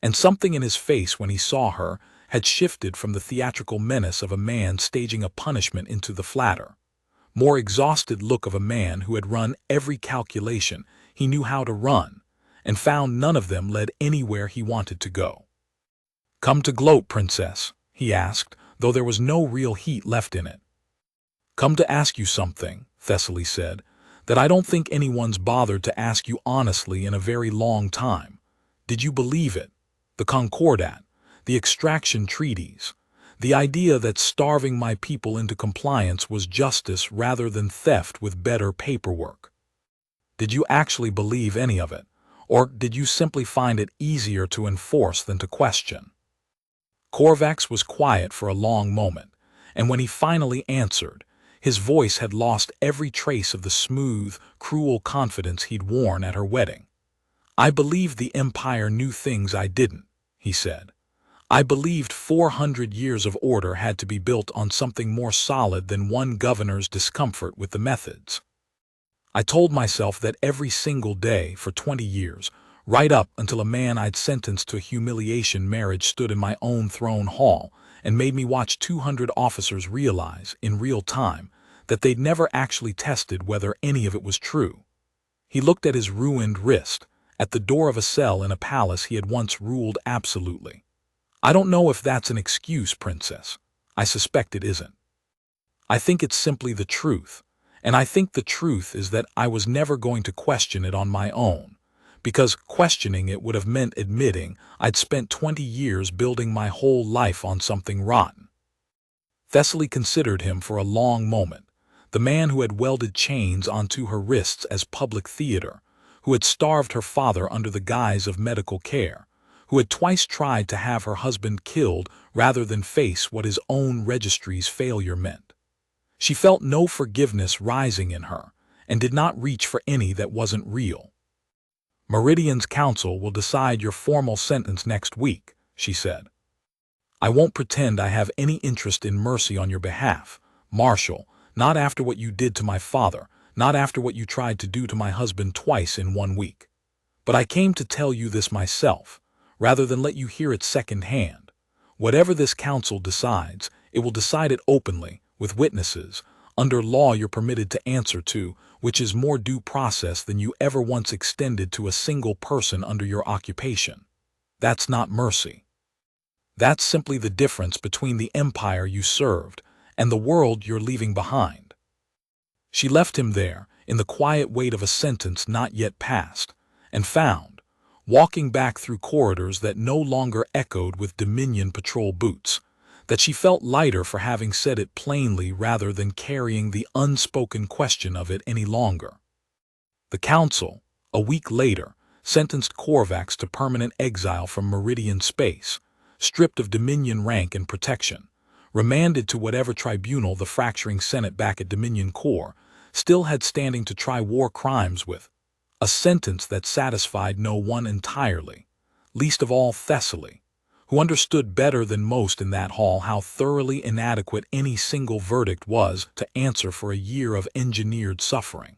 and something in his face when he saw her had shifted from the theatrical menace of a man staging a punishment into the flatter, more exhausted look of a man who had run every calculation he knew how to run and found none of them led anywhere he wanted to go. "Come to gloat, princess?" he asked, though there was no real heat left in it. "Come to ask you something," Thessaly said, "that I don't think anyone's bothered to ask you honestly in a very long time. Did you believe it? The Concordat, the extraction treaties, the idea that starving my people into compliance was justice rather than theft with better paperwork. Did you actually believe any of it, or did you simply find it easier to enforce than to question?" Korvax was quiet for a long moment, and when he finally answered, his voice had lost every trace of the smooth, cruel confidence he'd worn at her wedding. "I believed the Empire knew things I didn't," he said. "I believed 400 years of order had to be built on something more solid than one governor's discomfort with the methods. I told myself that every single day for 20 years, right up until a man I'd sentenced to a humiliation marriage stood in my own throne hall and made me watch 200 officers realize, in real time, that they'd never actually tested whether any of it was true." He looked at his ruined wrist, at the door of a cell in a palace he had once ruled absolutely. "I don't know if that's an excuse, princess. I suspect it isn't. I think it's simply the truth, and I think the truth is that I was never going to question it on my own, because questioning it would have meant admitting I'd spent 20 years building my whole life on something rotten." Thessaly considered him for a long moment, the man who had welded chains onto her wrists as public theater, who had starved her father under the guise of medical care, who had twice tried to have her husband killed rather than face what his own registry's failure meant. She felt no forgiveness rising in her, and did not reach for any that wasn't real. "Meridian's council will decide your formal sentence next week," she said. "I won't pretend I have any interest in mercy on your behalf, Marshal, not after what you did to my father, not after what you tried to do to my husband twice in 1 week. But I came to tell you this myself, rather than let you hear it secondhand. Whatever this council decides, it will decide it openly, with witnesses, under law you're permitted to answer to, which is more due process than you ever once extended to a single person under your occupation. That's not mercy. That's simply the difference between the empire you served and the world you're leaving behind." She left him there, in the quiet weight of a sentence not yet passed, and found, walking back through corridors that no longer echoed with Dominion patrol boots, that she felt lighter for having said it plainly rather than carrying the unspoken question of it any longer. The council, a week later, sentenced Korvax to permanent exile from Meridian space, stripped of Dominion rank and protection, remanded to whatever tribunal the fracturing Senate back at Dominion Corps still had standing to try war crimes with, a sentence that satisfied no one entirely, least of all Thessaly, who understood better than most in that hall how thoroughly inadequate any single verdict was to answer for a year of engineered suffering.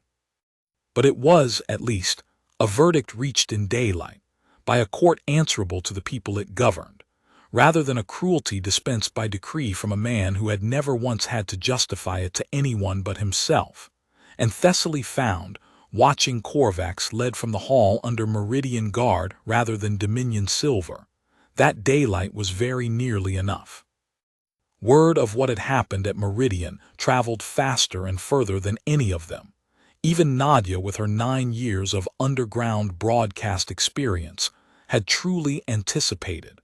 But it was, at least, a verdict reached in daylight, by a court answerable to the people it governed, rather than a cruelty dispensed by decree from a man who had never once had to justify it to anyone but himself. And Thessaly found, watching Corvax led from the hall under Meridian guard rather than Dominion silver, that daylight was very nearly enough. Word of what had happened at Meridian traveled faster and further than any of them. Even Nadia, with her 9 years of underground broadcast experience, had truly anticipated.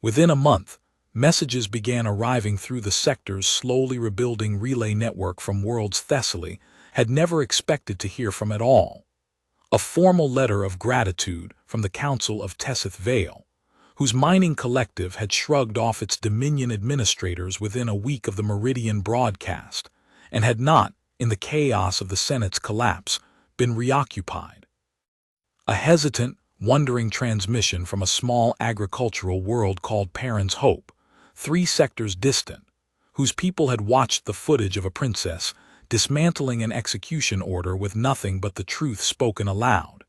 Within a month, messages began arriving through the sector's slowly rebuilding relay network from worlds Thessaly had never expected to hear from at all. A formal letter of gratitude from the Council of Tessith Vale, whose mining collective had shrugged off its Dominion administrators within a week of the Meridian broadcast, and had not, in the chaos of the Senate's collapse, been reoccupied. A hesitant, wondering transmission from a small agricultural world called Perrin's Hope, 3 sectors distant, whose people had watched the footage of a princess dismantling an execution order with nothing but the truth spoken aloud,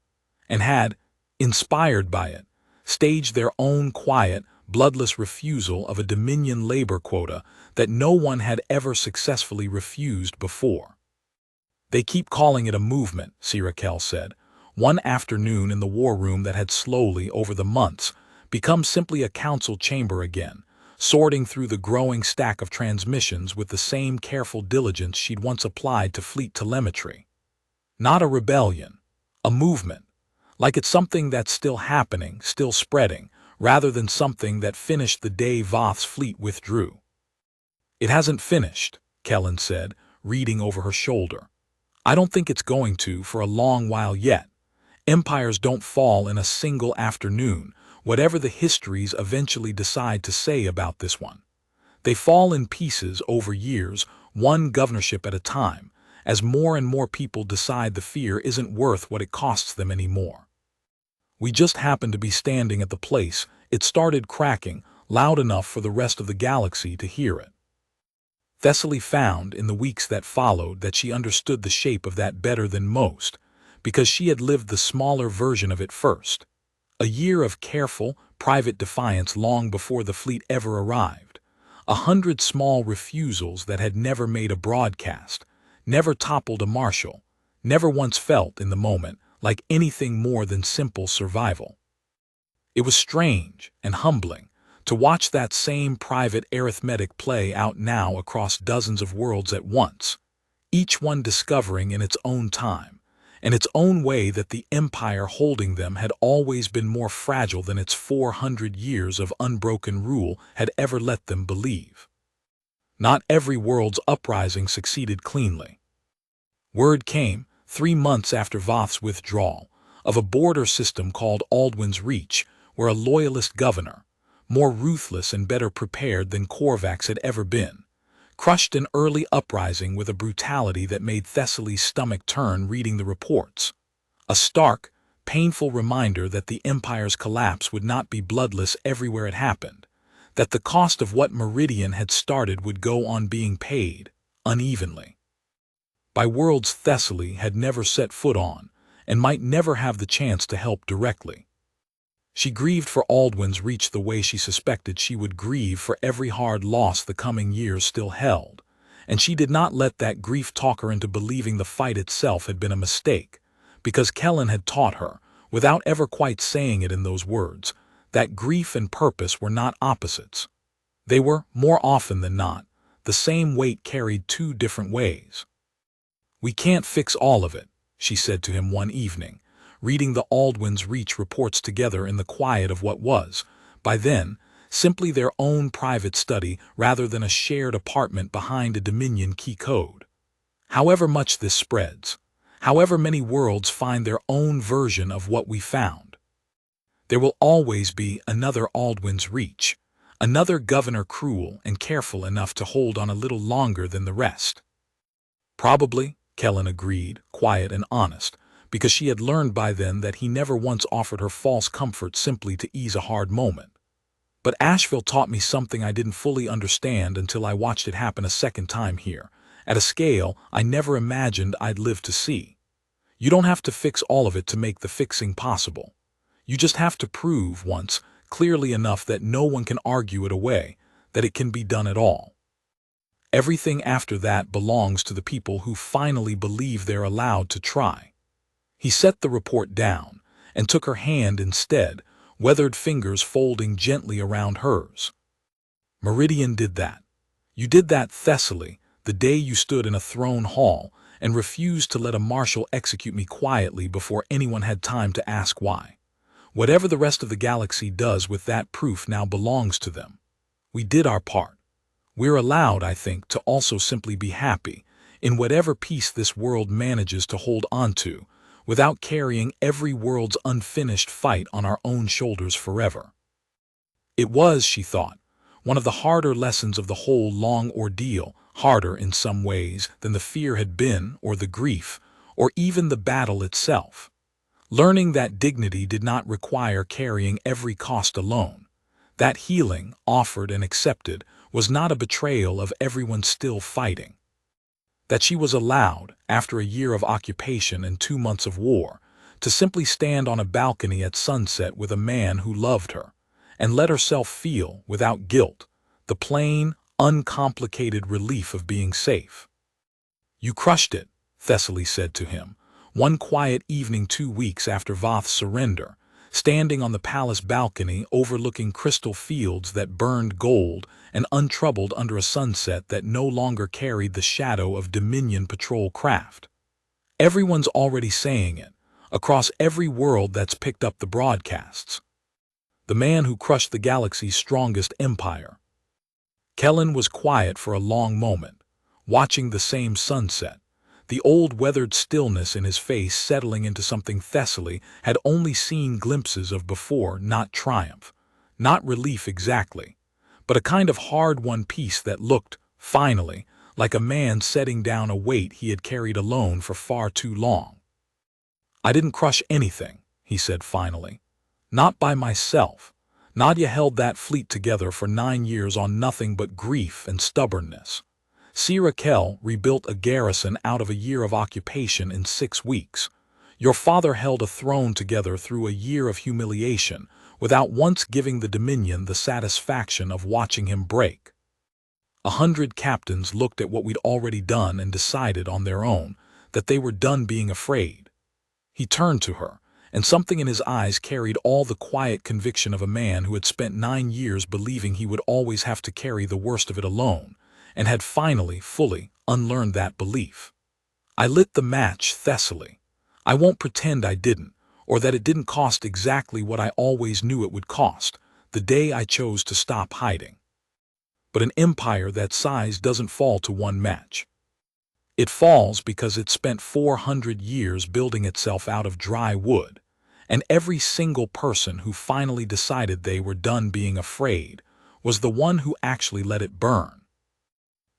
and had, inspired by it, staged their own quiet, bloodless refusal of a Dominion labor quota that no one had ever successfully refused before. "They keep calling it a movement," Sirakel said, one afternoon in the war room that had slowly, over the months, become simply a council chamber again, sorting through the growing stack of transmissions with the same careful diligence she'd once applied to fleet telemetry. "Not a rebellion, a movement, like it's something that's still happening, still spreading, rather than something that finished the day Voth's fleet withdrew." "It hasn't finished," Kellen said, reading over her shoulder. "I don't think it's going to for a long while yet. Empires don't fall in a single afternoon, whatever the histories eventually decide to say about this one. They fall in pieces over years, one governorship at a time, as more and more people decide the fear isn't worth what it costs them anymore. We just happen to be standing at the place it started cracking loud enough for the rest of the galaxy to hear it." Thessaly found in the weeks that followed that she understood the shape of that better than most, because she had lived the smaller version of it first. A year of careful, private defiance long before the fleet ever arrived. 100 small refusals that had never made a broadcast, never toppled a marshal, never once felt, in the moment, like anything more than simple survival. It was strange and humbling to watch that same private arithmetic play out now across dozens of worlds at once, each one discovering in its own time, and its own way, that the empire holding them had always been more fragile than its 400 years of unbroken rule had ever let them believe. Not every world's uprising succeeded cleanly. Word came, 3 months after Voth's withdrawal, of a border system called Aldwin's Reach, where a loyalist governor, more ruthless and better prepared than Corvax had ever been, crushed an early uprising with a brutality that made Thessaly's stomach turn reading the reports. A stark, painful reminder that the Empire's collapse would not be bloodless everywhere it happened, that the cost of what Meridian had started would go on being paid, unevenly, by worlds Thessaly had never set foot on, and might never have the chance to help directly. She grieved for Aldwin's Reach the way she suspected she would grieve for every hard loss the coming years still held, and she did not let that grief talk her into believing the fight itself had been a mistake, because Kellen had taught her, without ever quite saying it in those words, that grief and purpose were not opposites. They were, more often than not, the same weight carried 2 different ways. "We can't fix all of it," she said to him one evening, reading the Aldwin's Reach reports together in the quiet of what was, by then, simply their own private study rather than a shared apartment behind a Dominion key code. "However much this spreads, however many worlds find their own version of what we found, there will always be another Aldwin's Reach, another governor cruel and careful enough to hold on a little longer than the rest." "Probably," Kellen agreed, quiet and honest, because she had learned by then that he never once offered her false comfort simply to ease a hard moment. But Asheville taught me something I didn't fully understand until I watched it happen a second time here, at a scale I never imagined I'd live to see. You don't have to fix all of it to make the fixing possible. You just have to prove once, clearly enough that no one can argue it away, that it can be done at all. Everything after that belongs to the people who finally believe they're allowed to try. He set the report down and took her hand instead, weathered fingers folding gently around hers. Meridian did that. You did that, Thessaly, the day you stood in a throne hall and refused to let a marshal execute me quietly before anyone had time to ask why. Whatever the rest of the galaxy does with that proof now belongs to them. We did our part. We're allowed, I think, to also simply be happy in whatever peace this world manages to hold onto, without carrying every world's unfinished fight on our own shoulders forever. It was, she thought, one of the harder lessons of the whole long ordeal, harder in some ways than the fear had been, or the grief, or even the battle itself. Learning that dignity did not require carrying every cost alone. That healing, offered and accepted, was not a betrayal of everyone still fighting. That she was allowed, after a year of occupation and 2 months of war, to simply stand on a balcony at sunset with a man who loved her, and let herself feel, without guilt, the plain, uncomplicated relief of being safe. You crushed it, Thessaly said to him, one quiet evening 2 weeks after Voth's surrender, standing on the palace balcony overlooking crystal fields that burned gold and untroubled under a sunset that no longer carried the shadow of Dominion patrol craft. Everyone's already saying it, across every world that's picked up the broadcasts. The man who crushed the galaxy's strongest empire. Kellen was quiet for a long moment, watching the same sunset, the old weathered stillness in his face settling into something Thessaly had only seen glimpses of before, not triumph, not relief exactly, but a kind of hard-won peace that looked, finally, like a man setting down a weight he had carried alone for far too long. I didn't crush anything, he said finally. Not by myself. Nadia held that fleet together for 9 years on nothing but grief and stubbornness. Raquel rebuilt a garrison out of a year of occupation in 6 weeks. Your father held a throne together through a year of humiliation, without once giving the Dominion the satisfaction of watching him break. 100 captains looked at what we'd already done and decided on their own that they were done being afraid. He turned to her, and something in his eyes carried all the quiet conviction of a man who had spent 9 years believing he would always have to carry the worst of it alone, and had finally, fully, unlearned that belief. I lit the match, Thessaly. I won't pretend I didn't, or that it didn't cost exactly what I always knew it would cost, the day I chose to stop hiding. But an empire that size doesn't fall to one match. It falls because it spent 400 years building itself out of dry wood, and every single person who finally decided they were done being afraid was the one who actually let it burn.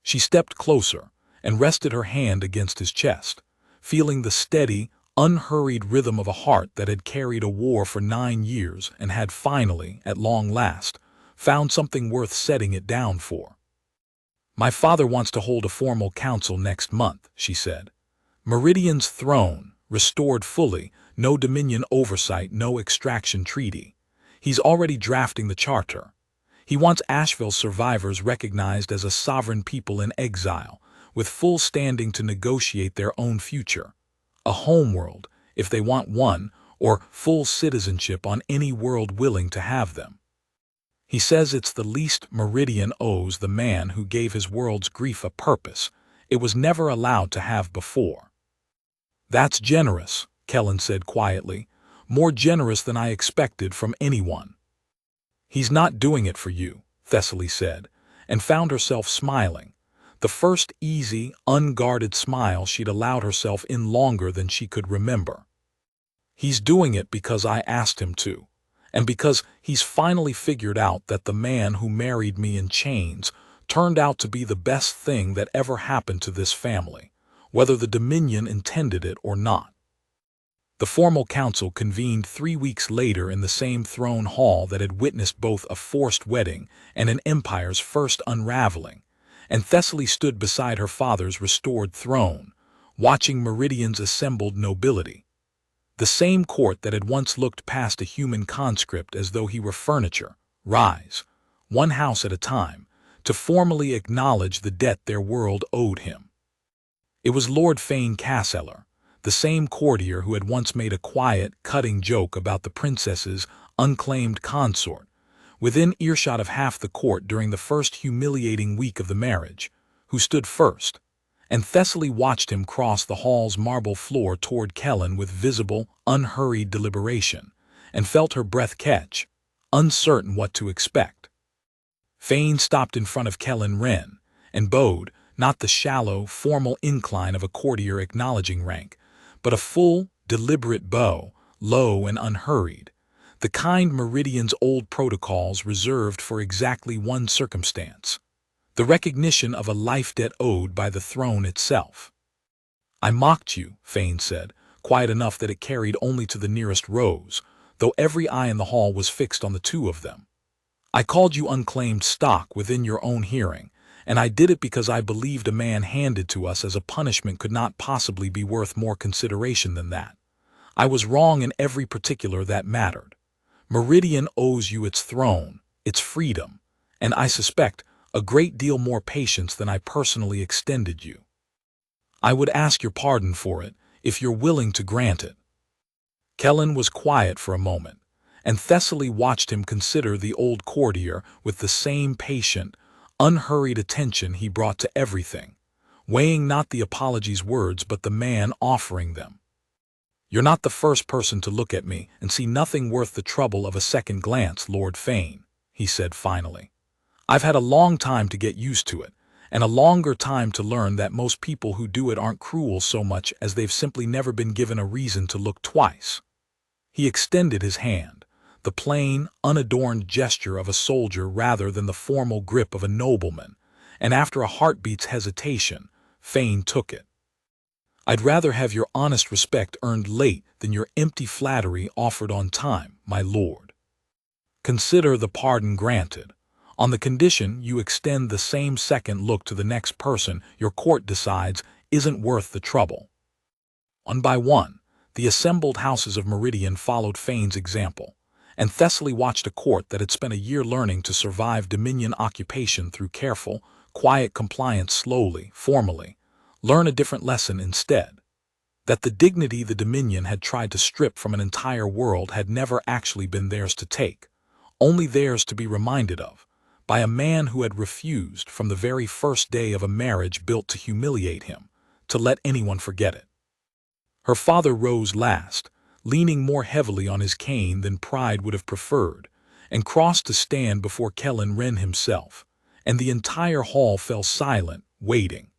She stepped closer and rested her hand against his chest, feeling the steady, unhurried rhythm of a heart that had carried a war for 9 years and had finally, at long last, found something worth setting it down for. My father wants to hold a formal council next month, she said. Meridian's throne, restored fully, no Dominion oversight, no extraction treaty. He's already drafting the charter. He wants Asheville's survivors recognized as a sovereign people in exile, with full standing to negotiate their own future. A homeworld, if they want one, or full citizenship on any world willing to have them. He says it's the least Meridian owes the man who gave his world's grief a purpose it was never allowed to have before. That's generous, Kellen said quietly, more generous than I expected from anyone. He's not doing it for you, Thessaly said, and found herself smiling, the first easy, unguarded smile she'd allowed herself in longer than she could remember. He's doing it because I asked him to, and because he's finally figured out that the man who married me in chains turned out to be the best thing that ever happened to this family, whether the Dominion intended it or not. The formal council convened 3 weeks later in the same throne hall that had witnessed both a forced wedding and an empire's first unraveling, and Thessaly stood beside her father's restored throne, watching Meridian's assembled nobility. The same court that had once looked past a human conscript as though he were furniture, rise, one house at a time, to formally acknowledge the debt their world owed him. It was Lord Fane Casseller, the same courtier who had once made a quiet, cutting joke about the princess's unclaimed consort, within earshot of half the court during the first humiliating week of the marriage, who stood first, and Thessaly watched him cross the hall's marble floor toward Kellen with visible, unhurried deliberation, and felt her breath catch, uncertain what to expect. Fane stopped in front of Kellen Wren, and bowed, not the shallow, formal incline of a courtier acknowledging rank, but a full, deliberate bow, low and unhurried, the kind Meridian's old protocols reserved for exactly one circumstance: the recognition of a life debt owed by the throne itself. "I mocked you," Fane said, quiet enough that it carried only to the nearest rows, though every eye in the hall was fixed on the two of them. "I called you unclaimed stock within your own hearing, and I did it because I believed a man handed to us as a punishment could not possibly be worth more consideration than that. I was wrong in every particular that mattered. Meridian owes you its throne, its freedom, and I suspect a great deal more patience than I personally extended you. I would ask your pardon for it, if you're willing to grant it." Kellen was quiet for a moment, and Thessaly watched him consider the old courtier with the same patient, unhurried attention he brought to everything, weighing not the apology's words but the man offering them. "You're not the first person to look at me and see nothing worth the trouble of a second glance, Lord Fane," he said finally. "I've had a long time to get used to it, and a longer time to learn that most people who do it aren't cruel so much as they've simply never been given a reason to look twice." He extended his hand, the plain, unadorned gesture of a soldier rather than the formal grip of a nobleman, and after a heartbeat's hesitation, Fane took it. "I'd rather have your honest respect earned late than your empty flattery offered on time, my lord. Consider the pardon granted, on the condition you extend the same second look to the next person your court decides isn't worth the trouble." One by one, the assembled houses of Meridian followed Fane's example, and Thessaly watched a court that had spent a year learning to survive Dominion occupation through careful, quiet compliance slowly, formally, learn a different lesson instead: that the dignity the Dominion had tried to strip from an entire world had never actually been theirs to take, only theirs to be reminded of, by a man who had refused from the very first day of a marriage built to humiliate him, to let anyone forget it. Her father rose last, leaning more heavily on his cane than pride would have preferred, and crossed to stand before Kellen Wren himself, and the entire hall fell silent, waiting.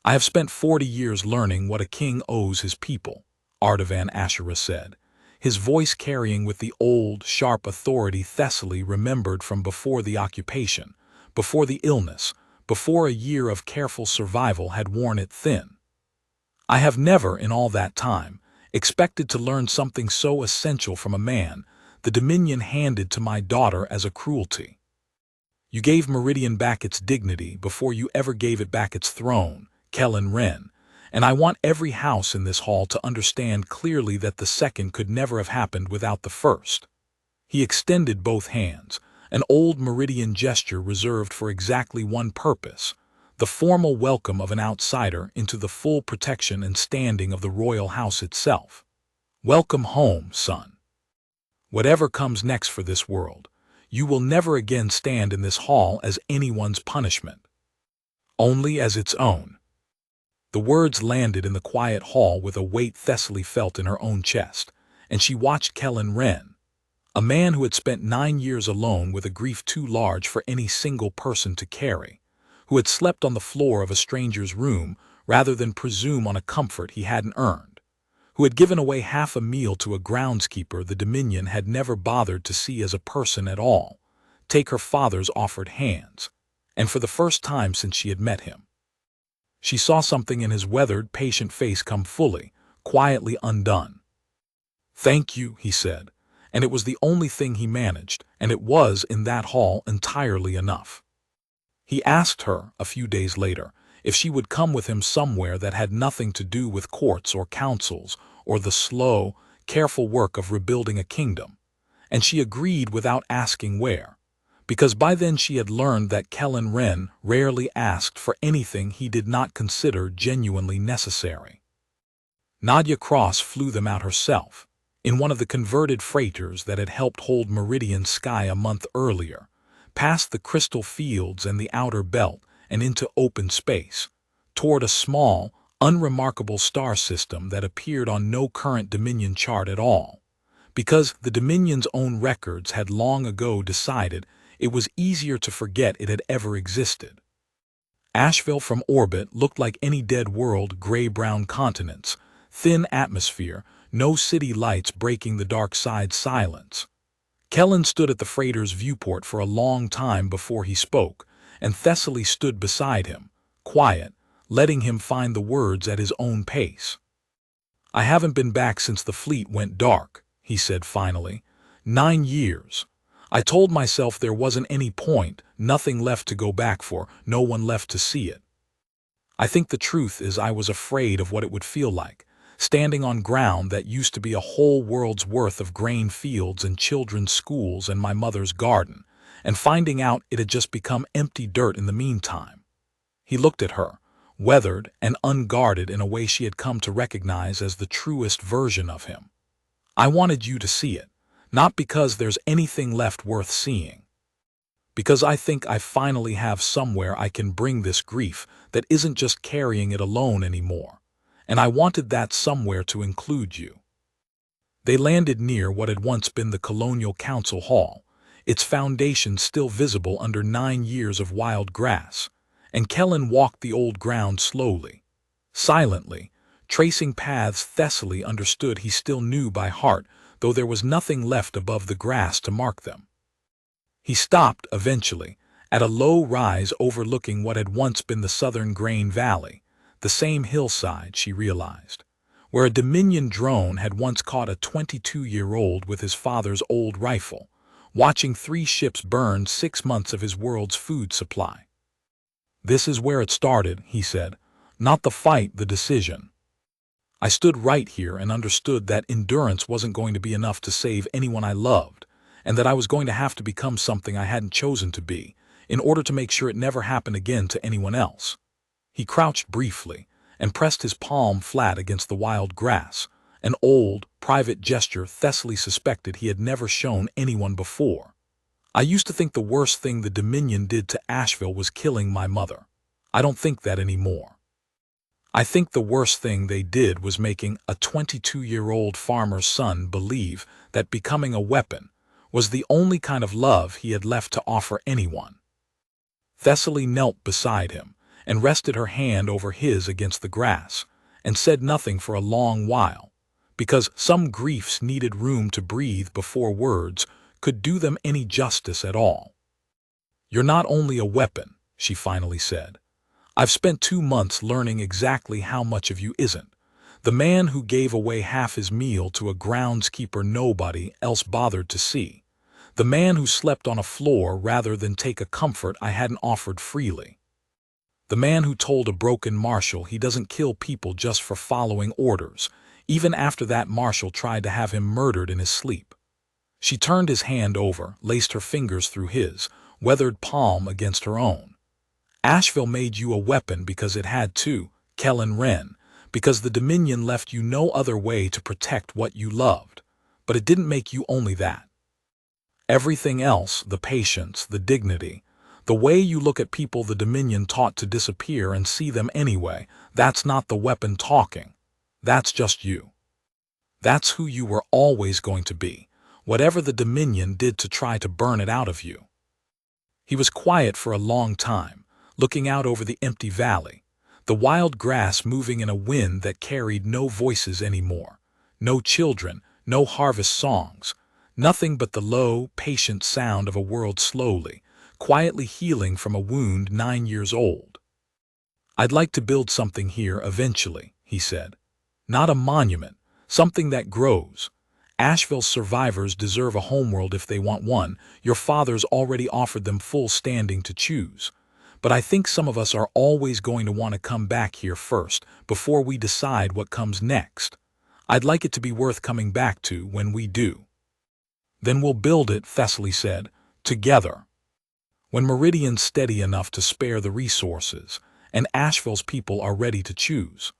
"I have spent 40 years learning what a king owes his people," Artavan Asherah said, his voice carrying with the old, sharp authority Thessaly remembered from before the occupation, before the illness, before a year of careful survival had worn it thin. "I have never, in all that time, expected to learn something so essential from a man the Dominion handed to my daughter as a cruelty. You gave Meridian back its dignity before you ever gave it back its throne, Kellen Wren, and I want every house in this hall to understand clearly that the second could never have happened without the first." He extended both hands, an old Meridian gesture reserved for exactly one purpose: the formal welcome of an outsider into the full protection and standing of the royal house itself. "Welcome home, son. Whatever comes next for this world, you will never again stand in this hall as anyone's punishment, only as its own." The words landed in the quiet hall with a weight Thessaly felt in her own chest, and she watched Kellen Wren, a man who had spent 9 years alone with a grief too large for any single person to carry, who had slept on the floor of a stranger's room rather than presume on a comfort he hadn't earned, who had given away half a meal to a groundskeeper the Dominion had never bothered to see as a person at all, take her father's offered hands, and for the first time since she had met him, she saw something in his weathered, patient face come fully, quietly undone. "Thank you," he said, and it was the only thing he managed, and it was, in that hall, entirely enough. He asked her, a few days later, if she would come with him somewhere that had nothing to do with courts or councils or the slow, careful work of rebuilding a kingdom, and she agreed without asking where, because by then she had learned that Kellen Wren rarely asked for anything he did not consider genuinely necessary. Nadia Cross flew them out herself, in one of the converted freighters that had helped hold Meridian Sky a month earlier, past the crystal fields and the outer belt and into open space, toward a small, unremarkable star system that appeared on no current Dominion chart at all, because the Dominion's own records had long ago decided it was easier to forget it had ever existed. Asheville from orbit looked like any dead world, gray-brown continents, thin atmosphere, no city lights breaking the dark side silence. Kellen stood at the freighter's viewport for a long time before he spoke, and Thessaly stood beside him, quiet, letting him find the words at his own pace. "I haven't been back since the fleet went dark," he said finally. 9 years. I told myself there wasn't any point, nothing left to go back for, no one left to see it. I think the truth is I was afraid of what it would feel like, standing on ground that used to be a whole world's worth of grain fields and children's schools and my mother's garden, and finding out it had just become empty dirt in the meantime. He looked at her, weathered and unguarded in a way she had come to recognize as the truest version of him. "I wanted you to see it, not because there's anything left worth seeing. Because I think I finally have somewhere I can bring this grief that isn't just carrying it alone anymore. And I wanted that somewhere to include you." They landed near what had once been the Colonial Council Hall, its foundations still visible under 9 years of wild grass, and Kellen walked the old ground slowly, silently, tracing paths Thessaly understood he still knew by heart, though there was nothing left above the grass to mark them. He stopped, eventually, at a low rise overlooking what had once been the southern grain valley, the same hillside, she realized, where a Dominion drone had once caught a 22-year-old with his father's old rifle, watching 3 ships burn 6 months of his world's food supply. "This is where it started," he said. "Not the fight, the decision. I stood right here and understood that endurance wasn't going to be enough to save anyone I loved, and that I was going to have to become something I hadn't chosen to be, in order to make sure it never happened again to anyone else." He crouched briefly and pressed his palm flat against the wild grass, an old, private gesture Thessaly suspected he had never shown anyone before. "I used to think the worst thing the Dominion did to Asheville was killing my mother. I don't think that anymore. I think the worst thing they did was making a 22-year-old farmer's son believe that becoming a weapon was the only kind of love he had left to offer anyone." Thessaly knelt beside him and rested her hand over his against the grass, and said nothing for a long while, because some griefs needed room to breathe before words could do them any justice at all. "You're not only a weapon," she finally said. "I've spent 2 months learning exactly how much of you isn't. The man who gave away half his meal to a groundskeeper nobody else bothered to see. The man who slept on a floor rather than take a comfort I hadn't offered freely. The man who told a broken marshal he doesn't kill people just for following orders, even after that marshal tried to have him murdered in his sleep." She turned his hand over, laced her fingers through his, weathered palm against her own. "Asheville made you a weapon because it had to, Kellen Wren, because the Dominion left you no other way to protect what you loved. But it didn't make you only that. Everything else, the patience, the dignity, the way you look at people the Dominion taught to disappear and see them anyway, that's not the weapon talking. That's just you. That's who you were always going to be, whatever the Dominion did to try to burn it out of you." He was quiet for a long time, looking out over the empty valley, the wild grass moving in a wind that carried no voices anymore, no children, no harvest songs, nothing but the low, patient sound of a world slowly, quietly healing from a wound 9 years old. "I'd like to build something here eventually," he said. "Not a monument, something that grows. Asheville's survivors deserve a homeworld if they want one. Your father's already offered them full standing to choose. But I think some of us are always going to want to come back here first, before we decide what comes next. I'd like it to be worth coming back to when we do. Then we'll build it, Thessaly said, together. When Meridian's steady enough to spare the resources, and Asheville's people are ready to choose.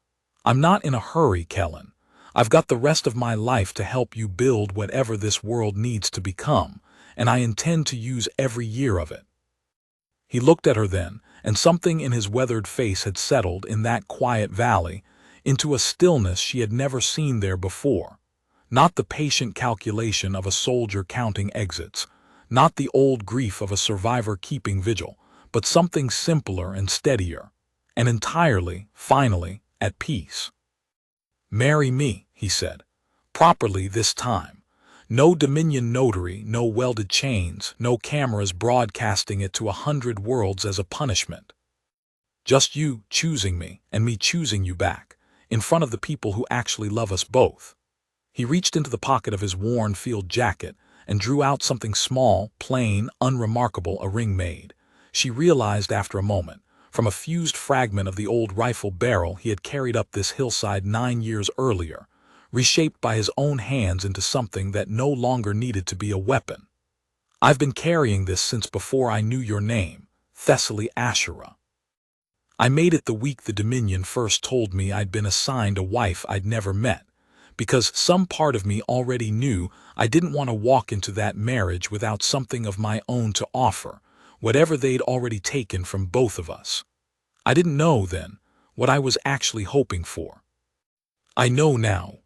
I'm not in a hurry, Kellen. I've got the rest of my life to help you build whatever this world needs to become, and I intend to use every year of it. He looked at her then, and something in his weathered face had settled in that quiet valley into a stillness she had never seen there before. Not the patient calculation of a soldier counting exits, not the old grief of a survivor keeping vigil, but something simpler and steadier, and entirely, finally, at peace. "Marry me," he said, "properly this time. No Dominion notary, no welded chains, no cameras broadcasting it to 100 worlds as a punishment. Just you choosing me, and me choosing you back, in front of the people who actually love us both." He reached into the pocket of his worn field jacket and drew out something small, plain, unremarkable, a ring made. She realized after a moment, from a fused fragment of the old rifle barrel he had carried up this hillside 9 years earlier, reshaped by his own hands into something that no longer needed to be a weapon. "I've been carrying this since before I knew your name, Thessaly Asherah. I made it the week the Dominion first told me I'd been assigned a wife I'd never met, because some part of me already knew I didn't want to walk into that marriage without something of my own to offer, whatever they'd already taken from both of us. I didn't know then what I was actually hoping for. I know now."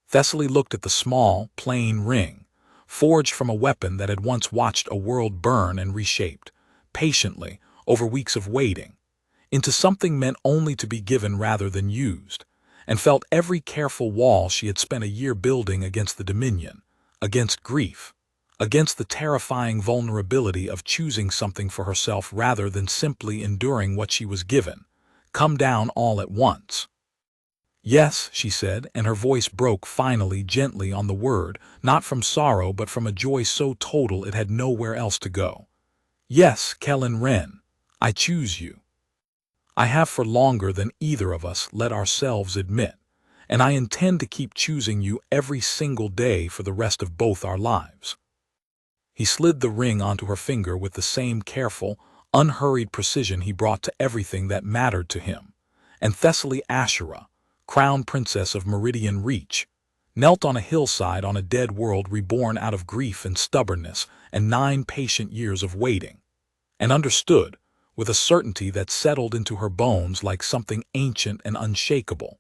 Thessaly looked at the small, plain ring, forged from a weapon that had once watched a world burn and reshaped, patiently, over weeks of waiting, into something meant only to be given rather than used, and felt every careful wall she had spent a year building against the Dominion, against grief, against the terrifying vulnerability of choosing something for herself rather than simply enduring what she was given, come down all at once. "Yes," she said, and her voice broke finally gently on the word, not from sorrow but from a joy so total it had nowhere else to go. "Yes, Kellen Wren, I choose you. I have for longer than either of us let ourselves admit, and I intend to keep choosing you every single day for the rest of both our lives." He slid the ring onto her finger with the same careful, unhurried precision he brought to everything that mattered to him, and Thessaly Asherah, crown princess of Meridian Reach, knelt on a hillside on a dead world reborn out of grief and stubbornness and 9 patient years of waiting, and understood, with a certainty that settled into her bones like something ancient and unshakable,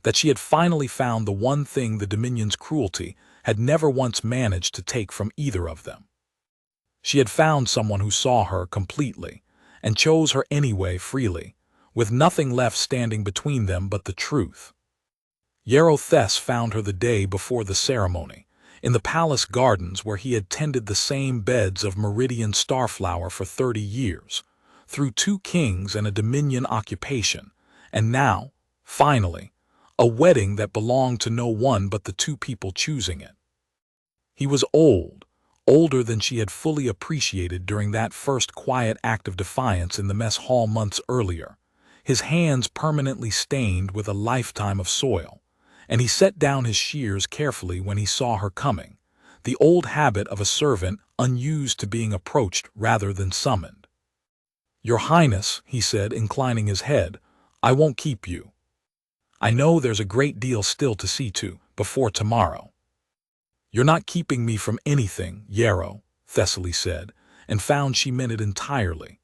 that she had finally found the one thing the Dominion's cruelty had never once managed to take from either of them. She had found someone who saw her completely, and chose her anyway freely, with nothing left standing between them but the truth. Yarrow Thess found her the day before the ceremony, in the palace gardens where he had tended the same beds of Meridian starflower for 30 years, through 2 kings and a Dominion occupation, and now, finally, a wedding that belonged to no one but the 2 people choosing it. He was old, older than she had fully appreciated during that first quiet act of defiance in the mess hall months earlier, his hands permanently stained with a lifetime of soil, and he set down his shears carefully when he saw her coming, the old habit of a servant unused to being approached rather than summoned. "Your Highness," he said, inclining his head, "I won't keep you. I know there's a great deal still to see to before tomorrow." "You're not keeping me from anything, Yarrow," Thessaly said, and found she meant it entirely.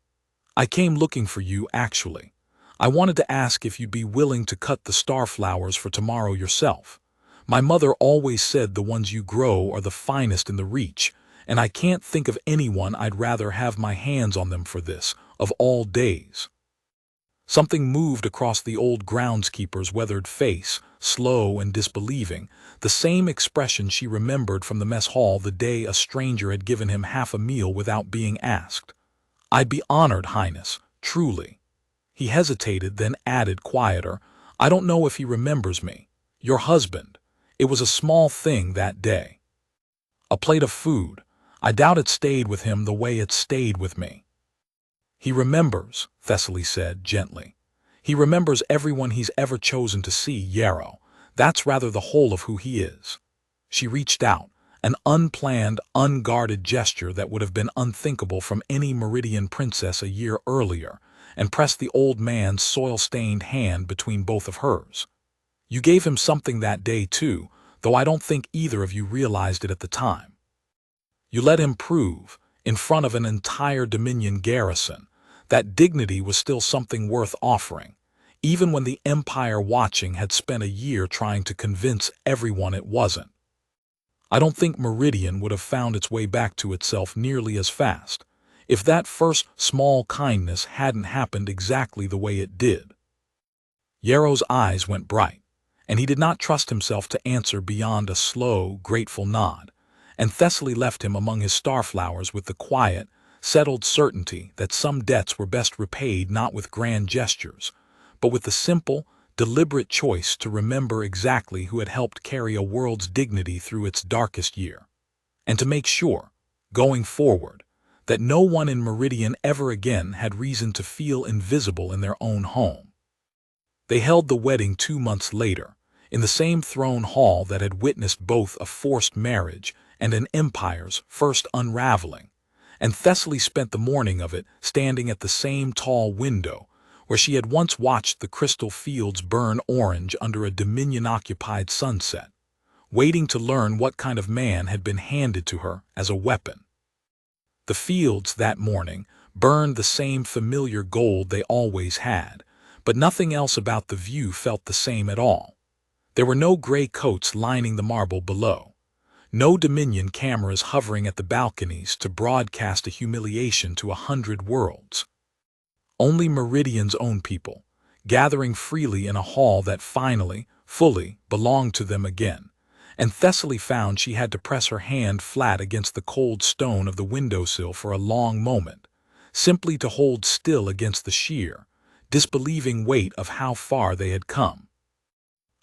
"I came looking for you, actually. I wanted to ask if you'd be willing to cut the starflowers for tomorrow yourself. My mother always said the ones you grow are the finest in the Reach, and I can't think of anyone I'd rather have my hands on them for this, of all days." Something moved across the old groundskeeper's weathered face, slow and disbelieving, the same expression she remembered from the mess hall the day a stranger had given him half a meal without being asked. "I'd be honored, Highness, truly." He hesitated, then added quieter, "I don't know if he remembers me. Your husband. It was a small thing that day. A plate of food. I doubt it stayed with him the way it stayed with me. He remembers, Thessaly said gently. He remembers everyone he's ever chosen to see, Yarrow. That's rather the whole of who he is. She reached out, an unplanned, unguarded gesture that would have been unthinkable from any Meridian princess a year earlier, and pressed the old man's soil-stained hand between both of hers. You gave him something that day too, though I don't think either of you realized it at the time. You let him prove, in front of an entire Dominion garrison, that dignity was still something worth offering, even when the Empire watching had spent a year trying to convince everyone it wasn't. I don't think Meridian would have found its way back to itself nearly as fast, if that first small kindness hadn't happened exactly the way it did. Yarrow's eyes went bright, and he did not trust himself to answer beyond a slow, grateful nod, and Thessaly left him among his starflowers with the quiet, settled certainty that some debts were best repaid not with grand gestures, but with the simple, deliberate choice to remember exactly who had helped carry a world's dignity through its darkest year, and to make sure, going forward, that no one in Meridian ever again had reason to feel invisible in their own home. They held the wedding 2 months later, in the same throne hall that had witnessed both a forced marriage and an empire's first unraveling, and Thessaly spent the morning of it standing at the same tall window where she had once watched the crystal fields burn orange under a Dominion-occupied sunset, waiting to learn what kind of man had been handed to her as a weapon. The fields that morning burned the same familiar gold they always had, but nothing else about the view felt the same at all. There were no gray coats lining the marble below, no Dominion cameras hovering at the balconies to broadcast a humiliation to 100 worlds. Only Meridian's own people, gathering freely in a hall that finally, fully, belonged to them again, and Thessaly found she had to press her hand flat against the cold stone of the windowsill for a long moment, simply to hold still against the sheer, disbelieving weight of how far they had come.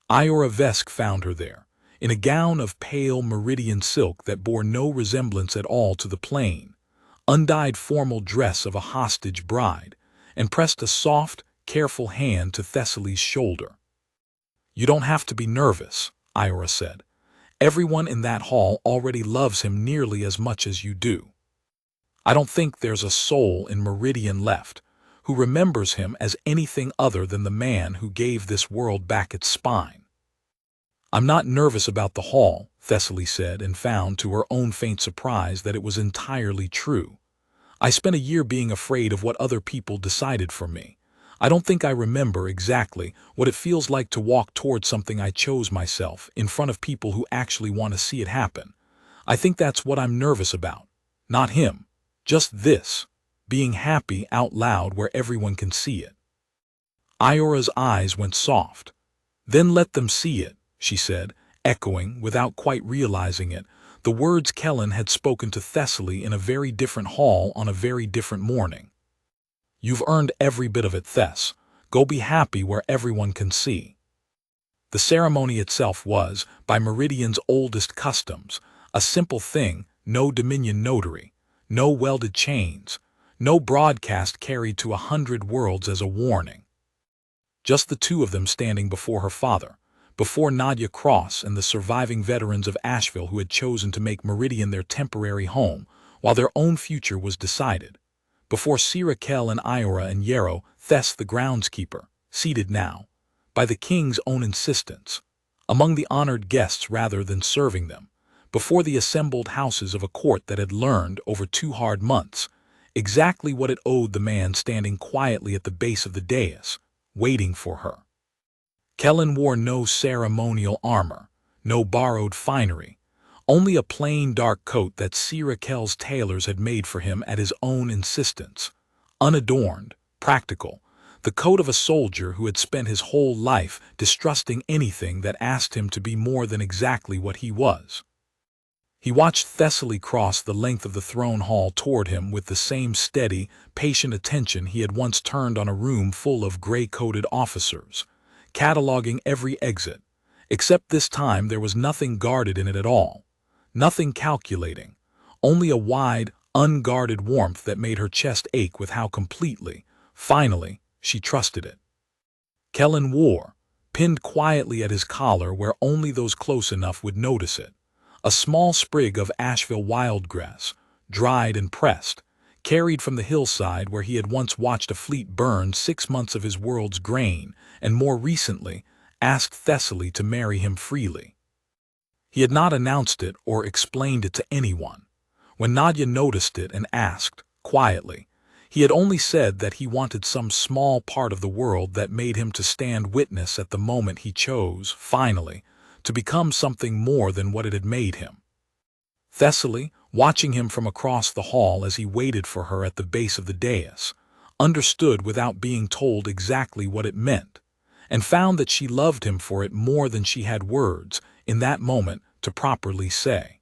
Iora Vesk found her there, in a gown of pale Meridian silk that bore no resemblance at all to the plain, undyed formal dress of a hostage bride, and pressed a soft, careful hand to Thessaly's shoulder. "You don't have to be nervous," Iora said. "Everyone in that hall already loves him nearly as much as you do. I don't think there's a soul in Meridian left who remembers him as anything other than the man who gave this world back its spine." "I'm not nervous about the hall," Thessaly said, and found to her own faint surprise that it was entirely true. "I spent a year being afraid of what other people decided for me. I don't think I remember exactly what it feels like to walk towards something I chose myself in front of people who actually want to see it happen. I think that's what I'm nervous about. Not him. Just this. Being happy out loud where everyone can see it." Iora's eyes went soft. "Then let them see it," she said, echoing, without quite realizing it, the words Kellen had spoken to Thessaly in a very different hall on a very different morning. "You've earned every bit of it, Thess. Go be happy where everyone can see." The ceremony itself was, by Meridian's oldest customs, a simple thing, no Dominion notary, no welded chains, no broadcast carried to 100 worlds as a warning. Just the two of them standing before her father, before Nadia Cross and the surviving veterans of Asheville who had chosen to make Meridian their temporary home while their own future was decided, before Sirakel and Iora and Yarrow, Thess the groundskeeper, seated now, by the king's own insistence, among the honored guests rather than serving them, before the assembled houses of a court that had learned, over 2 hard months, exactly what it owed the man standing quietly at the base of the dais, waiting for her. Kellen wore no ceremonial armor, no borrowed finery, only a plain dark coat that Sirakel's tailors had made for him at his own insistence, unadorned, practical, the coat of a soldier who had spent his whole life distrusting anything that asked him to be more than exactly what he was. He watched Thessaly cross the length of the throne hall toward him with the same steady, patient attention he had once turned on a room full of gray-coated officers, cataloging every exit, Except this time there was nothing guarded in it at all, nothing calculating, only a wide, unguarded warmth that made her chest ache with how completely, finally, she trusted it. Kellen wore, pinned quietly at his collar where only those close enough would notice it, a small sprig of Asheville wildgrass, dried and pressed, carried from the hillside where he had once watched a fleet burn 6 months of his world's grain, and more recently asked Thessaly to marry him freely. He had not announced it or explained it to anyone. When Nadia noticed it and asked, quietly, he had only said that he wanted some small part of the world that made him to stand witness at the moment he chose, finally, to become something more than what it had made him. Thessaly, watching him from across the hall as he waited for her at the base of the dais, understood without being told exactly what it meant, and found that she loved him for it more than she had words, in that moment, to properly say.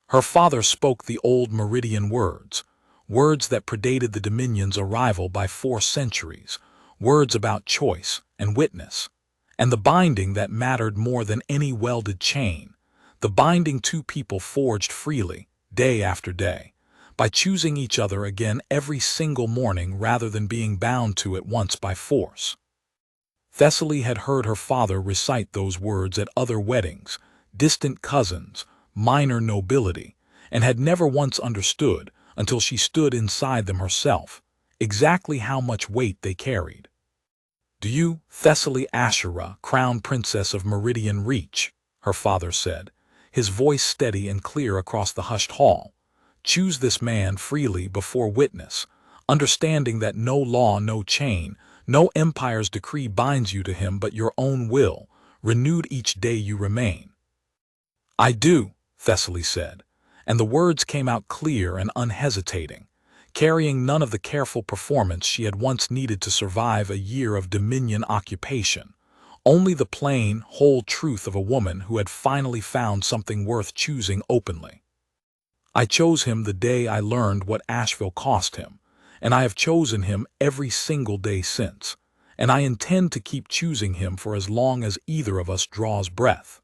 Her father spoke the old Meridian words, words that predated the Dominion's arrival by 4 centuries, words about choice and witness, and the binding that mattered more than any welded chain, the binding two people forged freely, day after day, by choosing each other again every single morning rather than being bound to it once by force. Thessaly had heard her father recite those words at other weddings, distant cousins, minor nobility, and had never once understood, until she stood inside them herself, exactly how much weight they carried. "Do you, Thessaly Ashera, crown princess of Meridian Reach," her father said, his voice steady and clear across the hushed hall, "choose this man freely before witness, understanding that no law, no chain, no empire's decree binds you to him but your own will, renewed each day you remain." "I do," Thessaly said, and the words came out clear and unhesitating, carrying none of the careful performance she had once needed to survive a year of Dominion occupation, only the plain, whole truth of a woman who had finally found something worth choosing openly. "I chose him the day I learned what Asheville cost him, and I have chosen him every single day since, and I intend to keep choosing him for as long as either of us draws breath."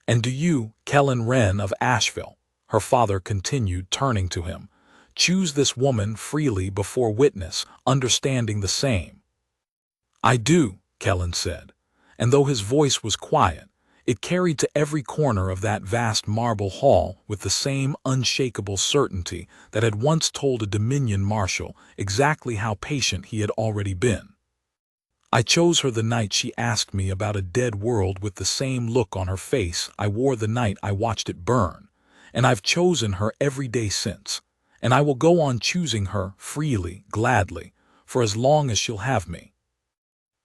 "And do you, Kellen Wren of Asheville," her father continued, turning to him, "choose this woman freely before witness, understanding the same?" "I do," Kellen said, and though his voice was quiet, it carried to every corner of that vast marble hall with the same unshakable certainty that had once told a Dominion marshal exactly how patient he had already been. "I chose her the night she asked me about a dead world with the same look on her face I wore the night I watched it burn, and I've chosen her every day since, and I will go on choosing her freely, gladly, for as long as she'll have me."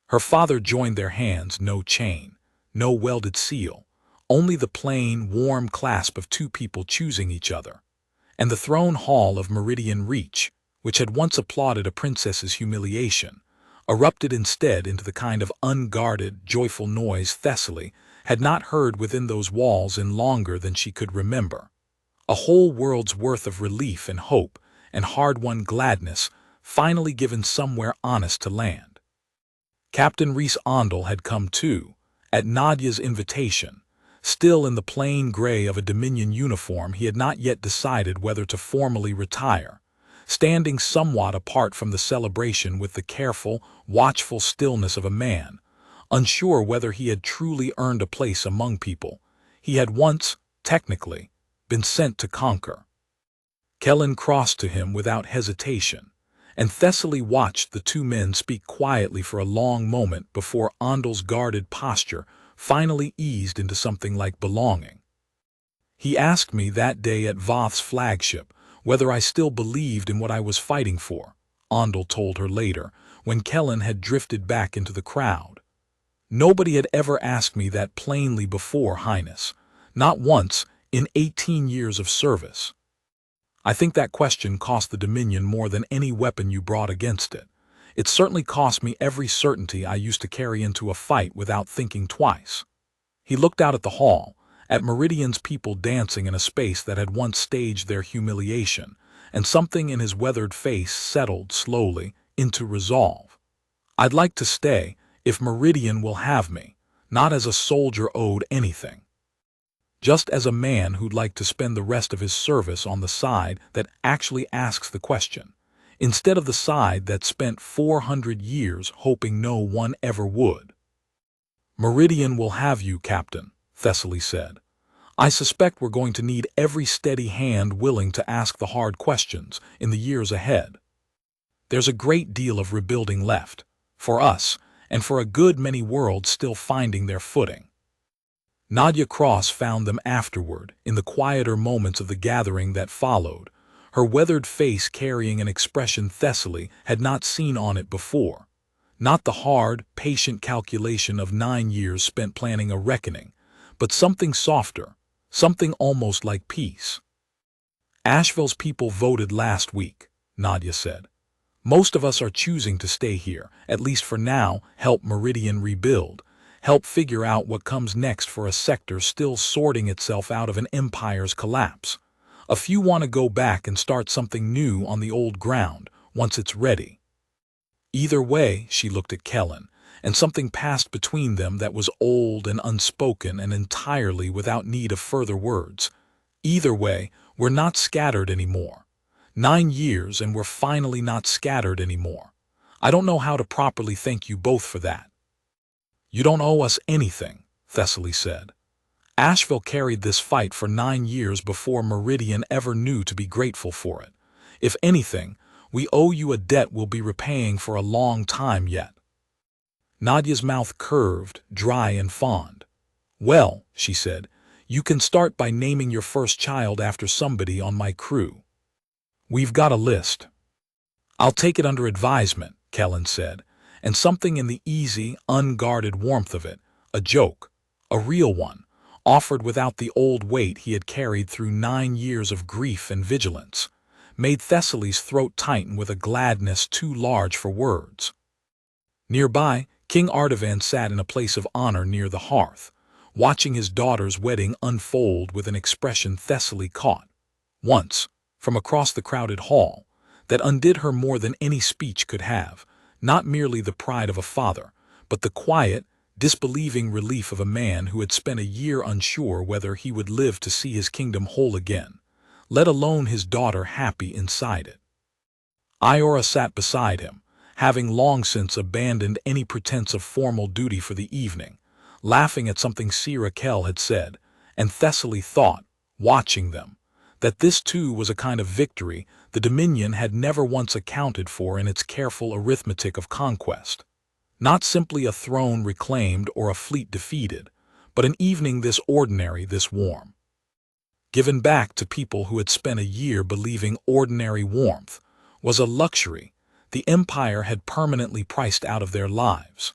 Her father joined their hands, no chain, no welded seal, only the plain, warm clasp of two people choosing each other, and the throne hall of Meridian Reach, which had once applauded a princess's humiliation, erupted instead into the kind of unguarded, joyful noise Thessaly had not heard within those walls in longer than she could remember. A whole world's worth of relief and hope and hard-won gladness finally given somewhere honest to land. Captain Rhys Ondel had come too, at Nadia's invitation. Still in the plain gray of a Dominion uniform, he had not yet decided whether to formally retire, standing somewhat apart from the celebration with the careful, watchful stillness of a man, unsure whether he had truly earned a place among people he had once, technically, been sent to conquer. Kellen crossed to him without hesitation, and Thessaly watched the two men speak quietly for a long moment before Ondel's guarded posture finally eased into something like belonging. "He asked me that day at Voth's flagship whether I still believed in what I was fighting for," Ondel told her later, when Kellen had drifted back into the crowd. "Nobody had ever asked me that plainly before, Highness, not once in 18 years of service. I think that question cost the Dominion more than any weapon you brought against it. It certainly cost me every certainty I used to carry into a fight without thinking twice." He looked out at the hall, at Meridian's people dancing in a space that had once staged their humiliation, and something in his weathered face settled slowly into resolve. "I'd like to stay, if Meridian will have me, not as a soldier owed anything. Just as a man who'd like to spend the rest of his service on the side that actually asks the question, instead of the side that spent 400 years hoping no one ever would. "Meridian will have you, Captain," Thessaly said. "I suspect we're going to need every steady hand willing to ask the hard questions in the years ahead. There's a great deal of rebuilding left, for us, and for a good many worlds still finding their footing." Nadia Cross found them afterward, in the quieter moments of the gathering that followed, her weathered face carrying an expression Thessaly had not seen on it before. Not the hard, patient calculation of 9 years spent planning a reckoning, but something softer, something almost like peace. "Asheville's people voted last week," Nadia said. "Most of us are choosing to stay here, at least for now, help Meridian rebuild, help figure out what comes next for a sector still sorting itself out of an empire's collapse. A few want to go back and start something new on the old ground, once it's ready." Either way, she looked at Kellen, and something passed between them that was old and unspoken and entirely without need of further words. Either way, we're not scattered anymore. 9 years and we're finally not scattered anymore. I don't know how to properly thank you both for that. "You don't owe us anything," Thessaly said. "Asheville carried this fight for 9 years before Meridian ever knew to be grateful for it. If anything, we owe you a debt we'll be repaying for a long time yet." Nadia's mouth curved, dry and fond. "Well," she said, "you can start by naming your first child after somebody on my crew. We've got a list." "I'll take it under advisement," Kellen said, and something in the easy, unguarded warmth of it, a joke, a real one, offered without the old weight he had carried through 9 years of grief and vigilance, made Thessaly's throat tighten with a gladness too large for words. Nearby, King Artavan sat in a place of honor near the hearth, watching his daughter's wedding unfold with an expression Thessaly caught, once, from across the crowded hall, that undid her more than any speech could have, not merely the pride of a father, but the quiet, disbelieving relief of a man who had spent a year unsure whether he would live to see his kingdom whole again, let alone his daughter happy inside it. Iora sat beside him, having long since abandoned any pretense of formal duty for the evening, laughing at something Sir Raquel had said, and Thessaly thought, watching them, that this too was a kind of victory the Dominion had never once accounted for in its careful arithmetic of conquest. Not simply a throne reclaimed or a fleet defeated, but an evening this ordinary, this warm. Given back to people who had spent a year believing ordinary warmth was a luxury the Empire had permanently priced out of their lives.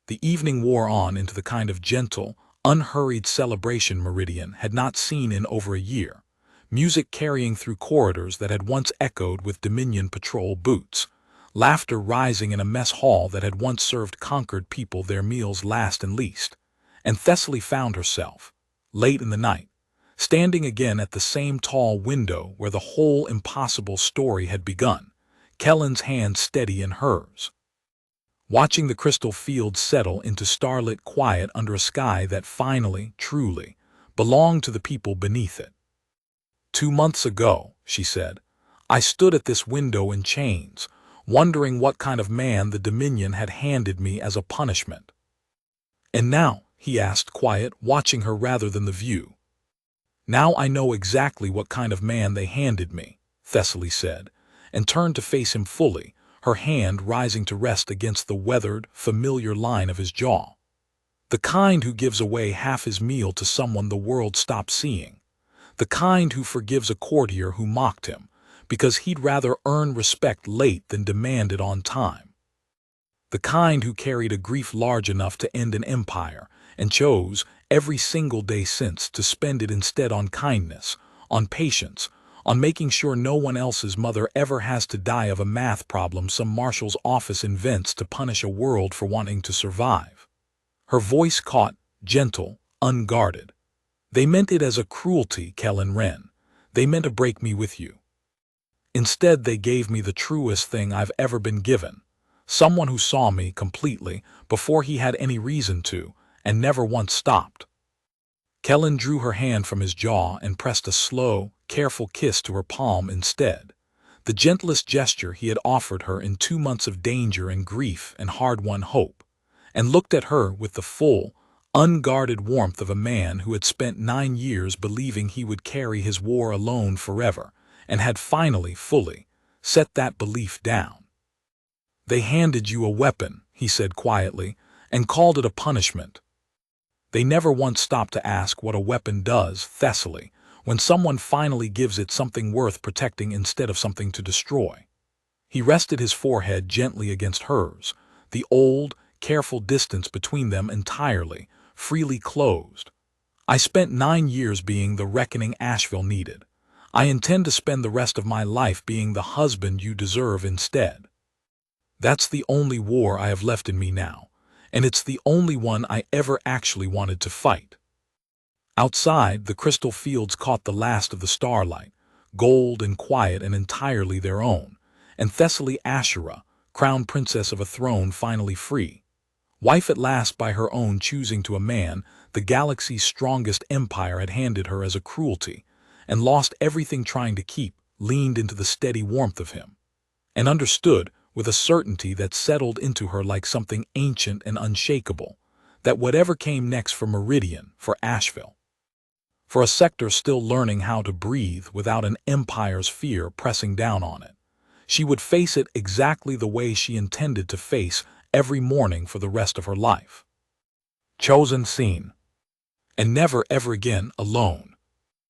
The evening wore on into the kind of gentle, unhurried celebration Meridian had not seen in over a year, music carrying through corridors that had once echoed with Dominion patrol boots, laughter rising in a mess hall that had once served conquered people their meals last and least, and Thessaly found herself, late in the night, standing again at the same tall window where the whole impossible story had begun, Kellen's hand steady in hers. Watching the crystal field settle into starlit quiet under a sky that finally, truly, belonged to the people beneath it. 2 months ago, she said, I stood at this window in chains, wondering what kind of man the Dominion had handed me as a punishment. And now, he asked quiet, watching her rather than the view. Now I know exactly what kind of man they handed me, Thessaly said, and turned to face him fully, her hand rising to rest against the weathered, familiar line of his jaw. The kind who gives away half his meal to someone the world stopped seeing. The kind who forgives a courtier who mocked him, because he'd rather earn respect late than demand it on time. The kind who carried a grief large enough to end an empire, and chose, every single day since, to spend it instead on kindness, on patience, on making sure no one else's mother ever has to die of a math problem some marshal's office invents to punish a world for wanting to survive. Her voice caught, gentle, unguarded. They meant it as a cruelty, Kellen Wren. They meant to break me with you. Instead, they gave me the truest thing I've ever been given. Someone who saw me completely, before he had any reason to, and never once stopped. Kellen drew her hand from his jaw and pressed a slow, careful kiss to her palm instead, the gentlest gesture he had offered her in 2 months of danger and grief and hard-won hope, and looked at her with the full, unguarded warmth of a man who had spent 9 years believing he would carry his war alone forever, and had finally, fully, set that belief down. "They handed you a weapon," he said quietly, "and called it a punishment." They never once stopped to ask what a weapon does, Thessaly, when someone finally gives it something worth protecting instead of something to destroy. He rested his forehead gently against hers, the old, careful distance between them entirely, freely closed. "I spent 9 years being the reckoning Asheville needed. I intend to spend the rest of my life being the husband you deserve instead. That's the only war I have left in me now, and it's the only one I ever actually wanted to fight." Outside, the crystal fields caught the last of the starlight, gold and quiet and entirely their own, and Thessaly Ashura, crown princess of a throne finally free, wife at last by her own choosing to a man the galaxy's strongest empire had handed her as a cruelty, and lost everything trying to keep, leaned into the steady warmth of him, and understood, with a certainty that settled into her like something ancient and unshakable, that whatever came next for Meridian, for Asheville, for a sector still learning how to breathe without an empire's fear pressing down on it, she would face it exactly the way she intended to face every morning for the rest of her life. Chosen scene. And never ever again alone.